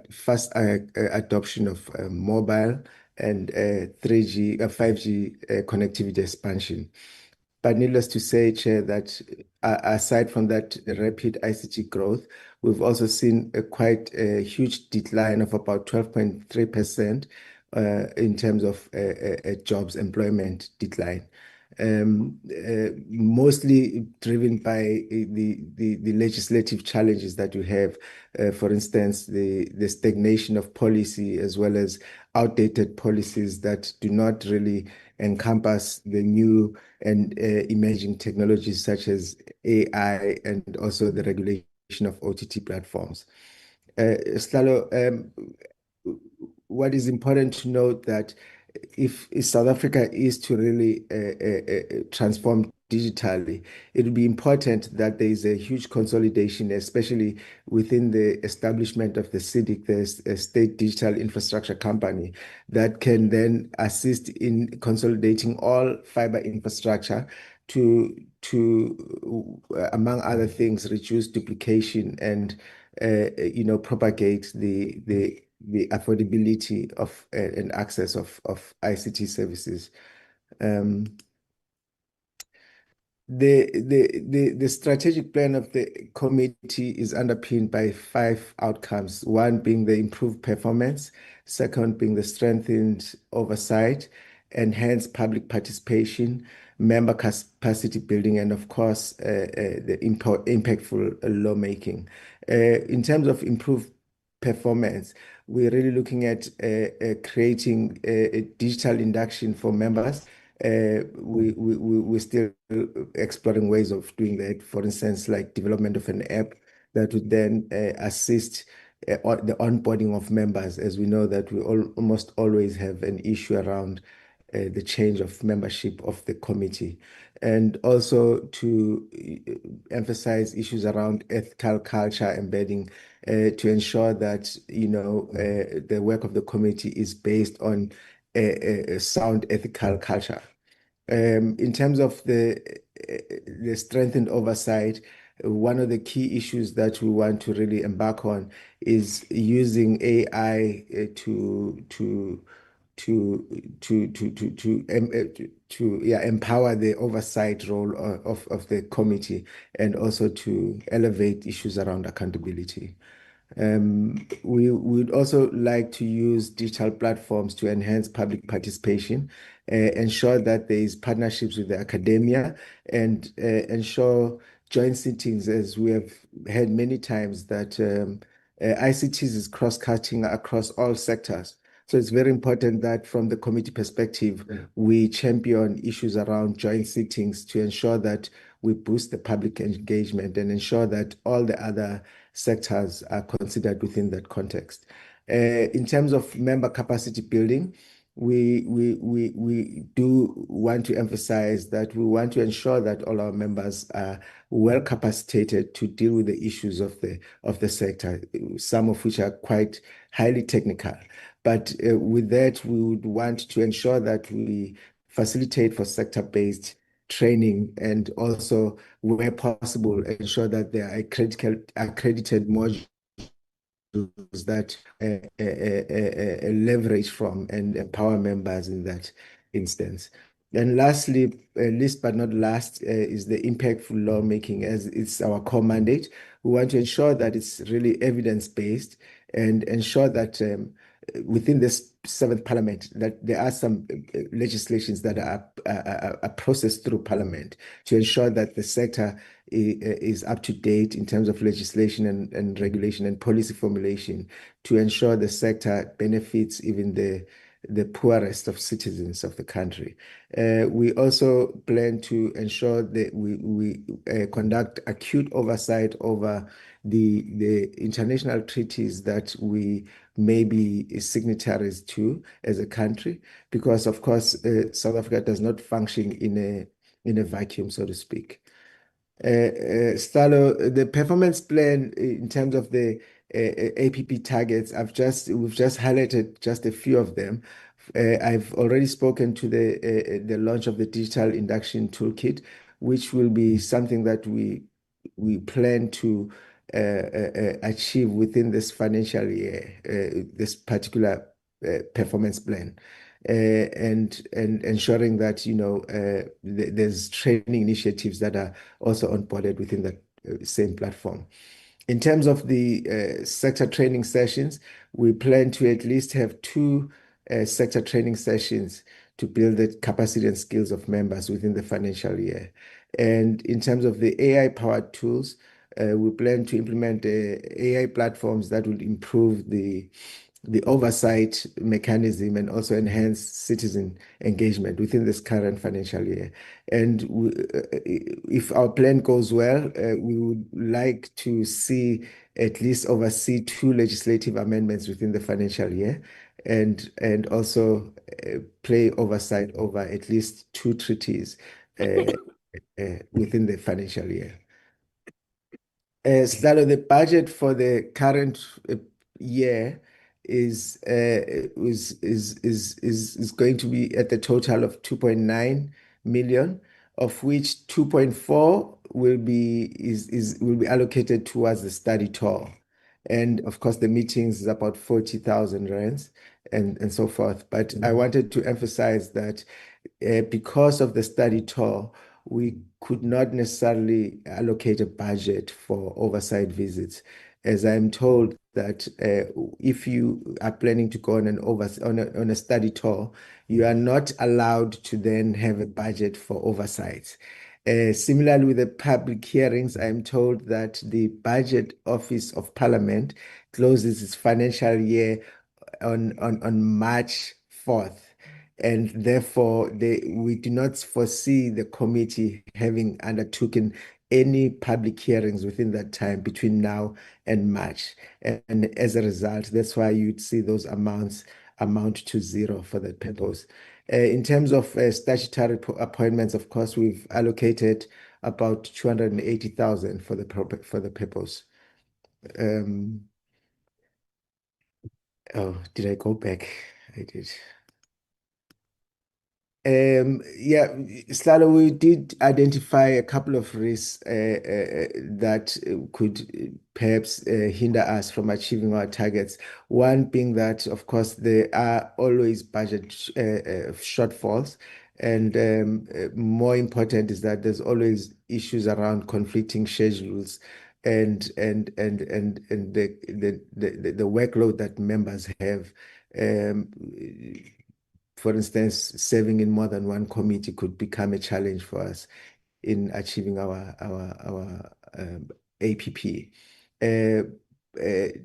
fast adoption of mobile and 3G, 5G connectivity expansion. But needless to say, Chair, that aside from that rapid ICT growth, we've also seen a quite huge decline of about 12.3% in terms of jobs employment decline. Mostly driven by the legislative challenges that you have, for instance, the stagnation of policy as well as outdated policies that do not really encompass the new and emerging technologies such as AI and also the regulation of OTT platforms. Slalo, what is important to note that if South Africa is to really transform digitally, it would be important that there is a huge consolidation, especially within the establishment of the SIDIC, the State Digital Infrastructure Company, that can then assist in consolidating all fiber infrastructure to among other things, reduce duplication and propagate the affordability of and access of ICT services. The strategic plan of the committee is underpinned by 5 outcomes, one being the improved performance, second being the strengthened oversight, enhanced public participation, member capacity building, and of course, the impactful lawmaking. In terms of improved performance, we're really looking at creating a digital induction for members. We're still exploring ways of doing that. For instance, like development of an app that would then assist the onboarding of members, as we know that we almost always have an issue around the change of membership of the committee, and also to emphasize issues around ethical culture embedding to ensure that the work of the committee is based on a sound ethical culture. In terms of the strengthened oversight, one of the key issues that we want to really embark on is using AI to empower the oversight role of the committee and also to elevate issues around accountability. We would also like to use digital platforms to enhance public participation, ensure that there is partnerships with the academia, and ensure joint sittings, as we have heard many times that ICTs is cross-cutting across all sectors. So it's very important that from the committee perspective, we champion issues around joint sittings to ensure that we boost the public engagement and ensure that all the other sectors are considered within that context. In terms of member capacity building, we do want to emphasize that we want to ensure that all our members are well capacitated to deal with the issues of the sector, some of which are quite highly technical. But with that, we would want to ensure that we facilitate for sector-based training and also, where possible, ensure that there are accredited modules that leverage from and empower members in that instance. And lastly, least but not last, is the impactful lawmaking, as it's our core mandate. We want to ensure that it's really evidence-based and ensure that within this seventh parliament, that there are some legislations that are processed through parliament to ensure that the sector is up to date in terms of legislation and regulation and policy formulation, to ensure the sector benefits even the poorest of citizens of the country. We also plan to ensure that we conduct acute oversight over the international treaties that we may be signatories to as a country, because of course South Africa does not function in a vacuum, so to speak. Stalo, the performance plan in terms of the APP targets, we've just highlighted just a few of them. I've already spoken to the launch of the digital induction toolkit, which will be something that we plan to achieve within this financial year, this particular performance plan. And ensuring that there's training initiatives that are also onboarded within that same platform. In terms of the sector training sessions, we plan to at least have 2 sector training sessions to build the capacity and skills of members within the financial year. And in terms of the AI-powered tools, we plan to implement AI platforms that will improve the oversight mechanism and also enhance citizen engagement within this current financial year. And if our plan goes well, we would like to oversee 2 legislative amendments within the financial year, and also play oversight over at least 2 treaties within the financial year. Stalo, the budget for the current year is going to be at the total of 2.9 million, of which 2.4 will be allocated towards the study tour. And of course, the meetings is about 40,000 rands and so forth. But I wanted to emphasize that because of the study tour, we could not necessarily allocate a budget for oversight visits, as I'm told that if you are planning to go on a study tour, you are not allowed to then have a budget for oversight. Similarly, with the public hearings, I'm told that the Budget Office of Parliament closes its financial year on March 4th. And therefore, we do not foresee the committee having undertaken any public hearings within that time between now and March. And as a result, that's why you'd see those amounts amount to 0 for that purpose. In terms of statutory appointments, of course, we've allocated about 280,000 for the purpose. Oh, did I go back? I did. Yeah, Slalo, we did identify a couple of risks that could perhaps hinder us from achieving our targets. One being that, of course, there are always budget shortfalls. And more important is that there's always issues around conflicting schedules and the workload that members have. For instance, serving in more than one committee could become a challenge for us in achieving our APP.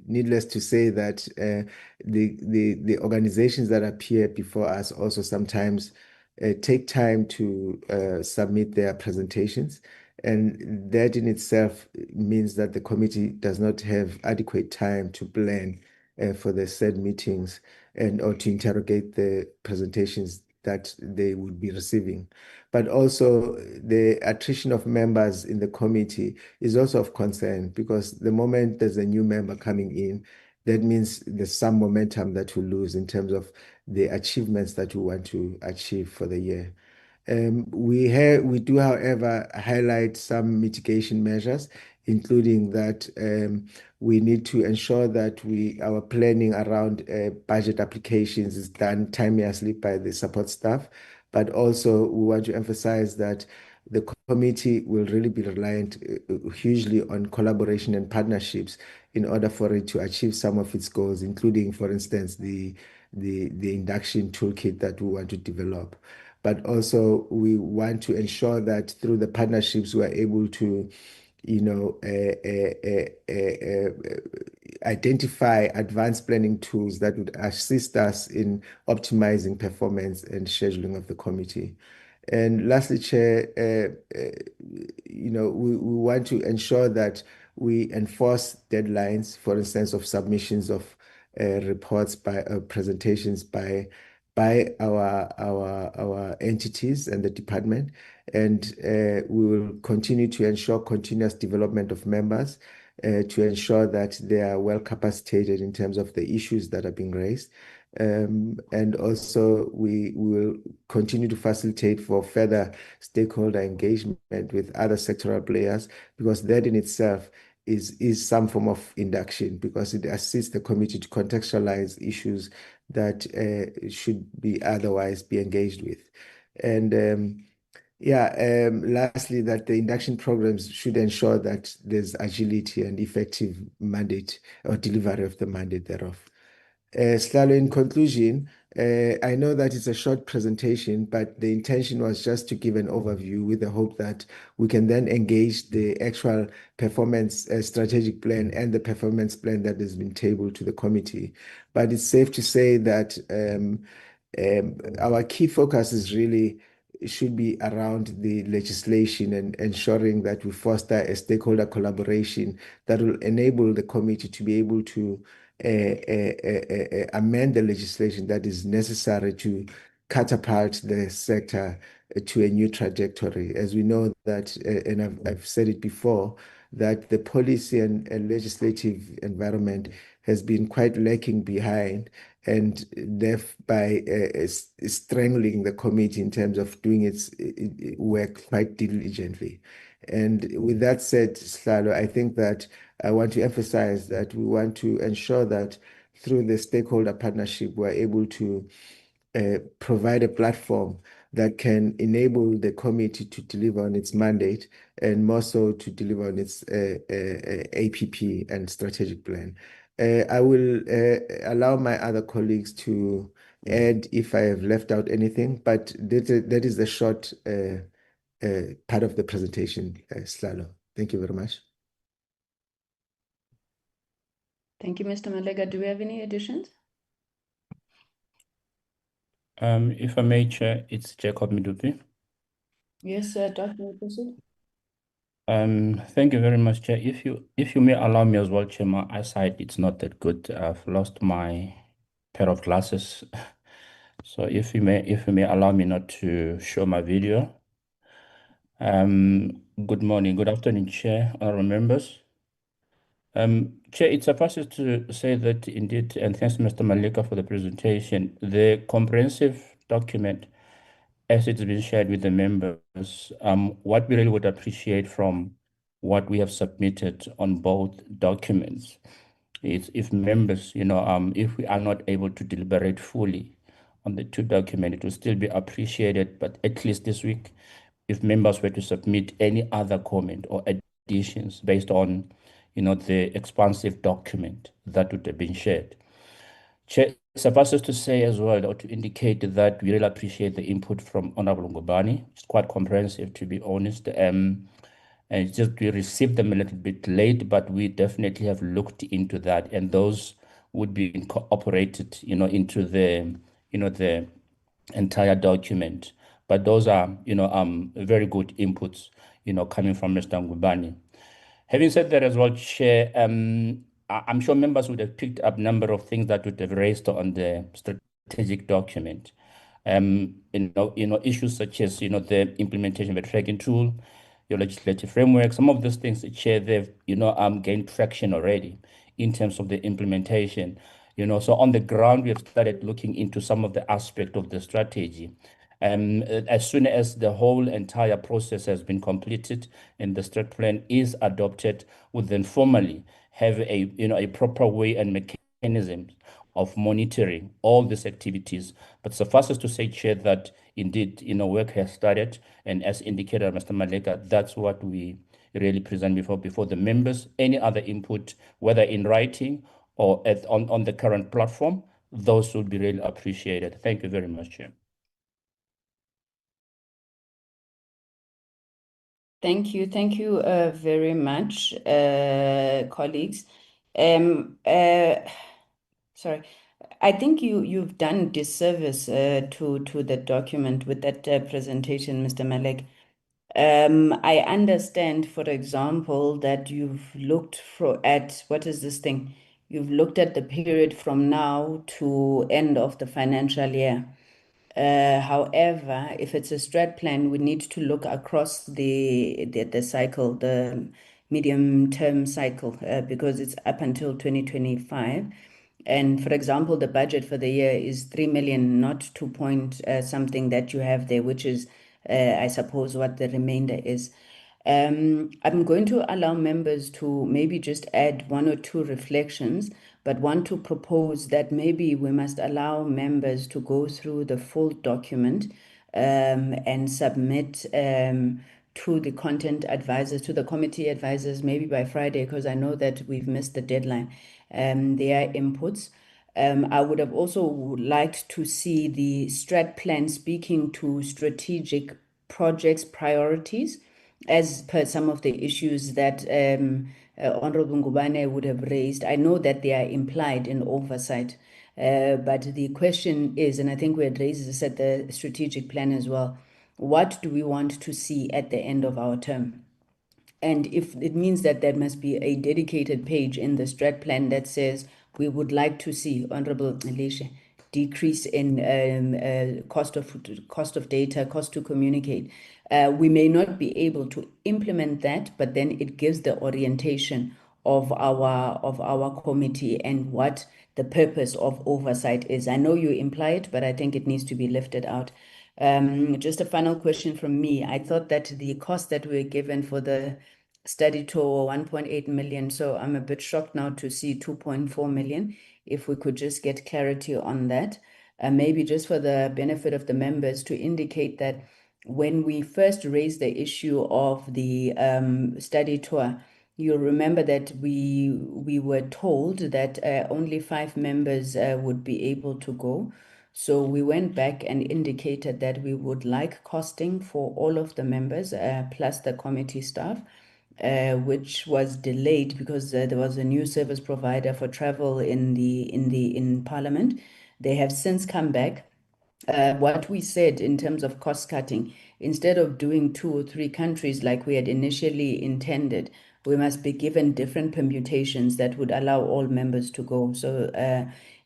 Needless to say that the organizations that appear before us also sometimes take time to submit their presentations, and that in itself means that the committee does not have adequate time to plan for the said meetings or to interrogate the presentations that they would be receiving. But also the attrition of members in the committee is also of concern, because the moment there's a new member coming in, that means there's some momentum that we lose in terms of the achievements that we want to achieve for the year. We do, however, highlight some mitigation measures, including that we need to ensure that our planning around budget applications is done timeously by the support staff, but also we want to emphasize that the committee will really be reliant hugely on collaboration and partnerships in order for it to achieve some of its goals, including, for instance, the induction toolkit that we want to develop. But also we want to ensure that through the partnerships we are able to, identify advanced planning tools that would assist us in optimizing performance and scheduling of the committee. And lastly, Chair, we want to ensure that we enforce deadlines, for instance, of submissions of reports by presentations by our entities and the department, and we will continue to ensure continuous development of members to ensure that they are well capacitated in terms of the issues that are being raised. And also we will continue to facilitate for further stakeholder engagement with other sectoral players, because that in itself is some form of induction, because it assists the committee to contextualize issues that should be otherwise be engaged with. And lastly, that the induction programs should ensure that there's agility and effective mandate or delivery of the mandate thereof. Slalo, in conclusion, I know that it's a short presentation, but the intention was just to give an overview with the hope that we can then engage the actual performance strategic plan and the performance plan that has been tabled to the committee. But it's safe to say that our key focus is really should be around the legislation and ensuring that we foster a stakeholder collaboration that will enable the committee to be able to amend the legislation that is necessary to catapult the sector to a new trajectory. As we know that, and I've said it before, that the policy and legislative environment has been quite lacking behind, and thereby strangling the committee in terms of doing its work quite diligently. And with that said, Slalo, I think that I want to emphasize that we want to ensure that through the stakeholder partnership, we're able to provide a platform that can enable the committee to deliver on its mandate, and more so to deliver on its APP and strategic plan. I will allow my other colleagues to add if I have left out anything, but that is the short part of the presentation, Slalo. Thank you very much. Thank you, Mr. Malega. Do we have any additions? If I may, Chair, it's Jacob Midupi. Yes, Dr. Proceed. Thank you very much, Chair. If you may allow me as well, Chair, my eyesight it's not that good. I've lost my pair of glasses. So if you may allow me not to show my video. Good morning, good afternoon, Chair, honorable members. Chair, it suffices to say that indeed, and thanks Mr. Malika for the presentation, the comprehensive document as it's been shared with the members, what we really would appreciate from what we have submitted on both documents is if members, if we are not able to deliberate fully on the two documents, it will still be appreciated, but at least this week, if members were to submit any other comment or additions based on, the expansive document that would have been shared. Chair, suffices to say as well, or to indicate that we really appreciate the input from Honorable Ngubane. It's quite comprehensive, to be honest. And it's just we received them a little bit late, but we definitely have looked into that, and those would be incorporated, into the, the entire document. But those are, very good inputs, coming from Mr. Ngubane. Having said that as well, Chair, I'm sure members would have picked up a number of things that would have raised on the strategic document. Issues such as, the implementation of a tracking tool, your legislative framework, some of those things, Chair, they've, gained traction already in terms of the implementation. So on the ground, we have started looking into some of the aspect of the strategy. As soon as the whole entire process has been completed and the strat plan is adopted, we'll then formally have a proper way and mechanism of monitoring all these activities. But suffice it to say, Chair, that indeed, work has started, and as indicated, Mr. Maleka, that's what we really present before the members. Any other input, whether in writing or on the current platform, those would be really appreciated. Thank you very much, Chair. Thank you very much, colleagues. Sorry, I think you've done disservice to the document with that presentation, Mr. Malek. I understand, for example, that you've looked at what is this thing? You've looked at the period from now to end of the financial year. However, if it's a strat plan, we need to look across the cycle, the medium-term cycle, because it's up until 2025. And for example, the budget for the year is 3 million, not 2 point something that you have there, which is, I suppose, what the remainder is. I'm going to allow members to maybe just add 1 or 2 reflections, but want to propose that maybe we must allow members to go through the full document and submit to the content advisors, to the committee advisors, maybe by Friday, because I know that we've missed the deadline, their inputs. I would have also liked to see the strat plan speaking to strategic projects priorities, as per some of the issues that Honorable Ngubane would have raised. I know that they are implied in oversight, but the question is, and I think we had raised this at the strategic plan as well, what do we want to see at the end of our term? And if it means that there must be a dedicated page in the strat plan that says we would like to see, Honorable Ngaleshe, decrease in cost of data, cost to communicate. We may not be able to implement that, but then it gives the orientation of our committee and what the purpose of oversight is. I know you imply it, but I think it needs to be lifted out. Just a final question from me. I thought that the cost that we were given for the study tour, 1.8 million, so I'm a bit shocked now to see 2.4 million. If we could just get clarity on that, maybe just for the benefit of the members, to indicate that when we first raised the issue of the study tour, you'll remember that we were told that only 5 members would be able to go. So we went back and indicated that we would like costing for all of the members, plus the committee staff, which was delayed because there was a new service provider for travel in Parliament. They have since come back. What we said in terms of cost cutting, instead of doing 2 or 3 countries like we had initially intended, we must be given different permutations that would allow all members to go. So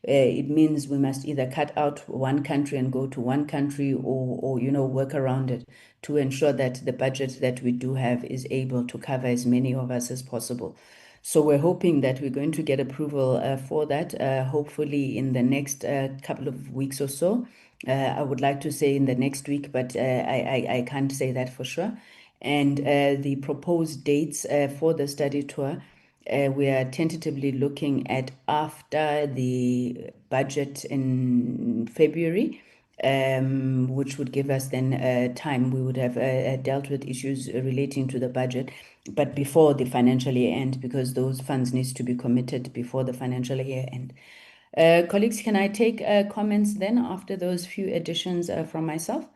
it means we must either cut out one country and go to one country, or work around it to ensure that the budget that we do have is able to cover as many of us as possible. So we're hoping that we're going to get approval for that, hopefully in the next couple of weeks or so. I would like to say in the next week, but I can't say that for sure. And the proposed dates for the study tour, we are tentatively looking at after the budget in February, which would give us then time. We would have dealt with issues relating to the budget, but before the financial year end, because those funds needs to be committed before the financial year end. Colleagues, can I take comments then after those few additions from myself?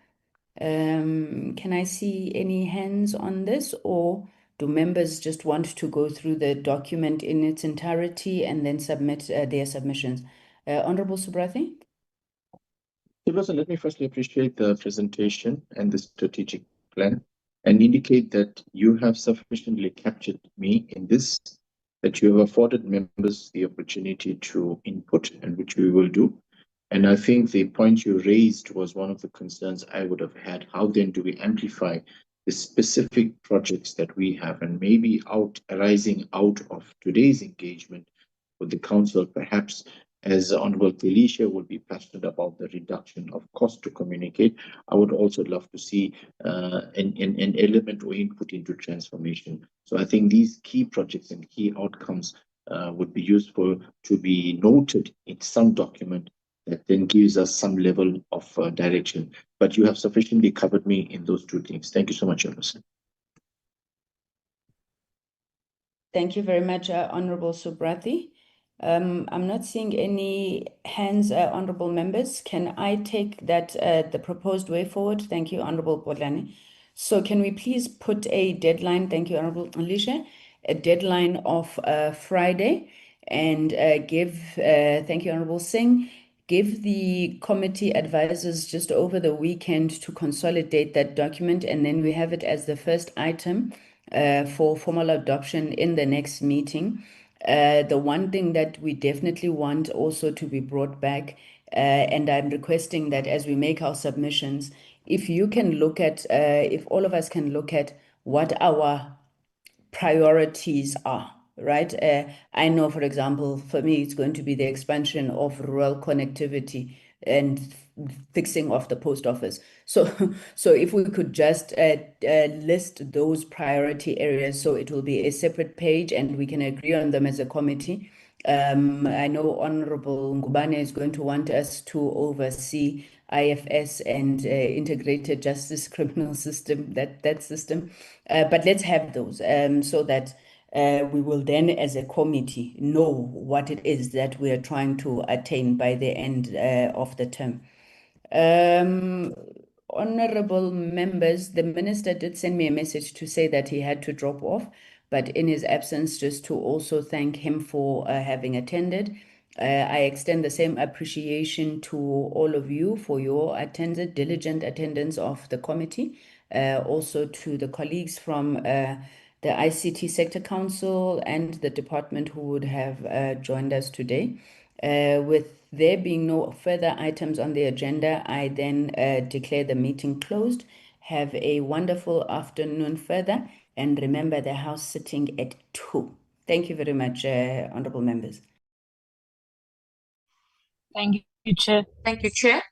Can I see any hands on this, or do members just want to go through the document in its entirety and then submit their submissions? Honorable Subrathi? Let me firstly appreciate the presentation and the strategic plan and indicate that you have sufficiently captured me in this, that you have afforded members the opportunity to input, and which we will do. And I think the point you raised was one of the concerns I would have had. How then do we amplify the specific projects that we have, and maybe arising out of today's engagement, with the council, perhaps as Honorable Felicia will be passionate about the reduction of cost to communicate. I would also love to see an element or input into transformation. So I think these key projects and key outcomes would be useful to be noted in some document that then gives us some level of direction. But you have sufficiently covered me in those two things. Thank you so much, Chairperson. Thank you very much, Honorable Subrathi. I'm not seeing any hands, honorable members. Can I take that the proposed way forward? Thank you, Honorable Bodlani. So can we please put a deadline? Thank you, Honorable Alicia. A deadline of Friday, and give, thank you, Honorable Singh, give the committee advisors just over the weekend to consolidate that document, and then we have it as the first item for formal adoption in the next meeting. The one thing that we definitely want also to be brought back, and I'm requesting that as we make our submissions, if you can look at, if all of us can look at what our priorities are, right? I know, for example, for me, it's going to be the expansion of rural connectivity and fixing of the post office. So if we could just list those priority areas, so it will be a separate page and we can agree on them as a committee. I know Honorable Ngubane is going to want us to oversee IFS and integrated justice criminal system, that system. But let's have those so that we will then as a committee know what it is that we are trying to attain by the end of the term. Honorable members, the minister did send me a message to say that he had to drop off, but in his absence, just to also thank him for having attended. I extend the same appreciation to all of you for your diligent attendance of the committee. Also to the colleagues from the ICT Sector Council and the department who would have joined us today. With there being no further items on the agenda, I then declare the meeting closed. Have a wonderful afternoon further, and remember the house sitting at 2. Thank you very much, honorable members. Thank you, Chair. Thank you, Chair.